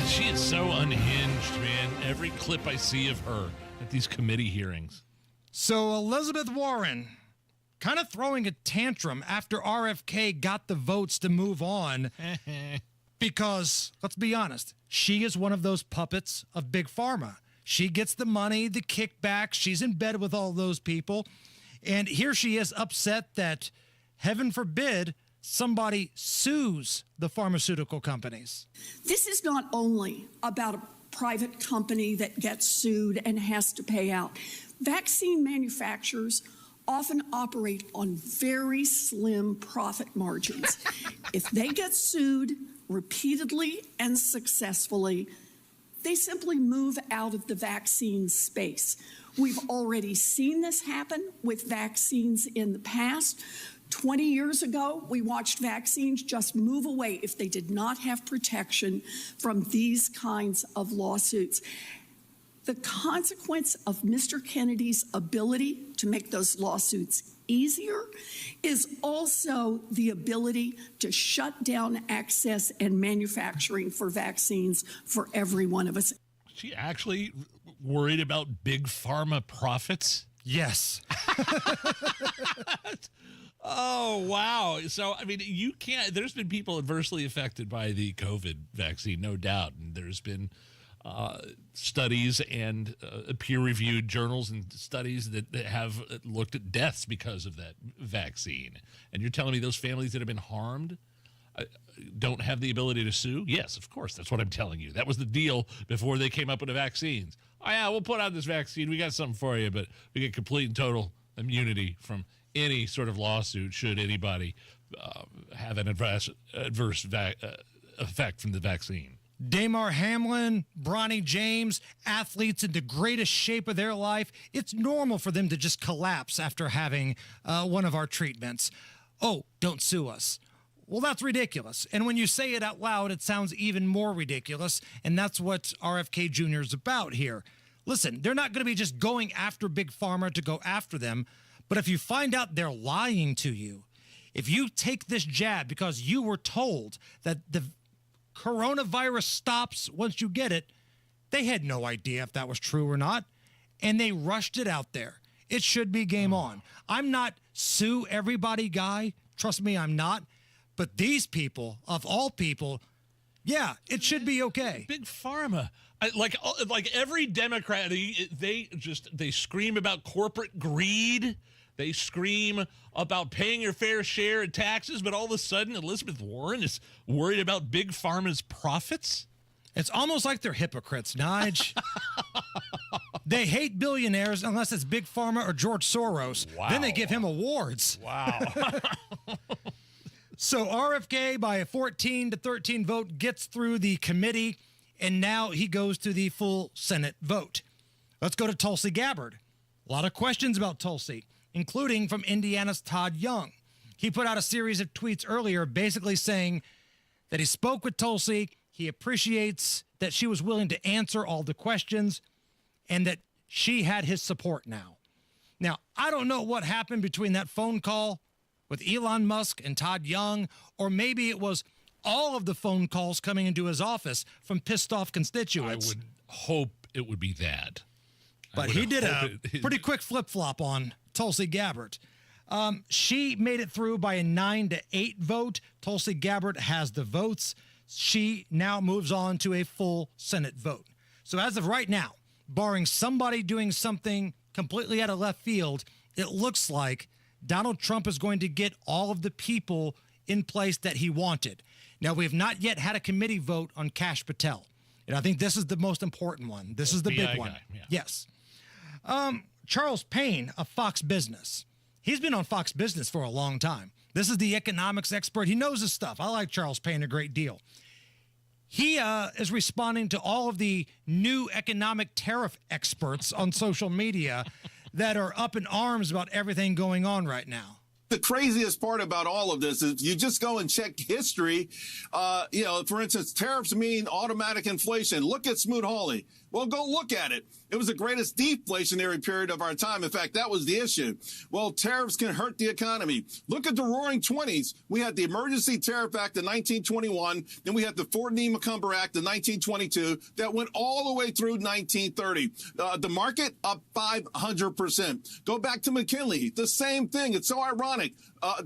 She is so unhinged, man. Every clip I see of her at these committee hearings. So Elizabeth Warren kind of throwing a tantrum after RFK got the votes to move on because, let's be honest, she is one of those puppets of Big Pharma. She gets the money, the kickback. She's in bed with all those people. And here she is upset that, heaven forbid, somebody sues the pharmaceutical companies. This is not only about a private company that gets sued and has to pay out. Vaccine manufacturers often operate on very slim profit margins. If they get sued repeatedly and successfully, they simply move out of the vaccine space. We've already seen this happen with vaccines in the past. 20 years ago, we watched vaccines just move away if they did not have protection from these kinds of lawsuits. The consequence of Mr. Kennedy's ability to make those lawsuits easier is also the ability to shut down access and manufacturing for vaccines for every one of us. She actually worried about Big Pharma profits? Yes. Oh, wow. So, I mean, you can't, there's been people adversely affected by the COVID vaccine, no doubt. And there's been studies and peer-reviewed journals and studies that have looked at deaths because of that vaccine. And you're telling me those families that have been harmed don't have the ability to sue? Yes, of course. That's what I'm telling you. That was the deal before they came up with the vaccines. Oh, yeah, we'll put out this vaccine. We got something for you, but we get complete and total immunity from any sort of lawsuit should anybody have an adverse effect from the vaccine. Damar Hamlin, Bronny James, athletes in the greatest shape of their life, it's normal for them to just collapse after having one of our treatments. Oh, don't sue us. Well, that's ridiculous. And when you say it out loud, it sounds even more ridiculous. And that's what RFK Jr. is about here. Listen, they're not going to be just going after Big Pharma to go after them. But if you find out they're lying to you, if you take this jab because you were told that the coronavirus stops once you get it, they had no idea if that was true or not, and they rushed it out there. It should be game on. I'm not sue everybody guy. Trust me, I'm not. But these people, of all people, yeah, it should be okay. Big Pharma. Like every Democrat, they scream about corporate greed. They scream about paying your fair share of taxes, but all of a sudden Elizabeth Warren is worried about Big Pharma's profits? It's almost like they're hypocrites, Nige. They hate billionaires unless it's Big Pharma or George Soros. Wow. Then they give him awards. Wow. So RFK, by a 14-13 vote, gets through the committee, and now he goes to the full Senate vote. Let's go to Tulsi Gabbard. A lot of questions about Tulsi, including from Indiana's Todd Young. He put out a series of tweets earlier basically saying that he spoke with Tulsi, he appreciates that she was willing to answer all the questions, and that she had his support now. Now, I don't know what happened between that phone call with Elon Musk and Todd Young, or maybe it was all of the phone calls coming into his office from pissed off constituents. I would hope it would be that. But he did a pretty quick flip-flop on Tulsi Gabbard. She made it through by a 9-8 vote. Tulsi Gabbard has the votes. She now moves on to a full Senate vote. So as of right now, barring somebody doing something completely out of left field, it looks like Donald Trump is going to get all of the people in place that he wanted. Now, we have not yet had a committee vote on Kash Patel. And I think this is the most important one. This is the big one. Yeah. Yes. Charles Payne of Fox Business. He's been on Fox Business for a long time. This is the economics expert. He knows his stuff. I like Charles Payne a great deal. He is responding to all of the new economic tariff experts on social media that are up in arms about everything going on right now. The craziest part about all of this is you just go and check history. For instance, tariffs mean automatic inflation. Look at Smoot-Hawley. Well, go look at it. It was the greatest deflationary period of our time. In fact, that was the issue. Well, tariffs can hurt the economy. Look at the Roaring '20s. We had the Emergency Tariff Act of 1921. Then we had the Ford and E. Macomber Act of 1922 that went all the way through 1930. The market up 500%. Go back to McKinley. The same thing. It's so ironic.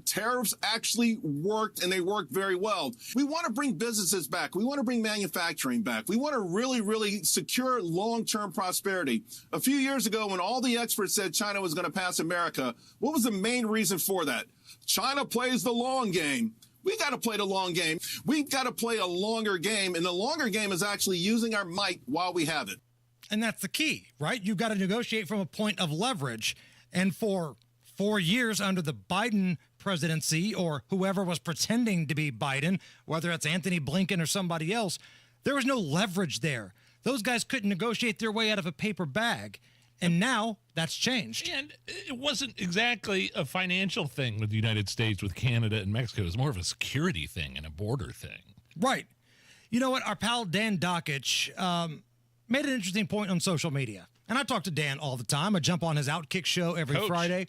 Tariffs actually worked, and they worked very well. We want to bring businesses back. We want to bring manufacturing back. We want to really, really secure long-term prosperity. A few years ago, when all the experts said China was going to pass America, what was the main reason for that? China plays the long game. We got to play the long game. We've got to play a longer game, and the longer game is actually using our might while we have it. And that's the key, right? You've got to negotiate from a point of leverage. And for 4 years under the Biden presidency, or whoever was pretending to be Biden, whether it's Anthony Blinken or somebody else, there was no leverage there. Those guys couldn't negotiate their way out of a paper bag. And now that's changed. And it wasn't exactly a financial thing with the United States, with Canada and Mexico. It was more of a security thing and a border thing. Right. You know what? Our pal Dan Dockich made an interesting point on social media. And I talk to Dan all the time. I jump on his Outkick show every Friday.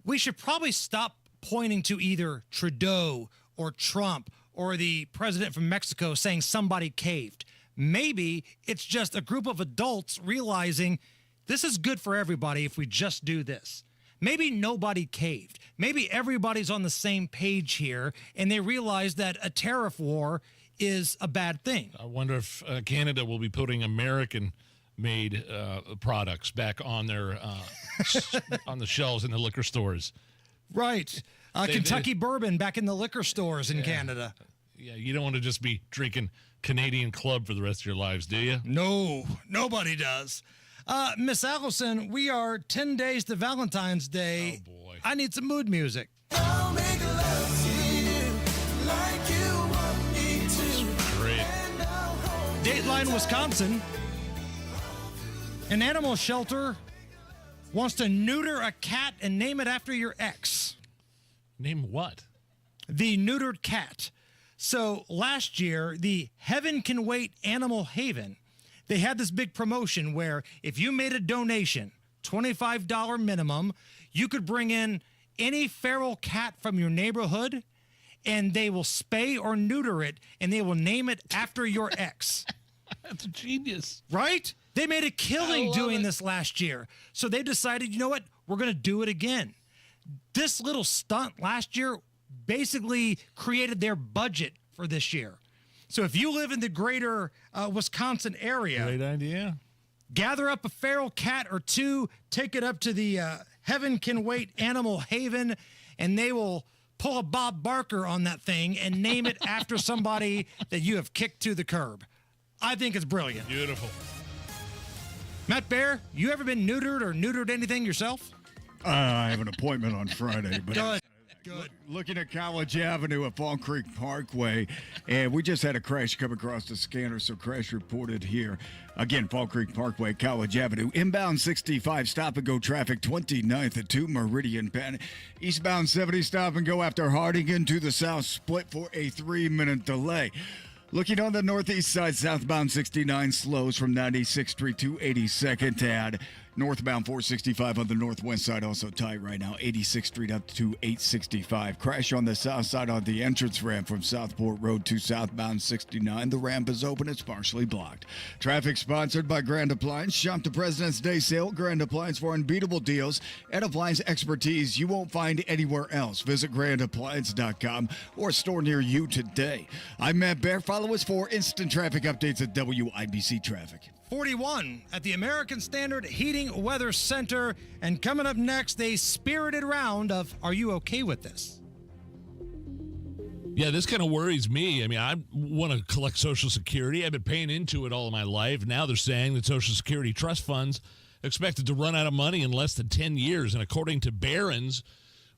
We should probably stop pointing to either Trudeau or Trump or the president from Mexico saying somebody caved. Maybe it's just a group of adults realizing this is good for everybody if we just do this. Maybe nobody caved. Maybe everybody's on the same page here, and they realize that a tariff war is a bad thing. I wonder if Canada will be putting American-made products back on their on the shelves in the liquor stores. Right. Kentucky bourbon back in the liquor stores in Canada. Yeah, you don't want to just be drinking Canadian Club for the rest of your lives, do you? No, nobody does. Miss Allison, we are 10 days to Valentine's Day. Oh, boy. I need some mood music. I'll make love to you like you want me to. Great. Dateline, Wisconsin. An animal shelter wants to neuter a cat and name it after your ex. Name what? The neutered cat. So last year, the Heaven Can Wait Animal Haven, they had this big promotion where if you made a donation, $25 minimum, you could bring in any feral cat from your neighborhood, and they will spay or neuter it, and they will name it after your ex. That's genius. Right? They made a killing doing this last year. So they decided, you know what? We're going to do it again. This little stunt last year basically created their budget for this year. So if you live in the greater Wisconsin area, great idea. Gather up a feral cat or two, take it up to the Heaven Can Wait Animal Haven, and they will pull a Bob Barker on that thing and name it after somebody that you have kicked to the curb. I think it's brilliant. Beautiful. Matt Bear, you ever been neutered or neutered anything yourself? I have an appointment on Friday, but Good. Looking at College Avenue at Fall Creek Parkway, and we just had a crash come across the scanner, so crash reported here. Again, Fall Creek Parkway, College Avenue. Inbound 65, stop and go traffic, 29th at 2 Meridian Penn. Eastbound 70, stop and go after Hardingen to the south, split for a 3-minute delay. Looking on the northeast side, southbound 69 slows from 96th Street to 82nd, and northbound 465 on the northwest side also tight right now, 86th Street up to 865. Crash on the south side on the entrance ramp from Southport Road to southbound 69. The ramp is open, it's partially blocked. Traffic sponsored by Grand Appliance. Shop the President's Day sale, Grand Appliance, for unbeatable deals and appliance expertise you won't find anywhere else. Visit grandappliance.com or a store near you today. I'm Matt Bear. Follow us for instant traffic updates at WIBC Traffic. 41 at the American Standard Heating Weather Center. And coming up next, a spirited round of Are You Okay With This? Yeah, this kind of worries me. I mean, I want to collect Social Security. I've been paying into it all of my life. Now they're saying that Social Security trust funds expected to run out of money in less than 10 years. And according to Barron's,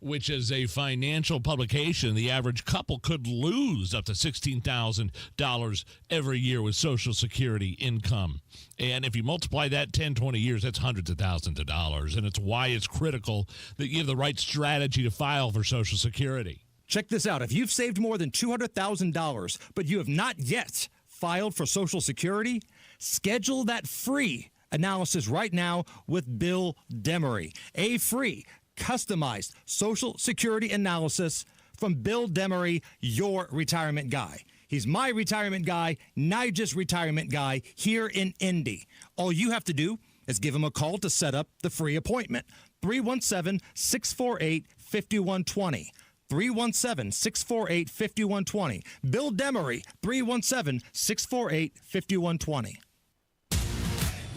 which is a financial publication, the average couple could lose up to $16,000 every year with Social Security income. And if you multiply that 10, 20 years, that's hundreds of thousands of dollars. And it's why it's critical that you have the right strategy to file for Social Security. Check this out. If you've saved more than $200,000, but you have not yet filed for Social Security, schedule that free analysis right now with Bill Demery. A free, customized Social Security analysis from Bill Demery, your retirement guy. He's my retirement guy, Nigel's retirement guy here in Indy. All you have to do is give him a call to set up the free appointment. 317-648-5120. 317-648-5120. Bill Demery, 317-648-5120.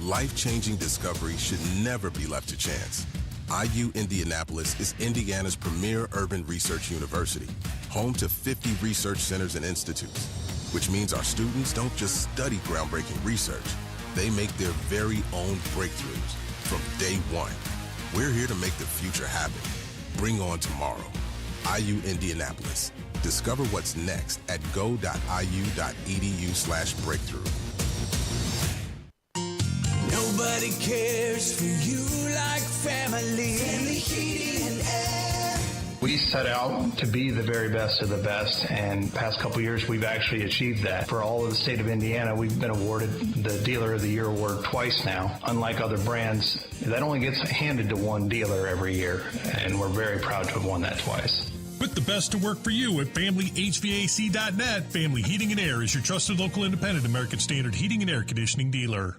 Life-changing discovery should never be left to chance. IU Indianapolis is Indiana's premier urban research university, home to 50 research centers and institutes, which means our students don't just study groundbreaking research, they make their very own breakthroughs from day one. We're here to make the future happen. Bring on tomorrow. IU Indianapolis. Discover what's next at go.iu.edu/breakthrough. Nobody cares for you like family. Family Heating and Air. We set out to be the very best of the best, and the past couple years we've actually achieved that. For all of the state of Indiana, we've been awarded the Dealer of the Year award twice now. Unlike other brands, that only gets handed to one dealer every year, and we're very proud to have won that twice. Put the best to work for you at FamilyHVAC.net. Family Heating and Air is your trusted local independent American Standard heating and air conditioning dealer.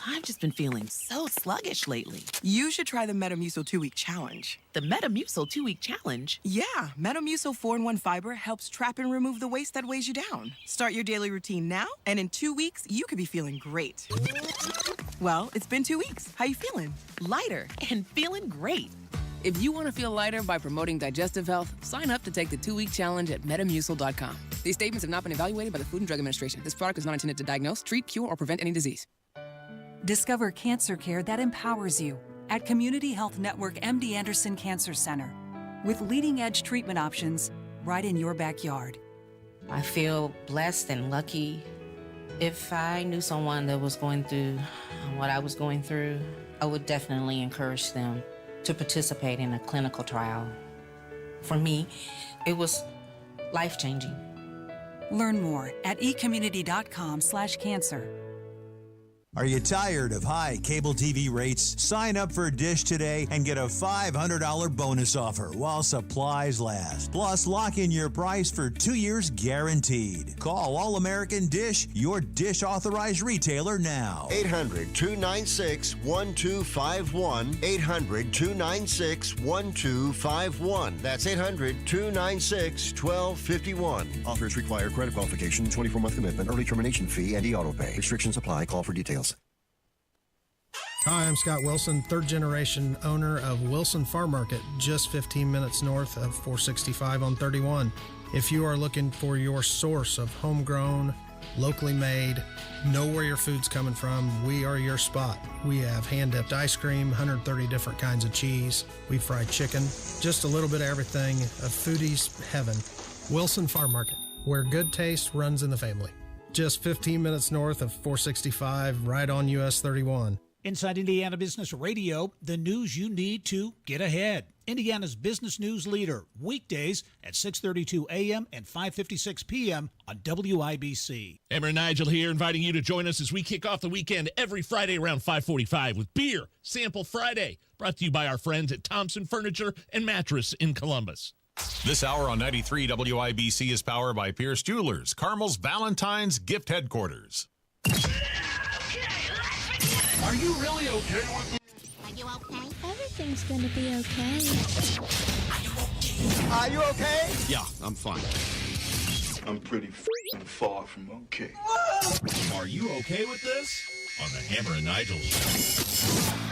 I've just been feeling so sluggish lately. You should try the Metamucil 2-Week Challenge. The Metamucil 2-Week Challenge? Yeah, Metamucil 4-in-1 Fiber helps trap and remove the waste that weighs you down. Start your daily routine now, and in 2 weeks, you could be feeling great. Well, it's been 2 weeks. How you feeling? Lighter and feeling great. If you want to feel lighter by promoting digestive health, sign up to take the 2-week challenge at Metamucil.com. These statements have not been evaluated by the Food and Drug Administration. This product is not intended to diagnose, treat, cure, or prevent any disease. Discover cancer care that empowers you at Community Health Network MD Anderson Cancer Center, with leading-edge treatment options right in your backyard. I feel blessed and lucky. If I knew someone that was going through what I was going through, I would definitely encourage them to participate in a clinical trial. For me, it was life-changing. Learn more at ecommunity.com/cancer. Are you tired of high cable TV rates? Sign up for Dish today and get a $500 bonus offer while supplies last. Plus, lock in your price for 2 years guaranteed. Call All American Dish, your Dish authorized retailer now. 800-296-1251. 800-296-1251. That's 800-296-1251. Offers require credit qualification, 24-month commitment, early termination fee, and e-auto pay. Restrictions apply. Call for details. Hi, I'm Scott Wilson, third generation owner of Wilson Farm Market, just 15 minutes north of 465 on 31. If you are looking for your source of homegrown, locally made, know where your food's coming from, we are your spot. We have hand-dipped ice cream, 130 different kinds of cheese. We fry chicken, just a little bit of everything, a foodie's heaven. Wilson Farm Market, where good taste runs in the family. Just 15 minutes north of 465, right on US 31. Inside Indiana Business Radio, the news you need to get ahead. Indiana's business news leader, weekdays at 6:32 a.m. and 5:56 p.m. on WIBC. Emmer and Nigel here, inviting you to join us as we kick off the weekend every Friday around 5:45 with Beer Sample Friday, brought to you by our friends at Thompson Furniture and Mattress in Columbus. This hour on 93 WIBC is powered by Pierce Jewelers, Carmel's Valentine's Gift Headquarters. Are you really okay with it? Are you okay? Everything's gonna be okay. Are you okay? Yeah, I'm fine. I'm pretty far from okay. Are you okay with this? On the Hammer and Nigel Show.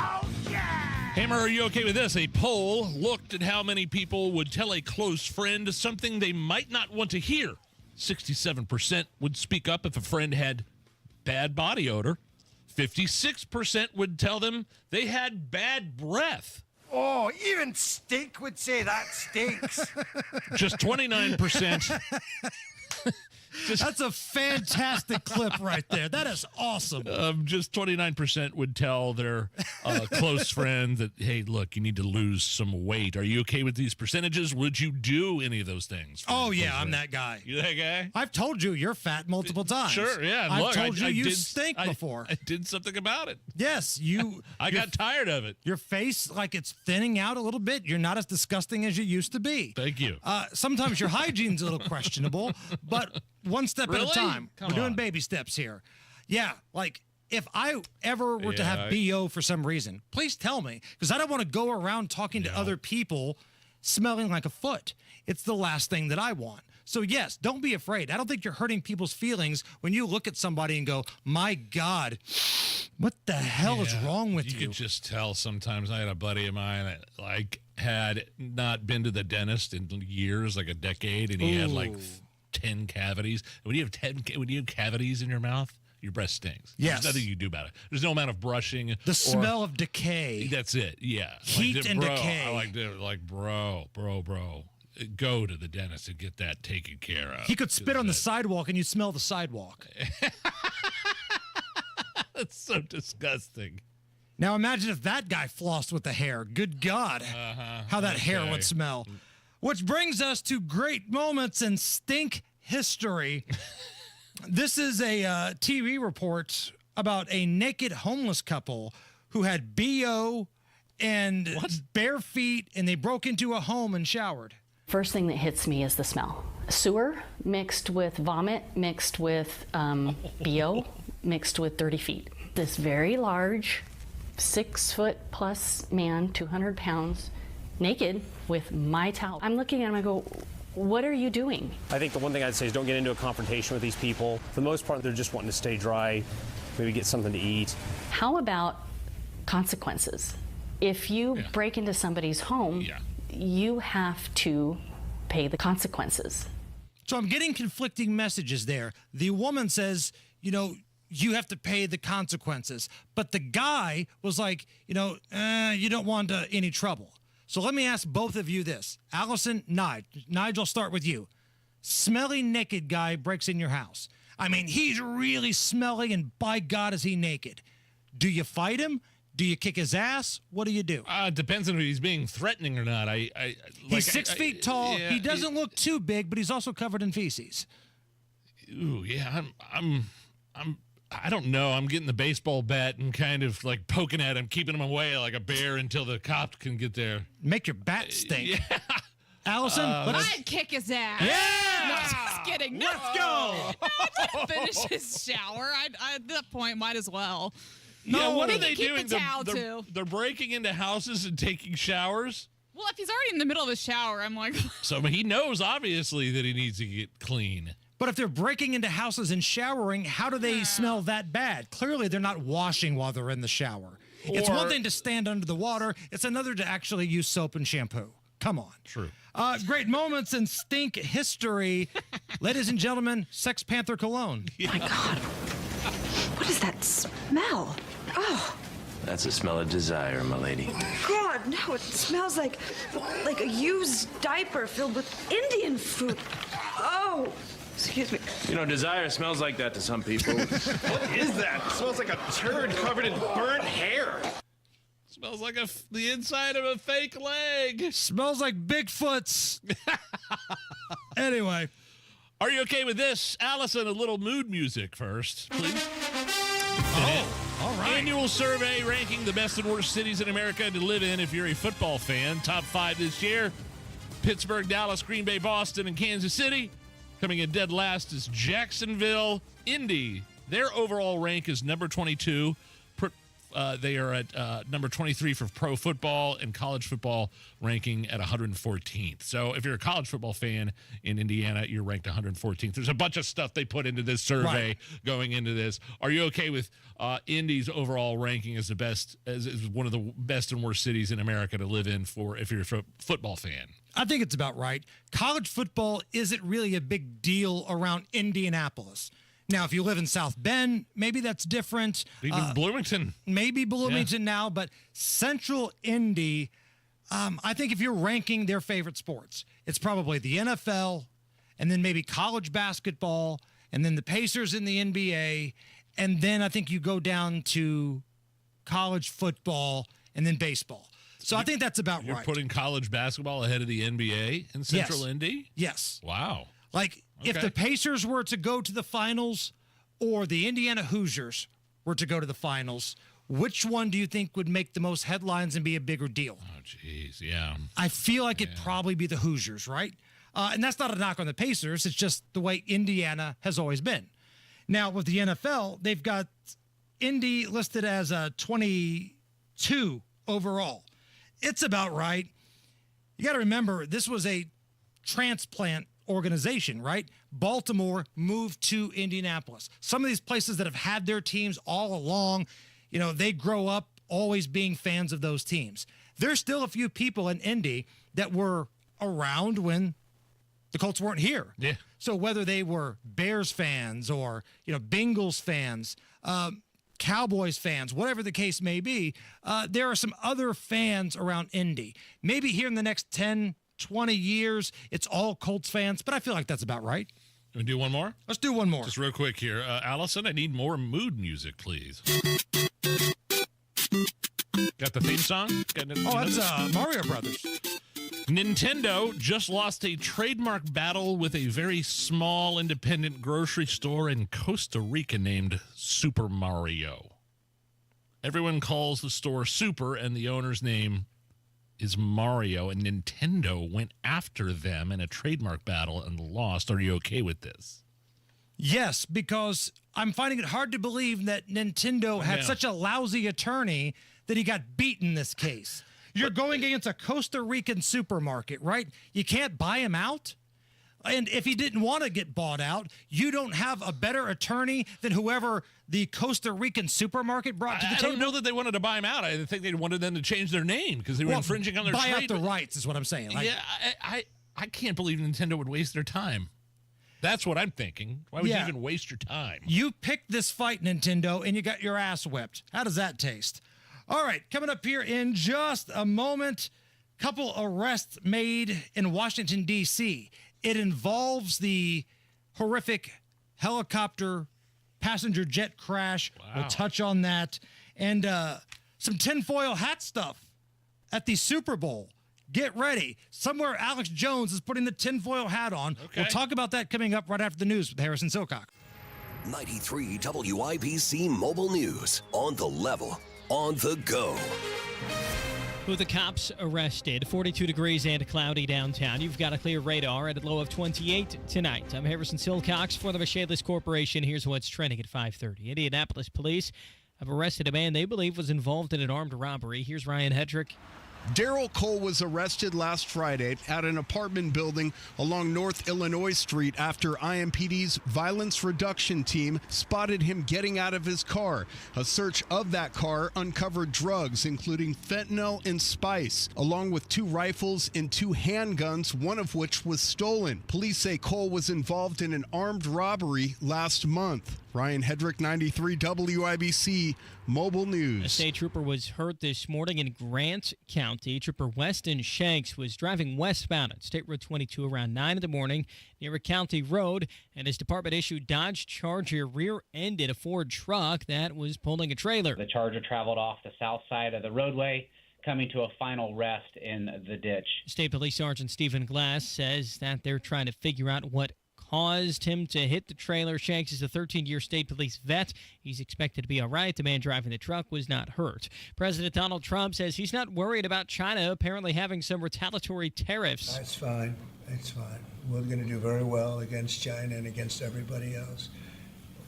Oh, yeah! Hammer, are you okay with this? A poll looked at how many people would tell a close friend something they might not want to hear. 67% would speak up if a friend had bad body odor. 56% would tell them they had bad breath. Oh, even Stink would say that stinks. Just 29%. That's a fantastic clip right there. That is awesome. Just 29% would tell their close friend that, hey, look, you need to lose some weight. Are you okay with these percentages? Would you do any of those things? Oh, yeah, I'm that guy. You that guy? I've told you you're fat multiple times. Sure, yeah. I've Look, told I you did, stink before. I did something about it. Yes, you. I got tired of it. Your face, like it's thinning out a little bit. You're not as disgusting as you used to be. Thank you. Sometimes your hygiene's a little questionable, but one step at a time. Come We're doing on. baby steps here. Yeah, like if I ever were to have BO for some reason, please tell me, because I don't want to go around talking to other people smelling like a foot. It's the last thing that I want. So yes, don't be afraid. I don't think you're hurting people's feelings when you look at somebody and go, my God, what the hell is wrong with you? You could just tell sometimes. I had a buddy of mine that like had not been to the dentist in years, like a decade, and he had like 10 cavities. When you have cavities in your mouth, your breath stings. Yes. There's nothing you do about it. There's no amount of brushing. The smell of decay. That's it. Yeah. Heat and bro, decay. I like to, bro. Go to the dentist and get that taken care of. He could spit on the sidewalk and you smell the sidewalk. That's so disgusting. Now imagine if that guy flossed with the hair. Good God, how that hair would smell. Which brings us to great moments in stink history. This is a TV report about a naked homeless couple who had BO and bare feet, and they broke into a home and showered. First thing that hits me is the smell. Sewer mixed with vomit, mixed with BO, mixed with dirty feet. This very large, 6 foot plus man, 200 pounds, naked with my towel. I'm looking at him, I go, what are you doing? I think the one thing I'd say is don't get into a confrontation with these people. For the most part, they're just wanting to stay dry, maybe get something to eat. How about consequences? If you break into somebody's home, you have to pay the consequences. So I'm getting conflicting messages there. The woman says, you have to pay the consequences. But the guy was like, you don't want any trouble. So let me ask both of you this. Allison, Nigel, start with you. Smelly naked guy breaks in your house. I mean, he's really smelly, and by God is he naked. Do you fight him? Do you kick his ass? What do you do? It depends on if he's being threatening or not. He's 6 feet tall. Yeah, he doesn't look too big, but he's also covered in feces. Ooh, yeah. I don't know. I'm getting the baseball bat and kind of like poking at him, keeping him away like a bear until the cops can get there. Make your bat stink. Yeah. Allison, I'd kick his ass. Yeah! No, just kidding. No. Let's go. No, finish his shower. At that point, might as well. No, what They are they can keep doing? the towel, too. They're breaking into houses and taking showers? Well, if he's already in the middle of a shower, I'm like... So he knows, obviously, that he needs to get clean. But if they're breaking into houses and showering, how do they smell that bad? Clearly, they're not washing while they're in the shower. It's one thing to stand under the water. It's another to actually use soap and shampoo. Come on. True. Great moments in stink history. Ladies and gentlemen, Sex Panther cologne. My God. What is that smell? Oh. That's a smell of desire, my lady. God, no, it smells like a used diaper filled with Indian food. Oh, excuse me. Desire smells like that to some people. What is that? It smells like a turd covered in burnt hair. Smells like the inside of a fake leg. Smells like Bigfoot's. Anyway. Are you okay with this? Allison, a little mood music first, please. All right. Annual survey ranking the best and worst cities in America to live in if you're a football fan. Top 5 this year. Pittsburgh, Dallas, Green Bay, Boston, and Kansas City. Coming in dead last is Jacksonville, Indy. Their overall rank is number 22. They are at number 23 for pro football and college football ranking at 114th. So if you're a college football fan in Indiana, you're ranked 114th. There's a bunch of stuff they put into this survey going into this. Are you okay with Indy's overall ranking as the best, as one of the best and worst cities in America to live in for if you're a football fan? I think it's about right. College football isn't really a big deal around Indianapolis. Now, if you live in South Bend, maybe that's different. Even Bloomington. Maybe Bloomington now, but Central Indy, I think if you're ranking their favorite sports, it's probably the NFL, and then maybe college basketball, and then the Pacers in the NBA, and then I think you go down to college football and then baseball. So I think that's about You're right. putting college basketball ahead of the NBA in Central Indy? Yes. Wow. Like, if the Pacers were to go to the finals or the Indiana Hoosiers were to go to the finals, which one do you think would make the most headlines and be a bigger deal? Oh, jeez, yeah. I feel like it'd probably be the Hoosiers, right? And that's not a knock on the Pacers. It's just the way Indiana has always been. Now, with the NFL, they've got Indy listed as a 22 overall. It's about right. You got to remember, this was a transplant organization, right? Baltimore moved to Indianapolis. Some of these places that have had their teams all along, you know, they grow up always being fans of those teams. There's still a few people in Indy that were around when the Colts weren't here. Yeah. So whether they were Bears fans or, you know, Bengals fans, Cowboys fans, whatever the case may be, there are some other fans around Indy. Maybe here in the next 10, 20 years, it's all Colts fans, but I feel like that's about right. Can we do one more? Let's do one more. Just real quick here. Allison, I need more mood music, please. Got the theme song? That's Mario Brothers. Nintendo just lost a trademark battle with a very small independent grocery store in Costa Rica named Super Mario. Everyone calls the store Super, and the owner's name is Mario, and Nintendo went after them in a trademark battle and lost. Are you okay with this? Yes, because I'm finding it hard to believe that Nintendo had such a lousy attorney that he got beat in this case. You're going against a Costa Rican supermarket, right? You can't buy him out? And if he didn't want to get bought out, you don't have a better attorney than whoever the Costa Rican supermarket brought to the table? I don't know that they wanted to buy him out. I think they wanted them to change their name because they were infringing on their buy trade. out the rights is what I'm saying. Yeah, I can't believe Nintendo would waste their time. That's what I'm thinking. Why would you even waste your time? You picked this fight, Nintendo, and you got your ass whipped. How does that taste? All right, coming up here in just a moment, couple arrests made in Washington, D.C. It involves the horrific helicopter passenger jet crash. Wow. We'll touch on that. And some tinfoil hat stuff at the Super Bowl. Get ready. Somewhere Alex Jones is putting the tinfoil hat on. Okay. We'll talk about that coming up right after the news with Harrison Silcock. 93 WIBC Mobile News. On the level. On the go. Who the cops arrested. 42 degrees and cloudy downtown. You've got a clear radar at a low of 28 tonight. I'm Harrison Silcox for the Michaelis Corporation. Here's what's trending at 5:30. Indianapolis police have arrested a man they believe was involved in an armed robbery. Here's Ryan Hedrick. Daryl Cole was arrested last Friday at an apartment building along North Illinois Street after IMPD's violence reduction team spotted him getting out of his car. A search of that car uncovered drugs, including fentanyl and spice, along with 2 rifles and 2 handguns, one of which was stolen. Police say Cole was involved in an armed robbery last month. Ryan Hedrick, 93 WIBC Mobile News. A state trooper was hurt this morning in Grant County. Trooper Weston Shanks was driving westbound on State Road 22 around 9 in the morning near a county road, and his department-issued Dodge Charger rear-ended a Ford truck that was pulling a trailer. The Charger traveled off the south side of the roadway, coming to a final rest in the ditch. State Police Sergeant Stephen Glass says that they're trying to figure out what caused him to hit the trailer. Shanks is a 13-year state police vet. He's expected to be all right. The man driving the truck was not hurt. President Donald Trump says he's not worried about China apparently having some retaliatory tariffs. That's fine. That's fine. We're going to do very well against China and against everybody else.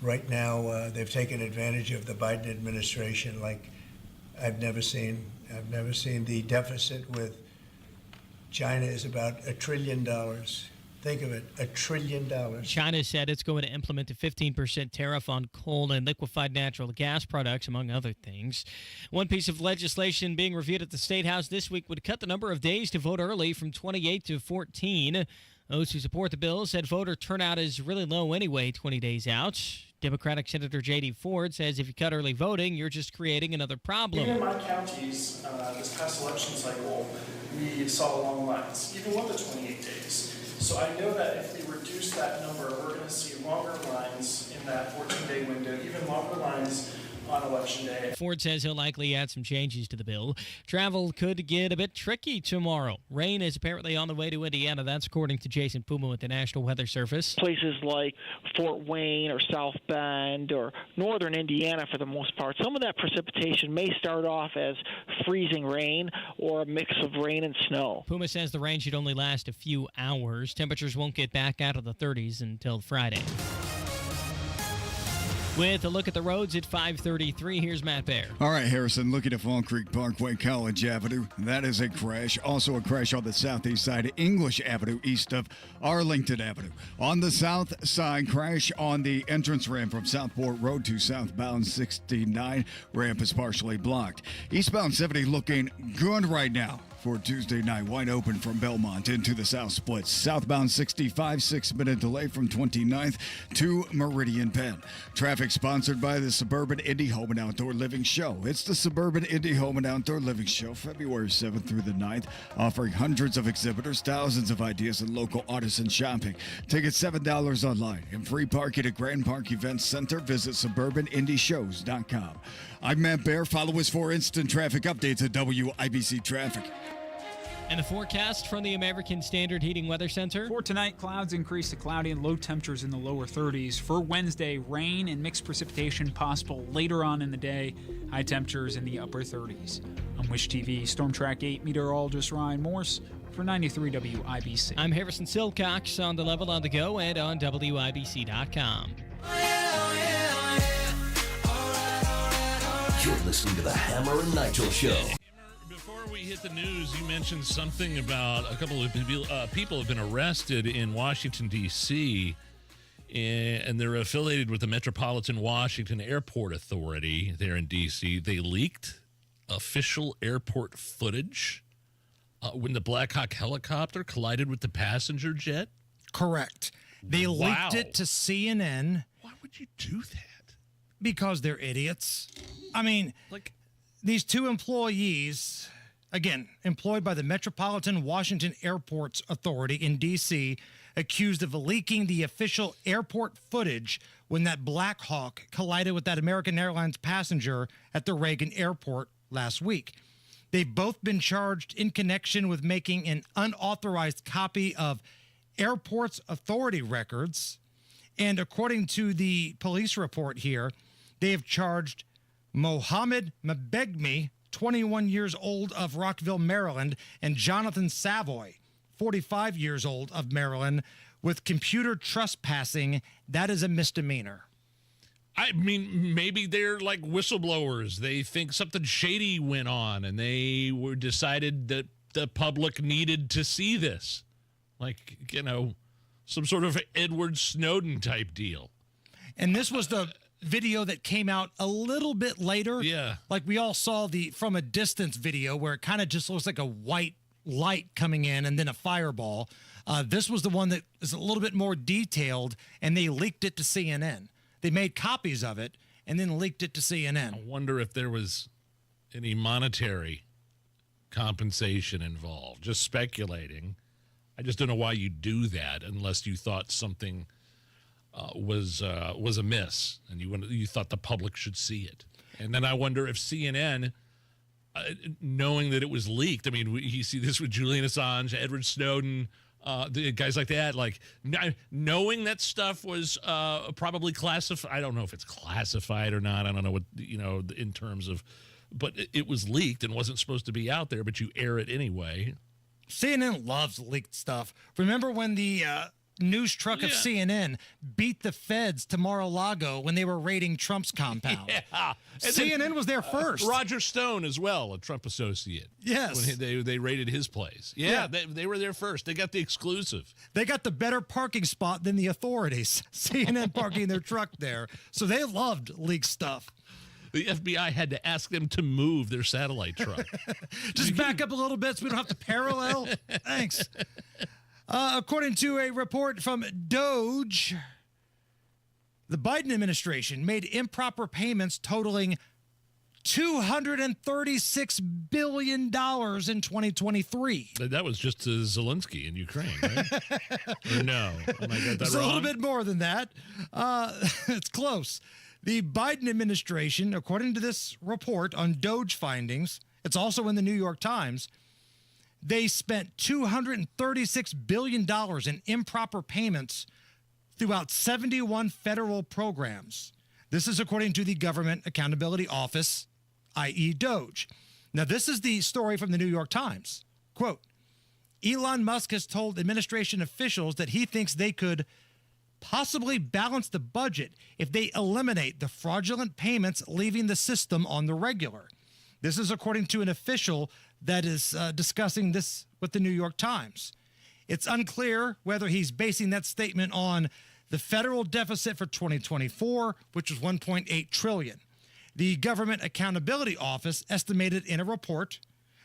Right now, they've taken advantage of the Biden administration like I've never seen. The deficit with China is about $1 trillion. Think of it, $1 trillion. China said it's going to implement a 15% tariff on coal and liquefied natural gas products, among other things. One piece of legislation being reviewed at the State House this week would cut the number of days to vote early from 28 to 14. Those who support the bill said voter turnout is really low anyway 20 days out. Democratic Senator J.D. Ford says if you cut early voting, you're just creating another problem. Even in my counties, this past election cycle, we saw long lines, even with the 28 days. So I know that if we reduce that number, we're going to see longer lines in that 14-day window, even longer lines on Election Day. Ford says he'll likely add some changes to the bill. Travel could get a bit tricky tomorrow. Rain is apparently on the way to Indiana. That's according to Jason Puma with the National Weather Service. Places like Fort Wayne or South Bend or northern Indiana for the most part, some of that precipitation may start off as freezing rain or a mix of rain and snow. Puma says the rain should only last a few hours. Temperatures won't get back out of the 30s until Friday. With a look at the roads at 5:33, here's Matt Baer. All right, Harrison, looking at Fall Creek Parkway, College Avenue. That is a crash. Also a crash on the southeast side of English Avenue, east of Arlington Avenue. On the south side, crash on the entrance ramp from Southport Road to southbound 69. Ramp is partially blocked. Eastbound 70 looking good right now. For Tuesday night, wide open from Belmont into the south splits. Southbound 65, 6-minute delay from 29th to Meridian Penn. Traffic sponsored by the Suburban Indie Home and Outdoor Living Show. It's the Suburban Indie Home and Outdoor Living Show, February 7th through the 9th, offering hundreds of exhibitors, thousands of ideas, and local artisan shopping. Tickets $7 online and free parking at Grand Park Events Center. Visit suburbanindieshows.com. I'm Matt Baer. Follow us for instant traffic updates at WIBC Traffic. And the forecast from the American Standard Heating Weather Center. For tonight, clouds increase to cloudy and low temperatures in the lower 30s. For Wednesday, rain and mixed precipitation possible later on in the day. High temperatures in the upper 30s. I'm Wish TV Storm Track 8 meteorologist Ryan Morse for 93 WIBC. I'm Harrison Silcox on the level on the go and on WIBC.com. You're listening to the Hammer and Nigel Show. Before we hit the news, you mentioned something about a couple of people have been arrested in Washington, D.C., and they're affiliated with the Metropolitan Washington Airport Authority there in D.C. They leaked official airport footage when the Black Hawk helicopter collided with the passenger jet? Correct. They leaked it to CNN. Why would you do that? Because they're idiots. I mean, these two employees, again, employed by the Metropolitan Washington Airports Authority in D.C., accused of leaking the official airport footage when that Black Hawk collided with that American Airlines passenger at the Reagan Airport last week. They've both been charged in connection with making an unauthorized copy of Airports Authority records. And according to the police report here, they have charged Mohammed Mabegmi, 21 years old, of Rockville, Maryland, and Jonathan Savoy, 45 years old, of Maryland, with computer trespassing. That is a misdemeanor. I mean, maybe they're like whistleblowers. They think something shady went on, and they decided that the public needed to see this. Like, some sort of Edward Snowden type deal. And this was the video that came out a little bit later. Yeah. Like we all saw the from a distance video where it kind of just looks like a white light coming in and then a fireball. This was the one that is a little bit more detailed, and they leaked it to CNN. They made copies of it and then leaked it to CNN. I wonder if there was any monetary compensation involved. Just speculating. I just don't know why you do that unless you thought something was amiss and you thought the public should see it. And then I wonder if CNN, knowing that it was leaked, I mean, you see this with Julian Assange, Edward Snowden, the guys like that, like knowing that stuff was probably classified. I don't know if it's classified or not. I don't know what, in terms of, but it was leaked and wasn't supposed to be out there, but you air it anyway. CNN loves leaked stuff. Remember when the news truck of CNN beat the feds to Mar-a-Lago when they were raiding Trump's compound. Yeah. And CNN was there first. Roger Stone as well, a Trump associate. Yes. When they raided his place. Yeah. They were there first. They got the exclusive. They got the better parking spot than the authorities. CNN parking their truck there. So they loved leaked stuff. The FBI had to ask them to move their satellite truck. Just back up a little bit so we don't have to parallel. Thanks. According to a report from Doge, the Biden administration made improper payments totaling $236 billion in 2023. That was just to Zelensky in Ukraine, right? Or no? Am I got that It's wrong? a little bit more than that. It's close. The Biden administration, according to this report on Doge findings, it's also in the New York Times, they spent $236 billion in improper payments throughout 71 federal programs. This is according to the Government Accountability Office, i.e. Doge. Now, this is the story from the New York Times. Quote, Elon Musk has told administration officials that he thinks they could possibly balance the budget if they eliminate the fraudulent payments leaving the system on the regular. This is according to an official that is discussing this with the New York Times. It's unclear whether he's basing that statement on the federal deficit for 2024, which was $1.8 trillion. The Government Accountability Office estimated in a report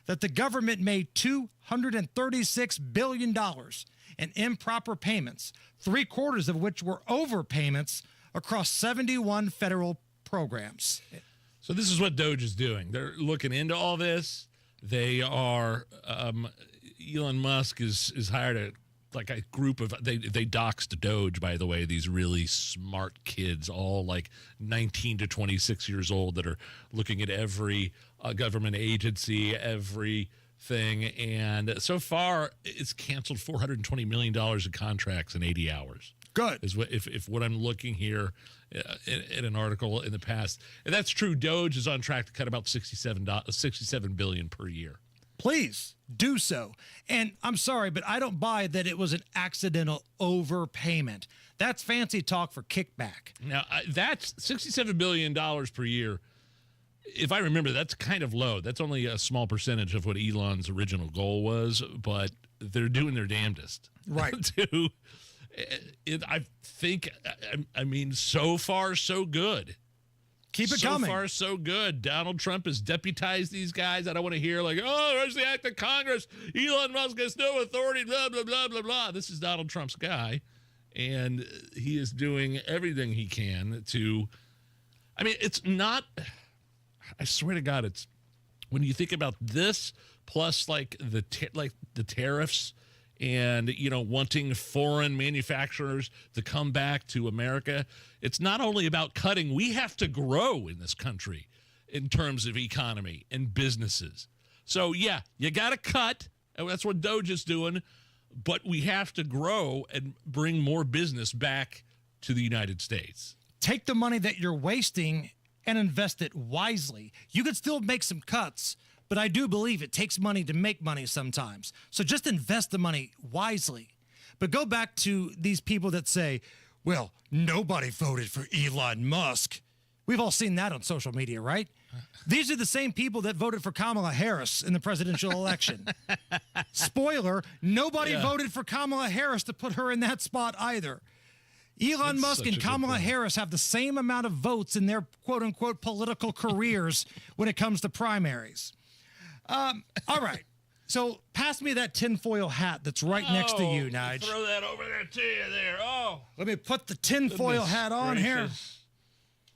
that the government made $236 billion in improper payments, 3/4 of which were overpayments across 71 federal programs. So this is what Doge is doing. They're looking into all this. They are Elon Musk is hired a group of they doxed Doge, by the way, these really smart kids, all like 19 to 26 years old, that are looking at every government agency, everything, and so far it's canceled $420 million in contracts in 80 hours. Good. Is what if what I'm looking here in an article in the past, and that's true. Doge is on track to cut about $67 billion per year. Please do so. And I'm sorry, but I don't buy that it was an accidental overpayment. That's fancy talk for kickback. Now, that's $67 billion per year. If I remember, that's kind of low. That's only a small percentage of what Elon's original goal was, but they're doing their damnedest. Right. I think, I mean, so far, so good. Keep it coming. So far, so good. Donald Trump has deputized these guys. I don't want to hear like, oh, there's the act of Congress. Elon Musk has no authority, blah, blah, blah, blah, blah. This is Donald Trump's guy, and he is doing everything he can to, I mean, it's not, I swear to God, it's, when you think about this, plus like the tariffs, and, you know, wanting foreign manufacturers to come back to America. It's not only about cutting. We have to grow in this country in terms of economy and businesses. So, yeah, you got to cut. That's what Doge is doing. But we have to grow and bring more business back to the United States. Take the money that you're wasting and invest it wisely. You could still make some cuts, but I do believe it takes money to make money sometimes. So just invest the money wisely. But go back to these people that say, well, nobody voted for Elon Musk. We've all seen that on social media, right? These are the same people that voted for Kamala Harris in the presidential election. Spoiler, nobody voted for Kamala Harris to put her in that spot either. Elon Musk and Kamala Harris have the same amount of votes in their quote-unquote political careers when it comes to primaries. All right. So pass me that tinfoil hat that's right next to you, Nigel. Throw that over there to you there. Oh. Let me put the tinfoil hat on here.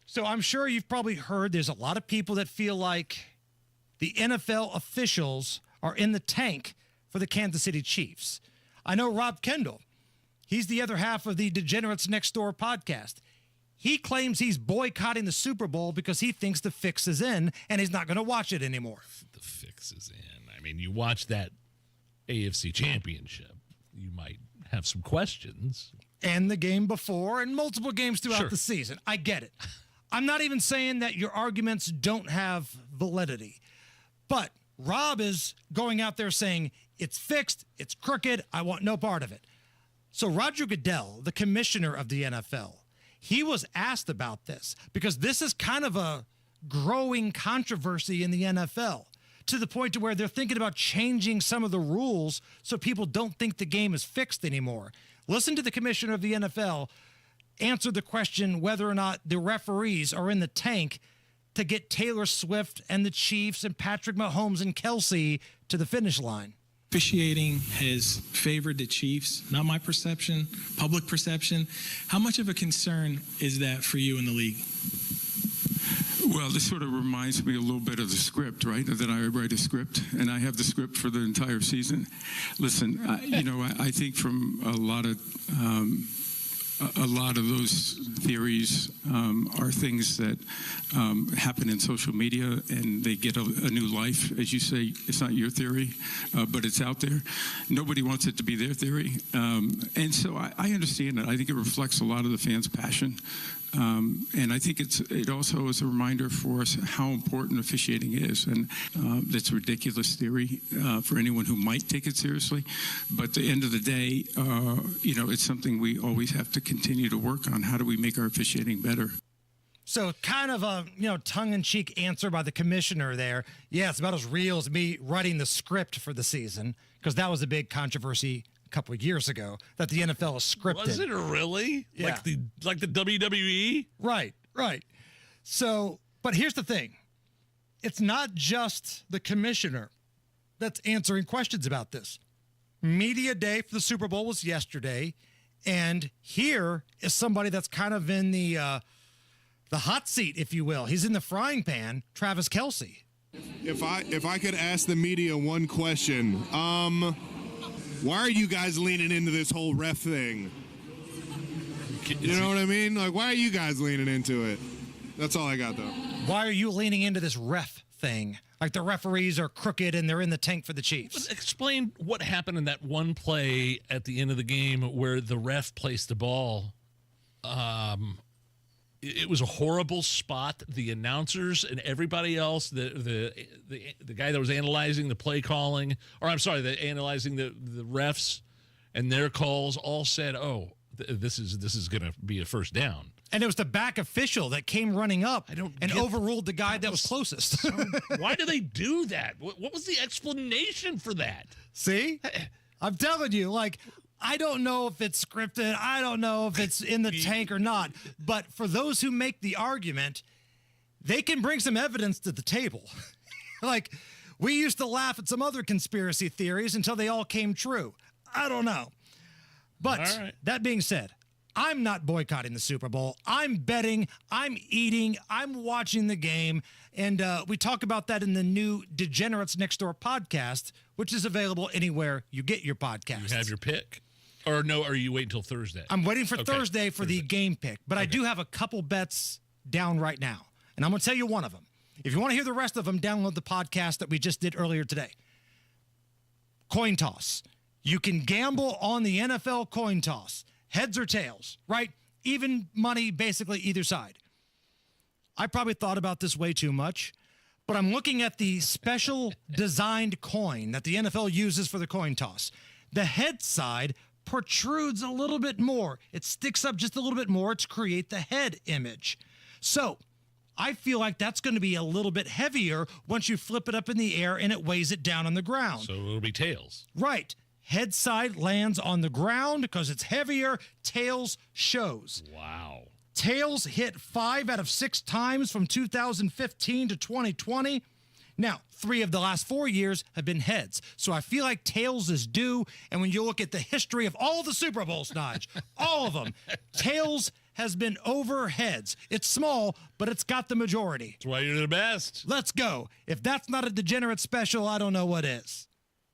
So I'm sure you've probably heard there's a lot of people that feel like the NFL officials are in the tank for the Kansas City Chiefs. I know Rob Kendall. He's the other half of the Degenerates Next Door podcast. He claims he's boycotting the Super Bowl because he thinks the fix is in and he's not going to watch it anymore. The fix is in. I mean, you watch that AFC Championship, you might have some questions. And the game before and multiple games throughout the season. I get it. I'm not even saying that your arguments don't have validity. But Rob is going out there saying, it's fixed, it's crooked, I want no part of it. So Roger Goodell, the commissioner of the NFL, he was asked about this because this is kind of a growing controversy in the NFL to the point to where they're thinking about changing some of the rules so people don't think the game is fixed anymore. Listen to the commissioner of the NFL answer the question whether or not the referees are in the tank to get Taylor Swift and the Chiefs and Patrick Mahomes and Kelsey to the finish line. Officiating has favored the Chiefs, not my perception, public perception. How much of a concern is that for you in the league? Well, this sort of reminds me a little bit of the script, right? That I write a script, and I have the script for the entire season. Listen, I think from a lot of those theories are things that happen in social media, and they get a new life. As you say, it's not your theory, but it's out there. Nobody wants it to be their theory. And so I understand that. I think it reflects a lot of the fans' passion. And I think it also is a reminder for us how important officiating is. And that's a ridiculous theory for anyone who might take it seriously. But at the end of the day, it's something we always have to continue to work on. How do we make our officiating better? So kind of a tongue-in-cheek answer by the commissioner there. Yeah, it's about as real as me writing the script for the season, because that was a big controversy a couple of years ago that the NFL is scripted. Was it really? Yeah. Like the WWE? Right. So, but here's the thing. It's not just the commissioner that's answering questions about this. Media day for the Super Bowl was yesterday, and here is somebody that's kind of in the hot seat, if you will. He's in the frying pan, Travis Kelce. If I could ask the media one question, why are you guys leaning into this whole ref thing? You know what I mean? Like, why are you guys leaning into it? That's all I got, though. Why are you leaning into this ref thing? Like the referees are crooked and they're in the tank for the Chiefs. But explain what happened in that one play at the end of the game where the ref placed the ball. It was a horrible spot. The announcers and everybody else, the guy that was analyzing the play calling, analyzing the refs and their calls, all said, "Oh, this is going to be a first down." And it was the back official that came running up and overruled the guy that was closest. Why do they do that? What was the explanation for that? See, I'm telling you, I don't know if it's scripted. I don't know if it's in the tank or not. But for those who make the argument, they can bring some evidence to the table. We used to laugh at some other conspiracy theories until they all came true. I don't know. But that being said, I'm not boycotting the Super Bowl. I'm betting, I'm eating, I'm watching the game. And we talk about that in the new Degenerates Next Door podcast, which is available anywhere you get your podcasts. You have your pick. Or no, or you wait until Thursday? I'm waiting for Thursday for the game pick. But I do have a couple bets down right now. And I'm going to tell you one of them. If you want to hear the rest of them, download the podcast that we just did earlier today. Coin toss. You can gamble on the NFL coin toss. Heads or tails, right? Even money, basically either side. I probably thought about this way too much, but I'm looking at the special designed coin that the NFL uses for the coin toss. The head side protrudes a little bit more. It sticks up just a little bit more to create the head image. So I feel like that's going to be a little bit heavier once you flip it up in the air and it weighs it down on the ground. So it'll be tails. Right. Head side lands on the ground because it's heavier. Tails shows. Wow. Tails hit 5 out of 6 times from 2015 to 2020. Now, 3 of the last 4 years have been heads. So I feel like tails is due. And when you look at the history of all the Super Bowls, Nige, all of them, tails has been over heads. It's small, but it's got the majority. That's why you're the best. Let's go. If that's not a degenerate special, I don't know what is.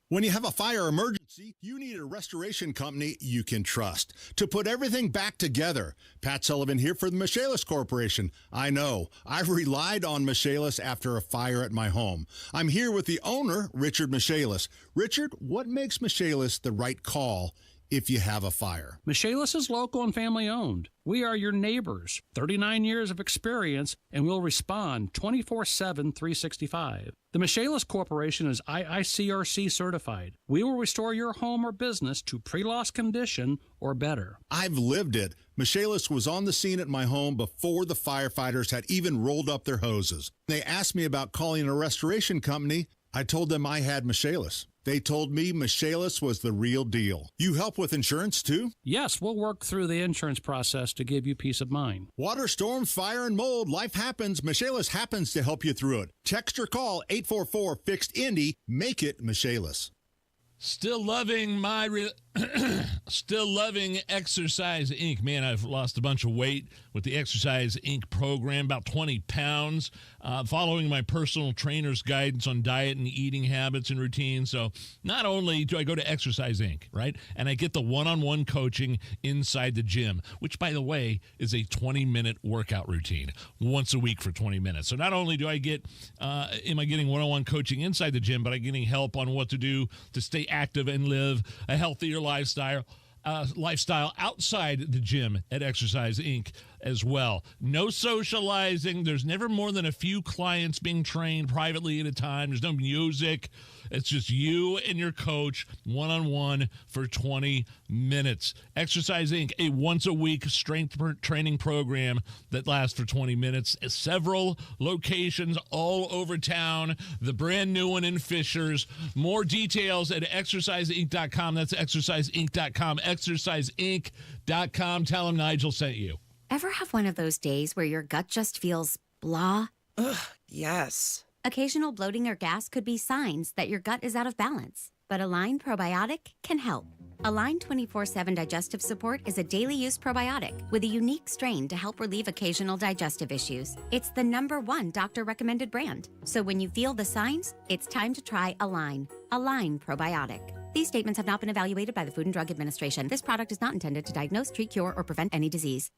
When you have a fire emergency, you need a restoration company you can trust to put everything back together. Pat Sullivan here for the Michaelis Corporation. I know. I've relied on Michaelis after a fire at my home. I'm here with the owner, Richard Michaelis. Richard, what makes Michaelis the right call if you have a fire. Michaelis is local and family owned. We are your neighbors, 39 years of experience, and we'll respond 24/7, 365. The Michaelis Corporation is IICRC certified. We will restore your home or business to pre-loss condition or better. I've lived it. Michaelis was on the scene at my home before the firefighters had even rolled up their hoses. They asked me about calling a restoration company. I told them I had Michaelis. They told me Michaelis was the real deal. You help with insurance too? Yes, we'll work through the insurance process to give you peace of mind. Water, storm, fire, and mold. Life happens. Michaelis happens to help you through it. Text or call 844-FIXED-INDY. Make it Michaelis. Still loving Exercise Inc. Man, I've lost a bunch of weight with the Exercise Inc. program, about 20 pounds, following my personal trainer's guidance on diet and eating habits and routines. So not only do I go to Exercise Inc., right, and I get the one-on-one coaching inside the gym, which, by the way, is a 20-minute workout routine once a week for 20 minutes. So not only do I am I getting one-on-one coaching inside the gym, but I'm getting help on what to do to stay active and live a healthier lifestyle outside the gym at Exercise Inc. as well. No socializing. There's never more than a few clients being trained privately at a time. There's no music. It's just you and your coach one-on-one for 20 minutes. Exercise Inc., a once-a-week strength training program that lasts for 20 minutes. Several locations all over town. The brand new one in Fishers. More details at exerciseinc.com. That's exerciseinc.com. Exerciseinc.com. Tell them Nigel sent you. Ever have one of those days where your gut just feels blah? Ugh, yes. Occasional bloating or gas could be signs that your gut is out of balance, but Align Probiotic can help. Align 24/7 Digestive Support is a daily use probiotic with a unique strain to help relieve occasional digestive issues. It's the #1 doctor-recommended brand. So when you feel the signs, it's time to try Align. Align Probiotic. These statements have not been evaluated by the Food and Drug Administration. This product is not intended to diagnose, treat, cure, or prevent any disease.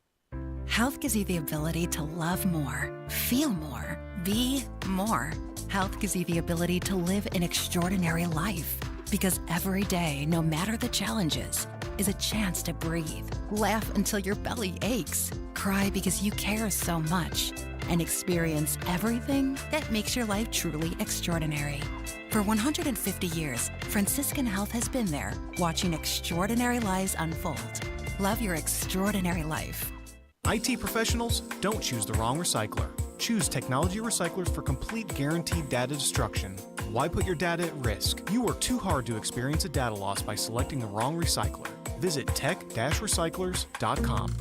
Health gives you the ability to love more, feel more, be more. Health gives you the ability to live an extraordinary life. Because every day, no matter the challenges, is a chance to breathe, laugh until your belly aches, cry because you care so much, and experience everything that makes your life truly extraordinary. For 150 years, Franciscan Health has been there, watching extraordinary lives unfold. Love your extraordinary life. IT professionals, don't choose the wrong recycler. Choose technology recyclers for complete guaranteed data destruction. Why put your data at risk? You work too hard to experience a data loss by selecting the wrong recycler. Visit tech-recyclers.com.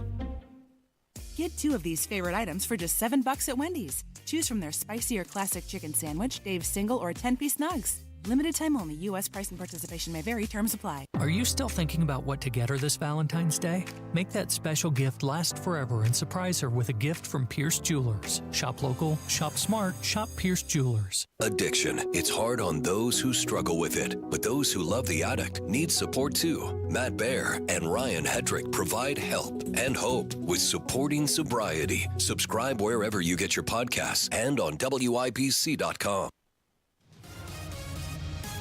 Get 2 of these favorite items for just $7 at Wendy's. Choose from their spicy or classic chicken sandwich, Dave's single, or 10-piece nugs. Limited time only. U.S. price and participation may vary. Terms apply. Are you still thinking about what to get her this Valentine's Day? Make that special gift last forever and surprise her with a gift from Pierce Jewelers. Shop local, shop smart, shop Pierce Jewelers. Addiction. It's hard on those who struggle with it, but those who love the addict need support too. Matt Baer and Ryan Hedrick provide help and hope with Supporting Sobriety. Subscribe wherever you get your podcasts and on WIBC.com.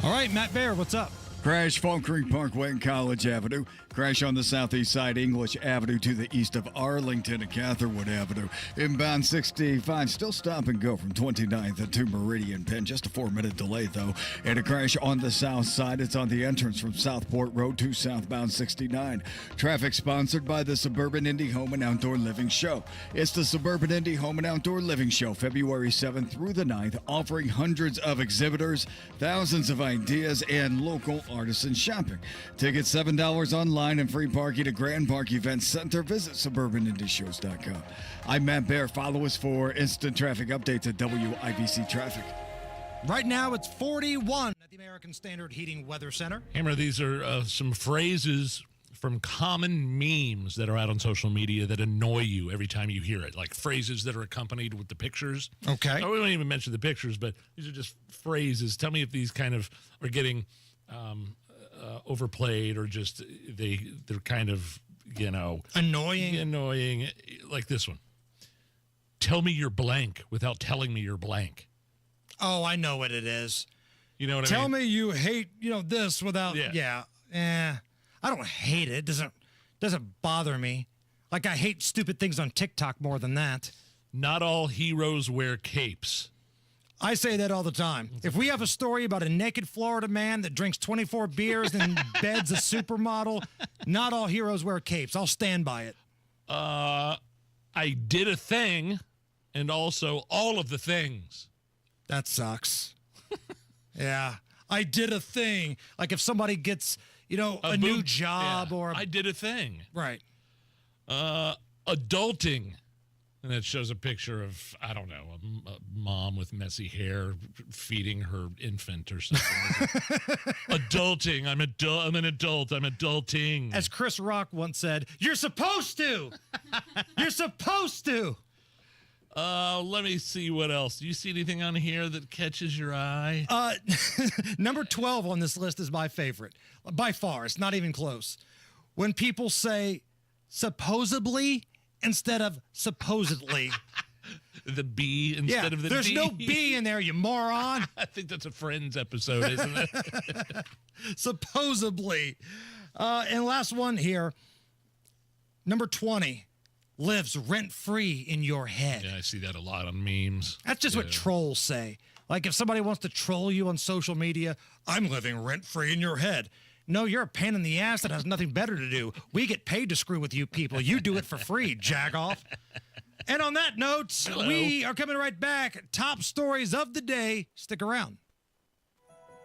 All right, Matt Baer, what's up? Crash Fall Creek Parkway and College Avenue. Crash on the southeast side, English Avenue to the east of Arlington and Catherwood Avenue. Inbound 65, still stop and go from 29th to Meridian Penn. Just a 4-minute delay, though. And a crash on the south side. It's on the entrance from Southport Road to southbound 69. Traffic sponsored by the Suburban Indie Home and Outdoor Living Show. It's the Suburban Indie Home and Outdoor Living Show, February 7th through the 9th, offering hundreds of exhibitors, thousands of ideas, and local artisan shopping. Tickets $7 online and free parking at Grand Park Event Center. Visit suburbanindieshows.com. I'm Matt Baer. Follow us for instant traffic updates at WIBC Traffic. Right now, it's 41 at the American Standard Heating Weather Center. Hammer, these are some phrases from common memes that are out on social media that annoy you every time you hear it, like phrases that are accompanied with the pictures. Okay. We don't even mention the pictures, but these are just phrases. Tell me if these kind of are getting overplayed or just they're kind of, annoying, like this one. Tell me you're blank without telling me you're blank. Oh, I know what it is. You know what I mean? Tell me you hate, this without, I I don't hate it. It doesn't bother me. Like, I hate stupid things on TikTok more than that. Not all heroes wear capes. I say that all the time. If we have a story about a naked Florida man that drinks 24 beers and beds a supermodel, not all heroes wear capes. I'll stand by it. I did a thing, and also all of the things. That sucks. Yeah. I did a thing. Like if somebody gets, a new job or... I did a thing. Right. Adulting. And it shows a picture of, I don't know, a mom with messy hair feeding her infant or something. Adulting. I'm an adult. I'm adulting. As Chris Rock once said, you're supposed to. You're supposed to. Let me see what else. Do you see anything on here that catches your eye? Number 12 on this list is my favorite. By far. It's not even close. When people say supposedly instead of supposedly. The B instead of the D. There's no B in there, you moron. I think that's a Friends episode, isn't it? Supposedly. And last one here. Number 20. Lives rent-free in your head. Yeah, I see that a lot on memes. That's just what trolls say. Like if somebody wants to troll you on social media, I'm living rent-free in your head. No, you're a pain in the ass that has nothing better to do. We get paid to screw with you people. You do it for free, jagoff. And on that note, we are coming right back. Top stories of the day. Stick around.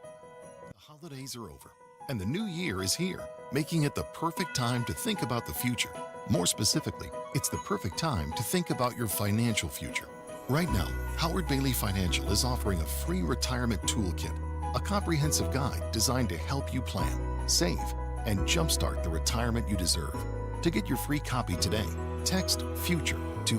The holidays are over, and the new year is here, making it the perfect time to think about the future. More specifically, it's the perfect time to think about your financial future. Right now, Howard Bailey Financial is offering a free retirement toolkit, a comprehensive guide designed to help you plan, save, and jumpstart the retirement you deserve. To get your free copy today, text FUTURE to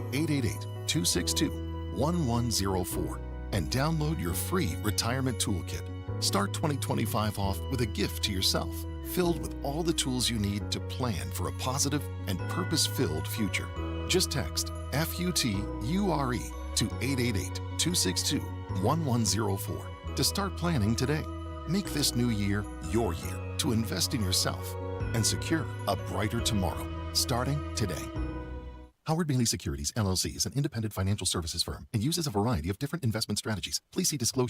888-262-1104 and download your free retirement toolkit. Start 2025 off with a gift to yourself, filled with all the tools you need to plan for a positive and purpose-filled future. Just text FUTURE to 888-262-1104 to start planning today. Make this new year your year to invest in yourself and secure a brighter tomorrow, starting today. Howard Bailey Securities, LLC is an independent financial services firm and uses a variety of different investment strategies. Please see disclosure.